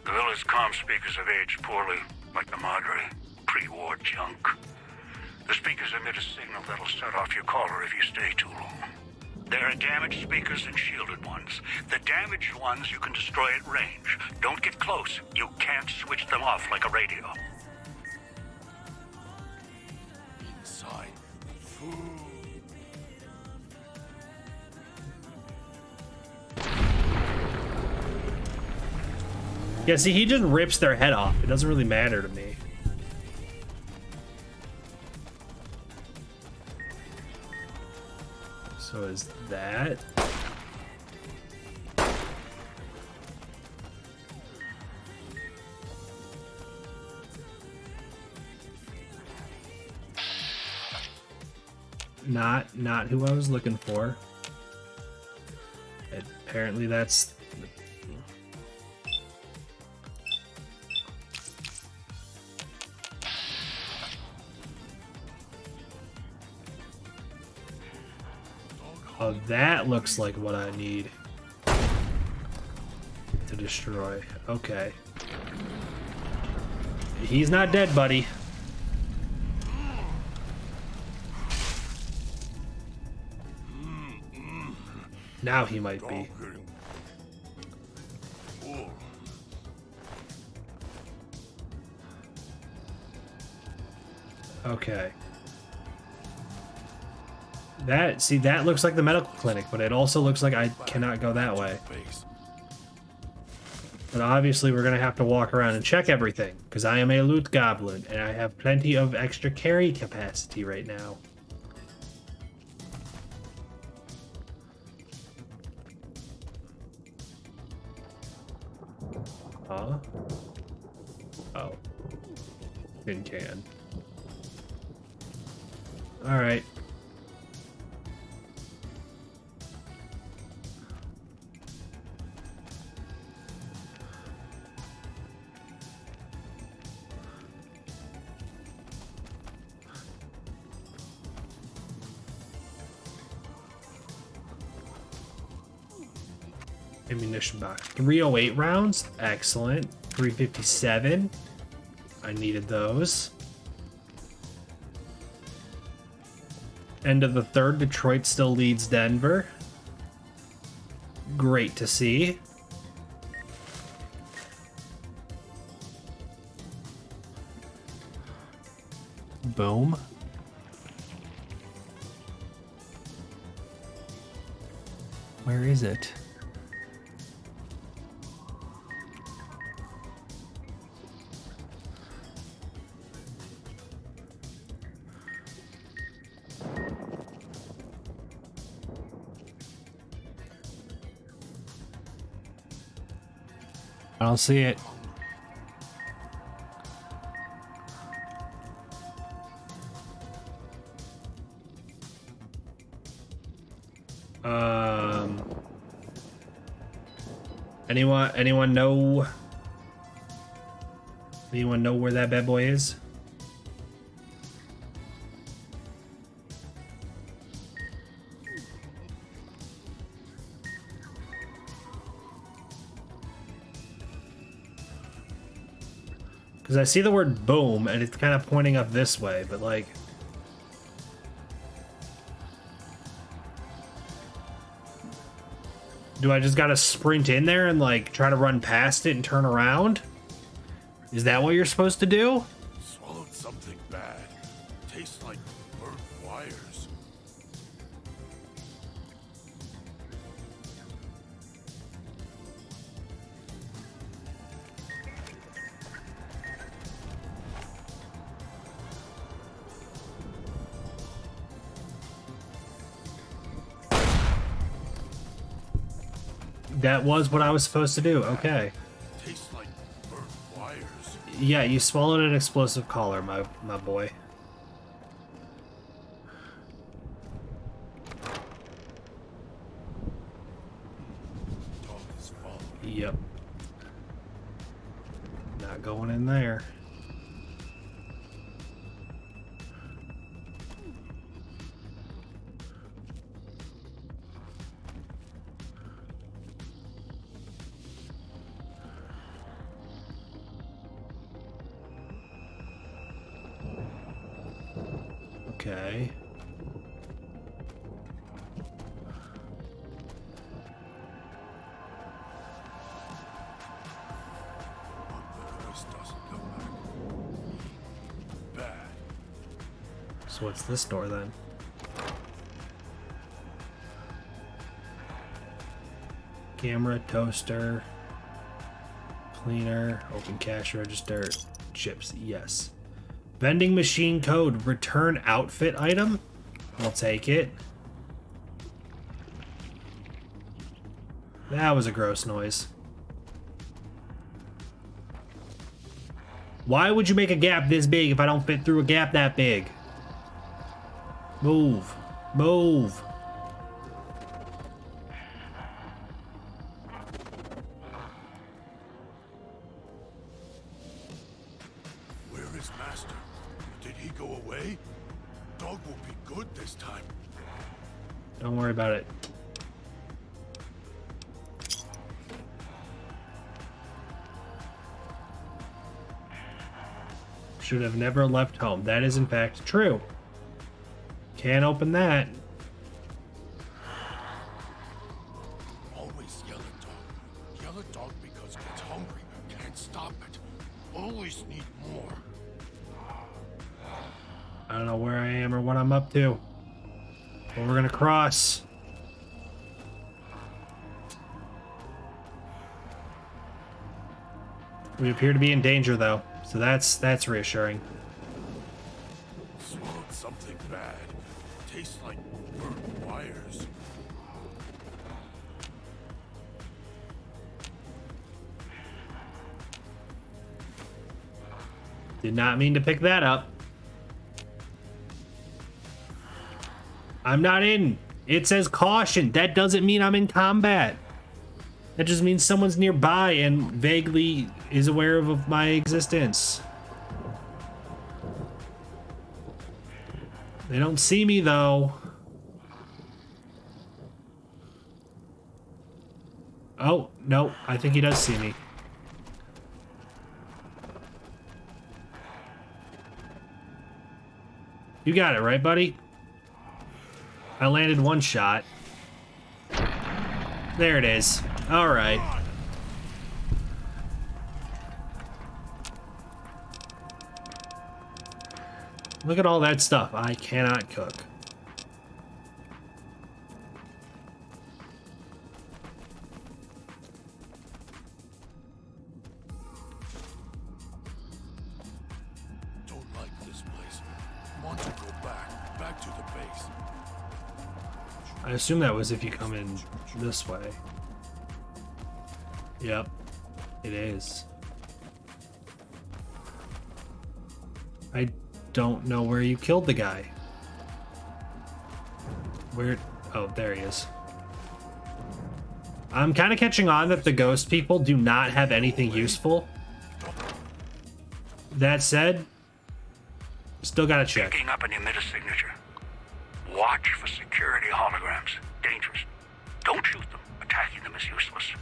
The villa's comm speakers have aged poorly, like the Madre. Pre-war junk. The speakers emit a signal that'll set off your caller if you stay too long. There are damaged speakers and shielded ones. The damaged ones you can destroy at range. Don't get close. You can't switch them off like a radio. Inside, food. Yeah, see, he just rips their head off. It doesn't really matter to me. So is that... Not who I was looking for. Apparently that's... Oh, that looks like what I need to destroy. Okay. He's not dead, buddy. Now he might be. Okay. That looks like the medical clinic, but it also looks like I cannot go that way. But obviously we're gonna have to walk around and check everything, because I am a loot goblin, and I have plenty of extra carry capacity right now. Huh? Oh. Tin can. Alright. Ammunition box. 308 rounds. Excellent. 357. I needed those. End of the third. Detroit still leads Denver. Great to see. Boom. Where is it? I don't see it. Anyone know? Anyone know where that bad boy is? Because I see the word boom and it's kind of pointing up this way, but like... Do I just gotta sprint in there and like try to run past it and turn around? Is that what you're supposed to do? Swallowed something bad. Tastes like burnt wires. That was what I was supposed to do. Okay. Tastes like burnt wires. Yeah, you swallowed an explosive collar, my boy. Dog is following. Yep. Not going in there. Okay. Voice doesn't come back. Bad. So what's this door then? Camera, toaster, cleaner, open cash register, chips, yes. Vending machine code, return outfit item. I'll take it. That was a gross noise. Why would you make a gap this big if I don't fit through a gap that big? Move. Move. Where is Master? Did he go away? Dog will be good this time. Don't worry about it. Should have never left home. That is in fact true. Can't open that. Always yell at dog. Yell at dog because gets hungry. Can't stop it. Always need more. I don't know where I am or what I'm up to. But we're gonna cross. We appear to be in danger though, so that's reassuring. Swallowed something bad. Tastes like burnt wires. Did not mean to pick that up. I'm not in. It says caution. That doesn't mean I'm in combat. That just means someone's nearby and vaguely is aware of my existence. They don't see me though. Oh, no, I think he does see me. You got it, right, buddy? I landed one shot. There it is. All right. Look at all that stuff. I cannot cook. Don't like this place. Want to go back to the base. I assume that was if you come in this way. Yep. It is. I don't know where you killed the guy. Where? Oh, there he is. I'm kind of catching on that the ghost people do not have anything useful. That said, still gotta check. Picking up an emitter signature. Watch for security holograms. Dangerous. Don't shoot them. Attacking them is useless.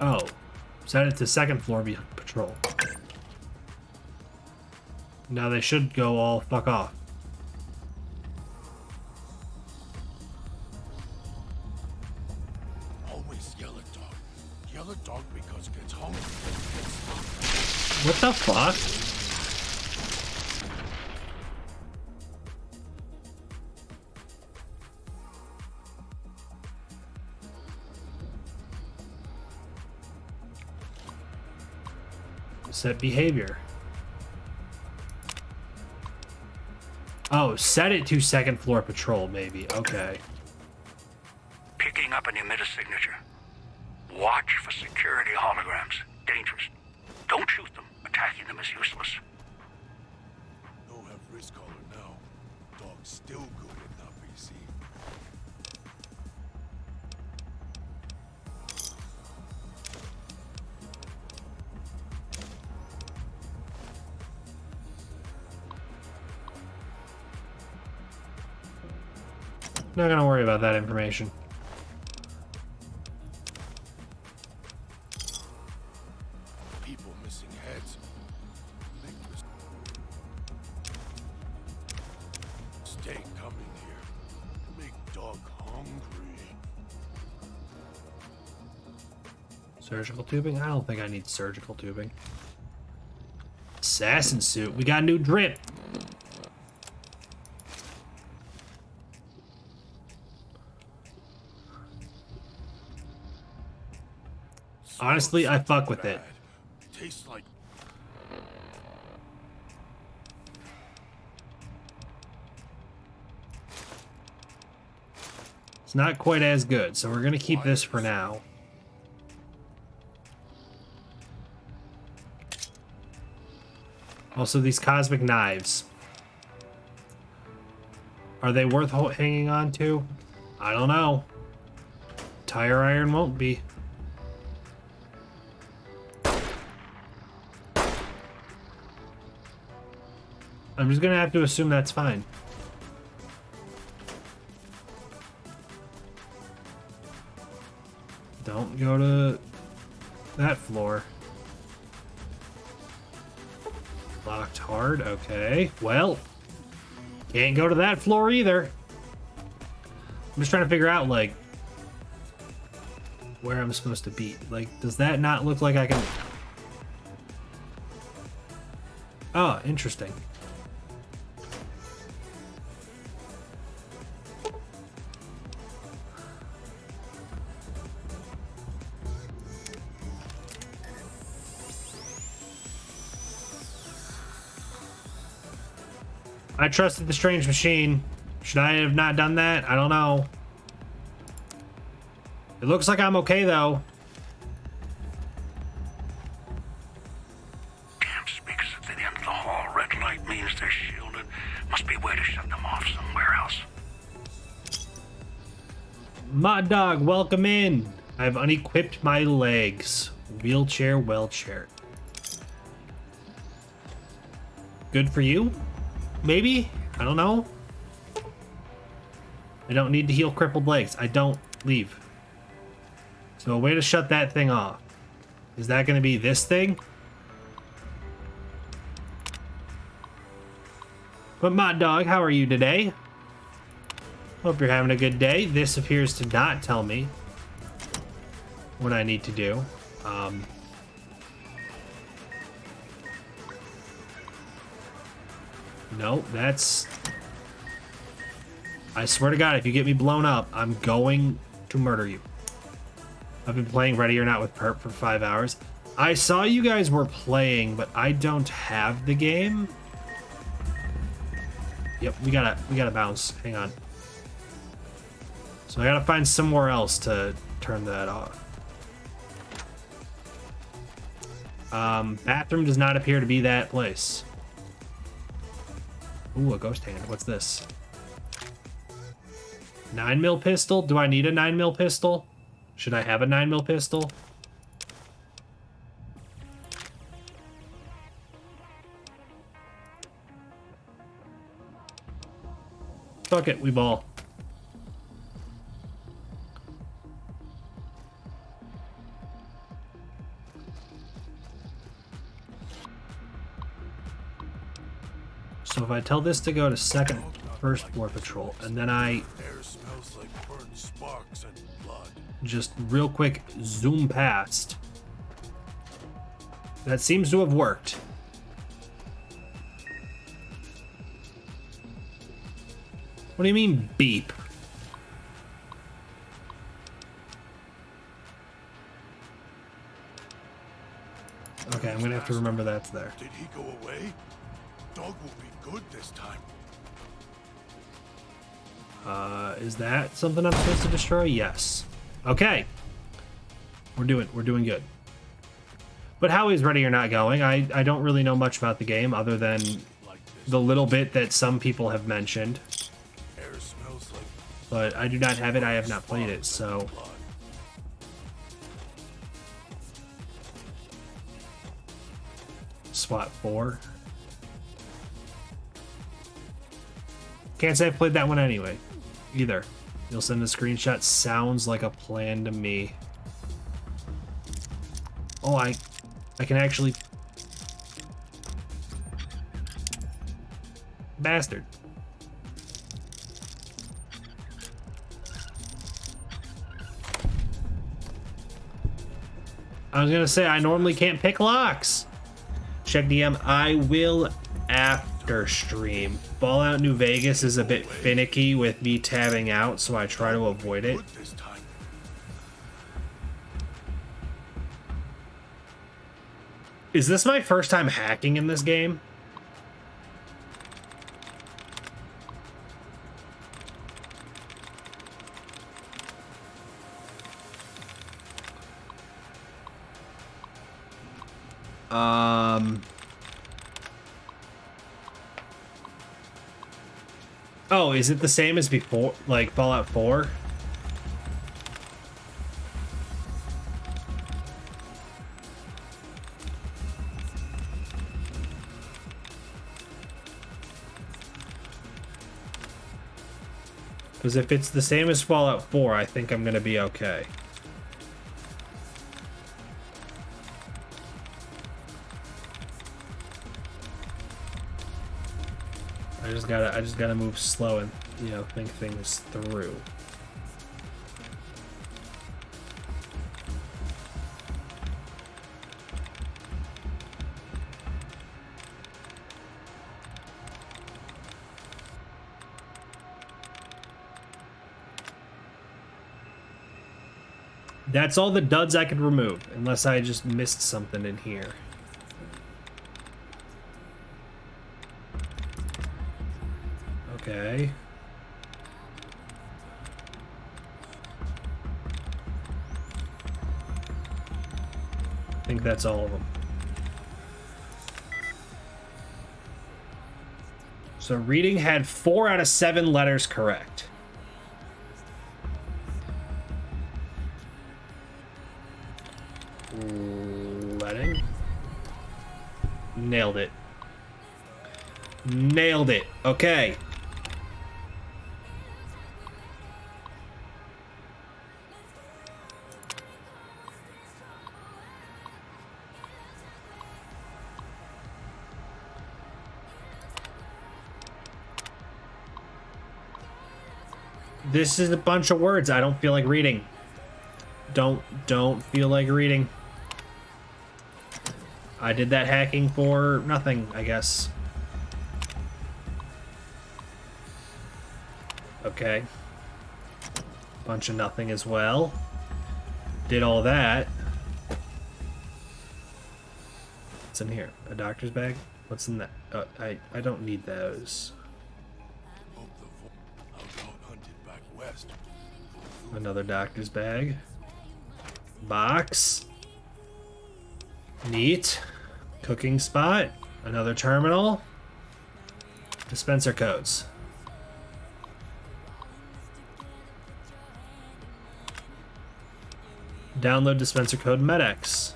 Oh, set it to second floor patrol. Now they should go all fuck off. Always yell at dog. Yell at dog because gets hungry. What the fuck? Set behavior. Oh, set it to second floor patrol, maybe. Okay. Picking up an emitter signature. Watch for security holograms. Dangerous. Don't shoot them. Attacking them is useless. No have risk collar now. Dog's still good at not be seen. Not gonna worry about that information. People missing heads. Make this. Stay coming here. Make dog hungry. Surgical tubing? I don't think I need surgical tubing. Assassin suit. We got a new drip. Honestly, I fuck with it. Tastes like It's not quite as good, so we're gonna keep this for now. Also, these cosmic knives. Are they worth hanging on to? I don't know. Tire iron won't be. I'm just gonna have to assume that's fine. Don't go to that floor. Locked hard, okay. Well, can't go to that floor either. I'm just trying to figure out, like, where I'm supposed to be. Like, does that not look like I can... Oh, interesting. I trusted the strange machine. Should I have not done that? I don't know. It looks like I'm okay, though. Damn speakers at the end of the hall. Red light means they're shielded. Must be a way to shut them off somewhere else. Mod Dog, welcome in. I've unequipped my legs. Wheelchair well chaired. Good for you? Maybe? I don't know. I don't need to heal crippled legs. I don't leave. So a way to shut that thing off. Is that going to be this thing? But Mod Dog, how are you today? Hope you're having a good day. This appears to not tell me what I need to do. No, that's... I swear to God, if you get me blown up, I'm going to murder you. I've been playing Ready or Not with Perp for 5 hours. I saw you guys were playing, but I don't have the game. Yep, we gotta bounce. Hang on. So I gotta find somewhere else to turn that off. Bathroom does not appear to be that place. Ooh, a ghost hand. What's this? 9mm pistol? Do I need a 9mm pistol? Should I have a 9mm pistol? Fuck it, we ball. So if I tell this to go to second, first floor patrol, and then I Air smells like burnt sparks and blood. just real quick zoom past, that seems to have worked. What do you mean beep? Okay, I'm gonna have to remember that's there. Did he go away? Dog will be good this time. Is that something I'm supposed to destroy? Yes. Okay. We're doing good. But how is Ready or Not going? I don't really know much about the game other than Like this. the little bit that some people have mentioned. Air smells like But I do not have it. I have not played it, so blood. SWAT 4. Can't say I've played that one anyway, either. You'll send a screenshot. Sounds like a plan to me. Oh, I can actually... Bastard. I was gonna say, I normally can't pick locks. Check DM. I will after stream. Fallout New Vegas is a bit finicky with me tabbing out, so I try to avoid it. Good this time. Is this my first time hacking in this game? Oh, is it the same as before, like Fallout 4? Because if it's the same as Fallout 4, I think I'm gonna be okay. I just gotta move slow and, you know, think things through. That's all the duds I could remove, unless I just missed something in here. Okay. I think that's all of them. So reading had 4 out of 7 letters correct. Letting. Nailed it. Nailed it. Okay. This is a bunch of words I don't feel like reading. Don't feel like reading. I did that hacking for nothing, I guess. Okay. Bunch of nothing as well. Did all that. What's in here? A doctor's bag? What's in that? I don't need those. Hope the outlaw hunted back west. Another doctor's bag. Box. Neat. Cooking spot. Another terminal. Dispenser codes. Download dispenser code MedX.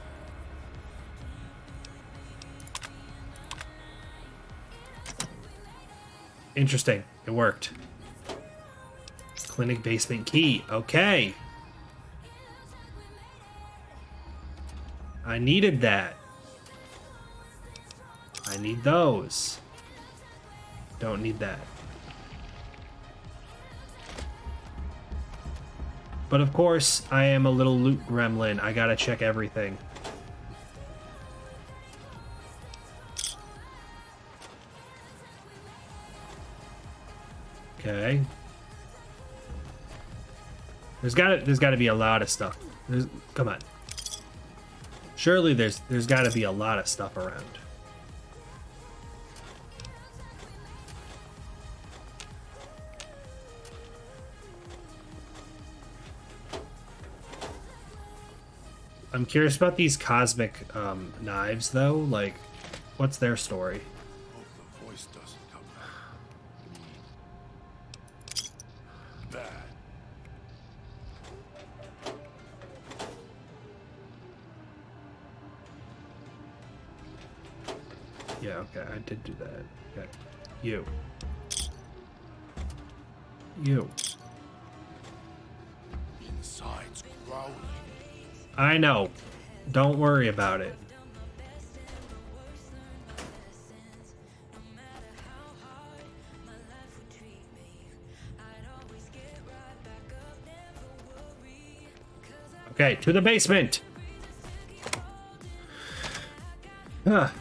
Interesting. It worked. Clinic basement key. Okay. I needed that. I need those. Don't need that. But of course, I am a little loot gremlin. I gotta check everything. Okay. There's gotta be a lot of stuff. Come on. Surely there's gotta be a lot of stuff around. I'm curious about these cosmic knives, though. Like, what's their story? Hope the voice doesn't come back. Bad. Yeah, okay, I did do that. Okay. You. Inside's growling. I know. Don't worry about it. Okay, to the basement. Ah,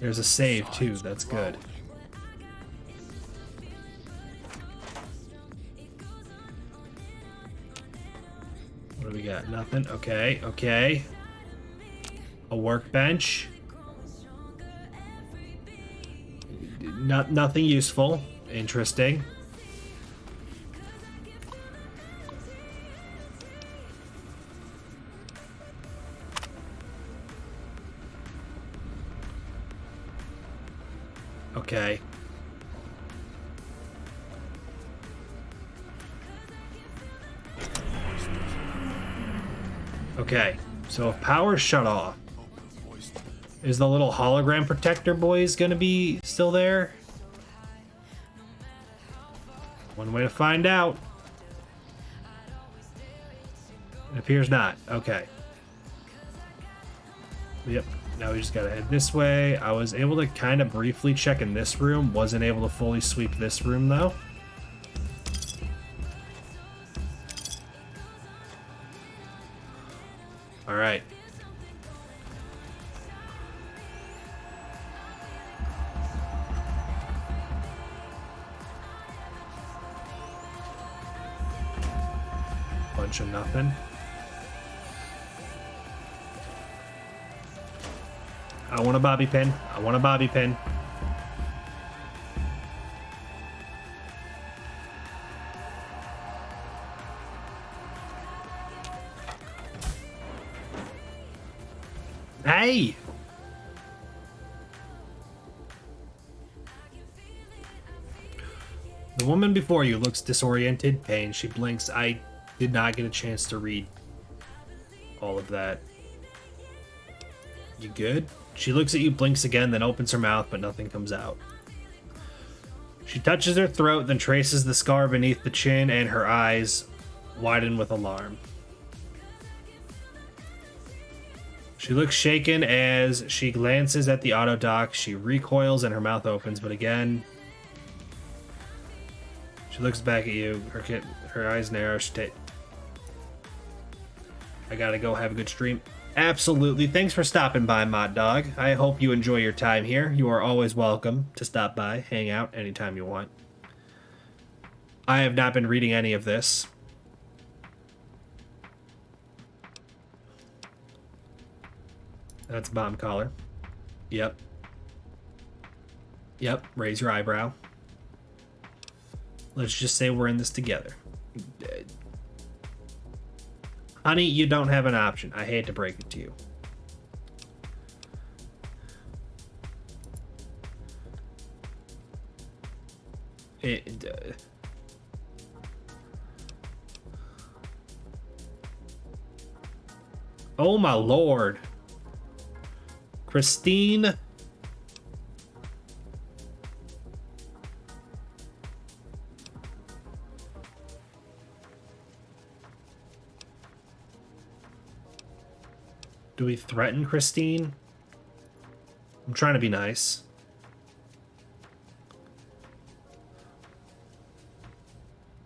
there's a save too. That's good. What do we got? Nothing. Okay, okay. A workbench. Nothing useful. Interesting. Okay. Okay, so if power's shut off, is the little hologram protector boys gonna be still there? One way to find out. It appears not. Okay. Yep. Now we just gotta head this way. I was able to kind of briefly check in this room. Wasn't able to fully sweep this room though. All right. Bunch of nothing. I want a bobby pin. I want a bobby pin. Hey! The woman before you looks disoriented, pain. She blinks. I did not get a chance to read all of that. You good? She looks at you, blinks again, then opens her mouth, but nothing comes out. She touches her throat, then traces the scar beneath the chin, and her eyes widen with alarm. She looks shaken as she glances at the auto dock. She recoils and her mouth opens, but again, she looks back at you. Her eyes narrow. I gotta go. Have a good stream. Absolutely. Thanks for stopping by, Mod Dog. I hope you enjoy your time here. You are always welcome to stop by, hang out anytime you want. I have not been reading any of this. That's Bomb Collar. Yep. Yep, raise your eyebrow. Let's just say we're in this together. Honey, you don't have an option. I hate to break it to you. Oh my lord. Christine. Do we threaten Christine? I'm trying to be nice.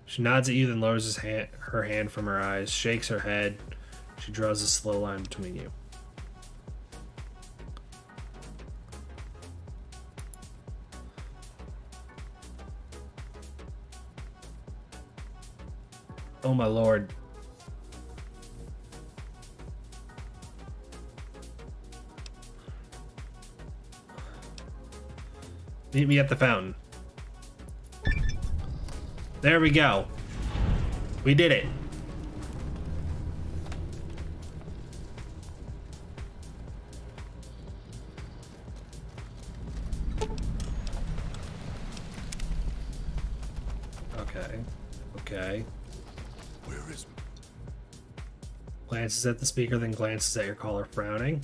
She nods at you, then lowers her hand from her eyes, shakes her head. She draws a slow line between you. Oh my lord. Meet me at the fountain. There we go. We did it. Okay. Okay. Where is... Glances at the speaker, then glances at your caller, frowning.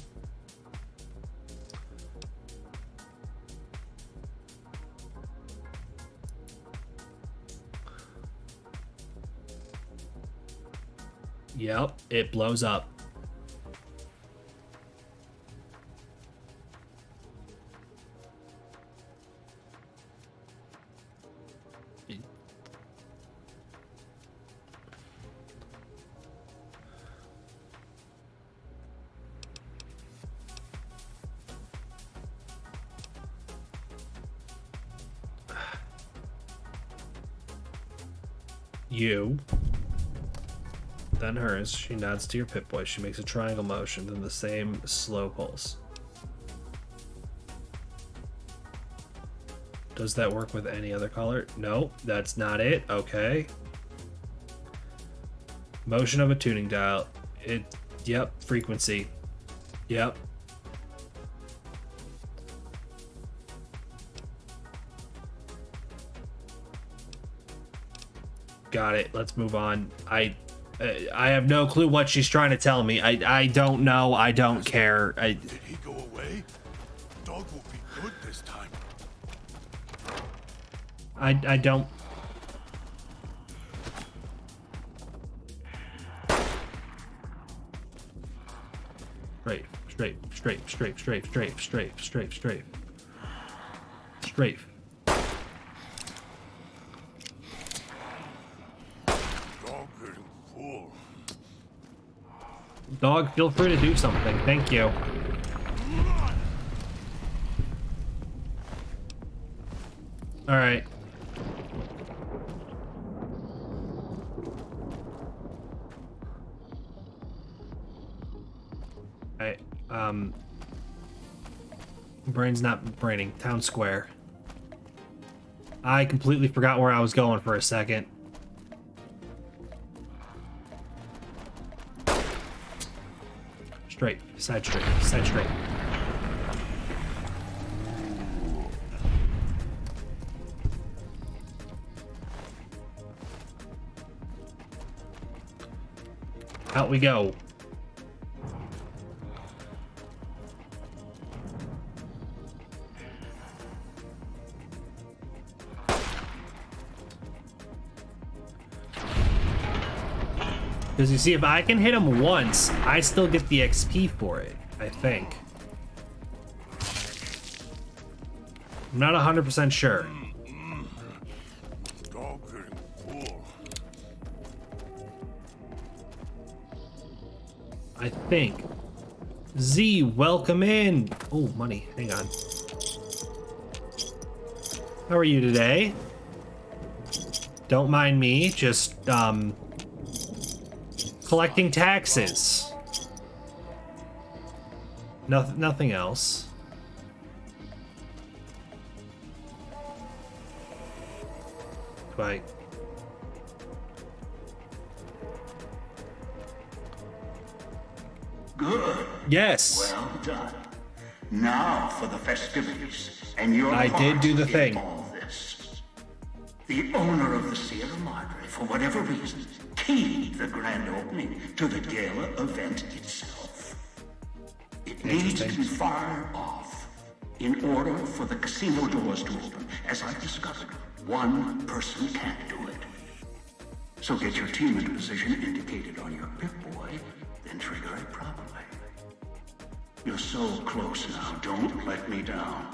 Yep, it blows up. You. Then hers. She nods to your Pip-Boy. She makes a triangle motion, then the same slow pulse. Does that work with any other color? No, that's not it. Okay. Motion of a tuning dial. Yep, frequency. Yep. Got it. Let's move on. I have no clue what she's trying to tell me. I don't know. I don't care. Did he go away? Dog will be good this time. I don't. Strafe. Dog, feel free to do something. Thank you. All right. Brain's not braining. Town Square. I completely forgot where I was going for a second. Straight. Side straight. Side straight. Out we go. Because you see, if I can hit him once, I still get the XP for it, I think. I'm not 100% sure. Dog getting full. I think. Z, welcome in. Oh, money. Hang on. How are you today? Don't mind me, just, collecting taxes. Nothing else. Bye. Good. Yes. Well done. Now for the festivities, and your I did do the part in thing. all this. The owner of the Sierra Madre, for whatever reason, keyed the grand opening to the gala event itself. It needs to be fired off in order for the casino doors to open. As I've discovered, one person can't do it. So get your team into position indicated on your Pip-Boy, then trigger it properly. You're so close now, don't let me down.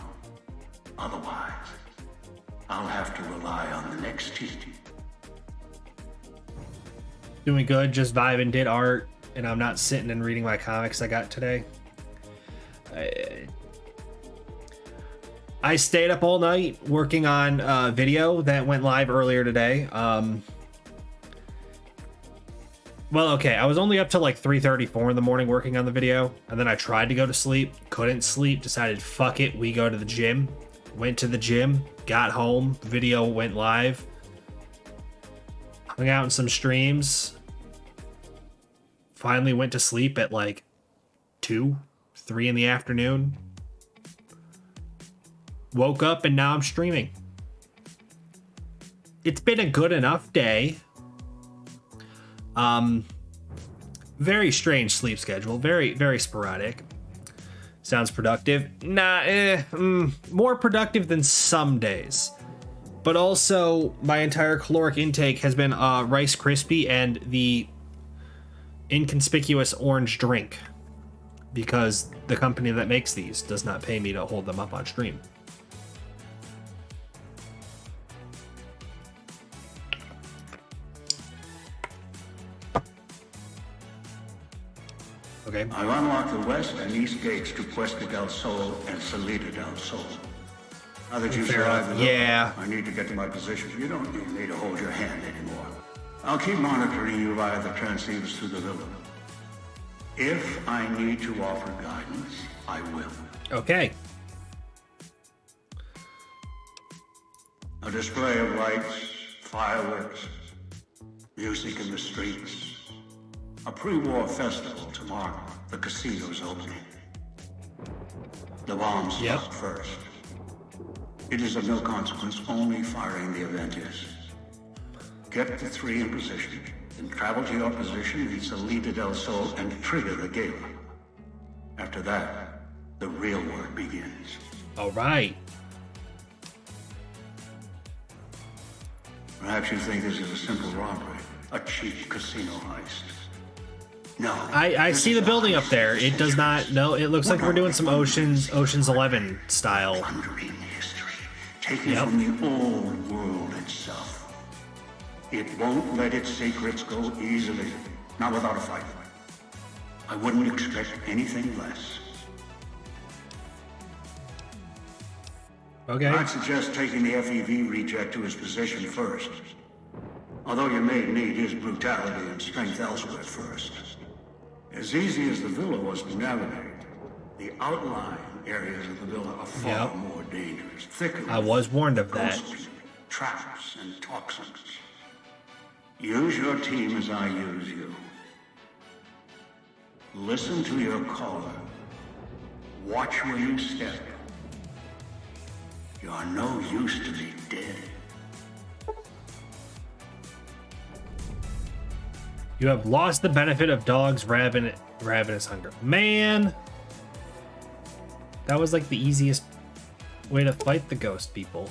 Otherwise, I'll have to rely on the next team. Doing good, just vibing, did art, and I'm not sitting and reading my comics I got today. I stayed up all night working on a video that went live earlier today. Well, okay, I was only up till like 3:34 in the morning working on the video, and then I tried to go to sleep, couldn't sleep, decided fuck it, we go to the gym. Went to the gym, got home, video went live, hung out in some streams, finally went to sleep at like 2, 3 in the afternoon. Woke up and now I'm streaming. It's been a good enough day. Very strange sleep schedule, very, very sporadic. Sounds productive. More productive than some days. But also, my entire caloric intake has been Rice Krispie and the inconspicuous orange drink. Because the company that makes these does not pay me to hold them up on stream. Okay. I've unlocked the west and east gates to Puesta del Sol and Salida del Sol. Now that you've survived the villa, Yeah. I need to get to my position. You don't need me to hold your hand anymore. I'll keep monitoring you via the transceivers through the villa. If I need to offer guidance, I will. Okay. A display of lights, fireworks, music in the streets. A pre-war festival to mark the casino's opening. The bombs Yep. start first. It is of no consequence, only firing the event is. Get the three in position, then travel to your position in Salida del Sol and trigger the gala. After that, the real work begins. All right. Perhaps you think this is a simple robbery, a cheap casino heist. No. I this see is the building heist up there. of It does not. centuries. No, it looks like we're doing some Ocean's 11 Like style. thundering history, taken Yep. from the old world itself. It won't let its secrets go easily, not without a fight. I wouldn't expect anything less. Okay. I'd suggest taking the FEV reject to his position first. Although you may need his brutality and strength elsewhere first. As easy as the villa was to navigate, the outlying areas of the villa are far Yep. more dangerous, thicker. I with was warned of that. ghosts, traps, and toxins. Use your team as I use you. Listen to your caller. Watch where you step. You're no use to me dead. You have lost the benefit of dogs' ravenous hunger. Man, that was like the easiest way to fight the ghost people.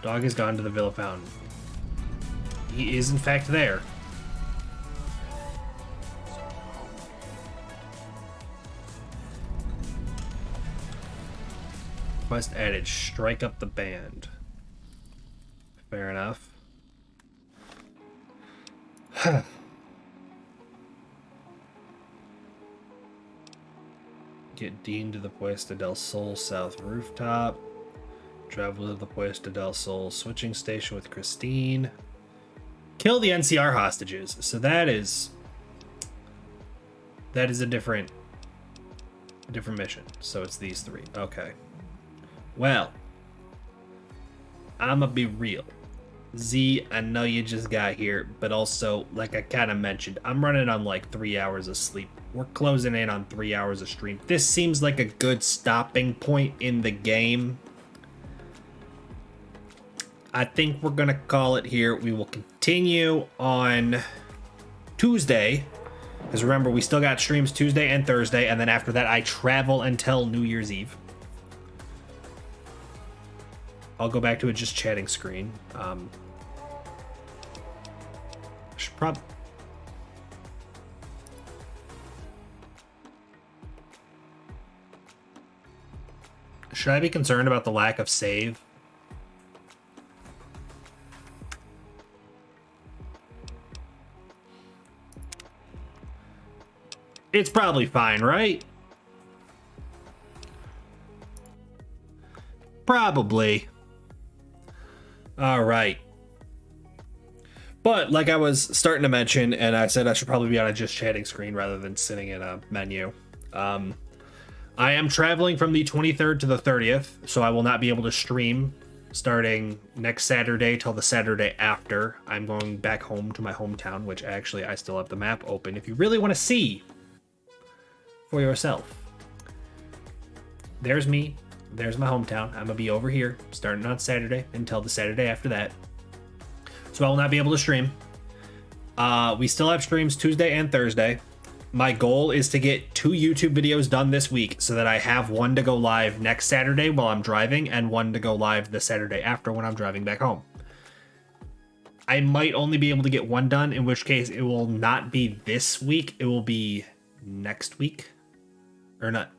Dog has gone to the Villa Fountain. He is in fact there. Quest added, strike up the band. Fair enough. Get Dean to the Puesta del Sol South rooftop. Travel to the Puesta del Sol switching station with Christine. Kill the NCR hostages. So that is a different mission. So it's these three. Okay. Well, I'ma be real. Z, I know you just got here, but also, like I kind of mentioned, I'm running on like 3 hours of sleep. We're closing in on 3 hours of stream. This seems like a good stopping point in the game. I think we're going to call it here. We will continue on Tuesday. Because remember, we still got streams Tuesday and Thursday, and then after that, I travel until New Year's Eve. I'll go back to a just chatting screen. Should I be concerned about the lack of save? It's probably fine, right? Probably. All right. But like I was starting to mention, and I said I should probably be on a just chatting screen rather than sitting in a menu. I am traveling from the 23rd to the 30th, so I will not be able to stream starting next Saturday till the Saturday after. I'm going back home to my hometown, which actually I still have the map open if you really want to see for yourself. There's me. There's my hometown. I'm going to be over here starting on Saturday until the Saturday after that. So I will not be able to stream. We still have streams Tuesday and Thursday. My goal is to get 2 YouTube videos done this week so that I have one to go live next Saturday while I'm driving and one to go live the Saturday after when I'm driving back home. I might only be able to get one done, in which case it will not be this week. It will be next week. Or not.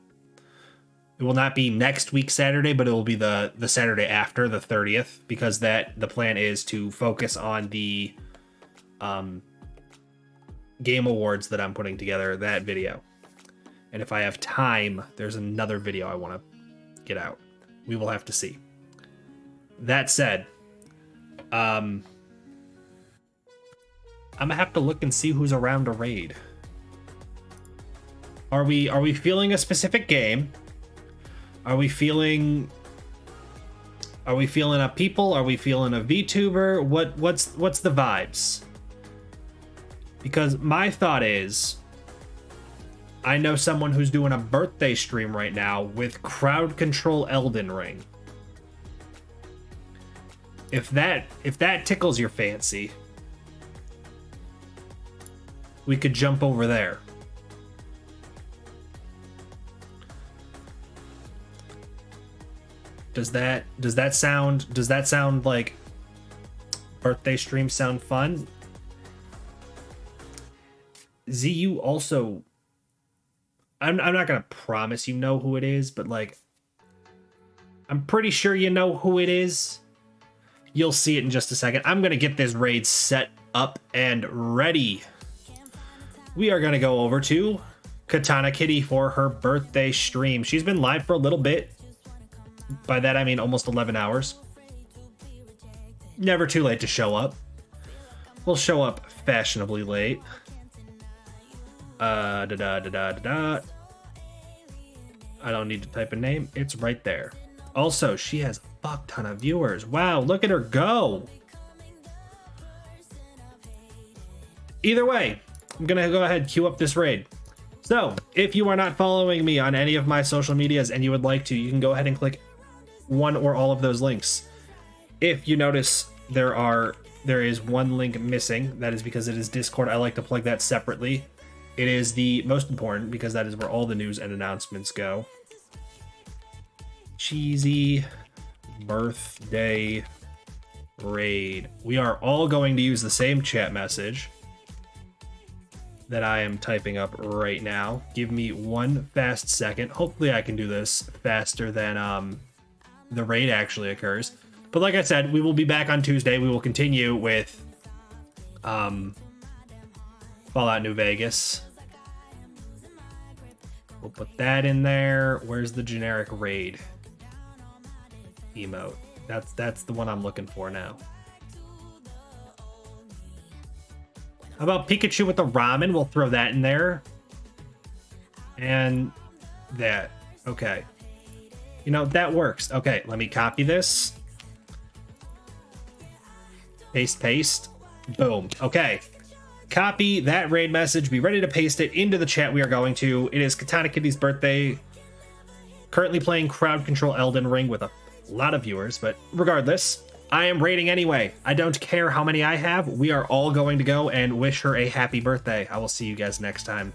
It will not be next week Saturday, but it will be the Saturday after, the 30th, because the plan is to focus on the Game Awards that I'm putting together, that video. And if I have time, there's another video I want to get out. We will have to see. That said, I'm gonna have to look and see who's around to raid. Are we feeling a specific game? Are we feeling a people? Are we feeling a VTuber? What's the vibes? Because my thought is, I know someone who's doing a birthday stream right now with crowd control Elden Ring. If that tickles your fancy, we could jump over there. Does that sound like birthday stream sound fun? Z, you also, I'm not gonna promise you know who it is, but like, I'm pretty sure you know who it is. You'll see it in just a second. I'm gonna get this raid set up and ready. We are gonna go over to Katana Kitty for her birthday stream. She's been live for a little bit. By that I mean almost 11 hours. Never too late to show up. We'll show up fashionably late. I don't need to type a name. It's right there. Also, she has a fuck ton of viewers. Wow, look at her go. Either way, I'm gonna go ahead and queue up this raid. So, if you are not following me on any of my social medias and you would like to, you can go ahead and click one or all of those links. If you notice there is one link missing, that is because it is Discord. I like to plug that separately. It is the most important because that is where all the news and announcements go. Cheesy birthday raid. We are all going to use the same chat message that I am typing up right now. Give me one fast second. Hopefully I can do this faster than the raid actually occurs. But like I said, we will be back on Tuesday. We will continue with Fallout New Vegas. We'll put that in there. Where's the generic raid emote? That's the one I'm looking for now. How about Pikachu with the ramen? We'll throw that in there. And that. Okay. You know, that works. Okay, let me copy this. Paste. Boom. Okay. Copy that raid message. Be ready to paste it into the chat we are going to. It is Katana Kitty's birthday. Currently playing Crowd Control Elden Ring with a lot of viewers, but regardless, I am raiding anyway. I don't care how many I have. We are all going to go and wish her a happy birthday. I will see you guys next time.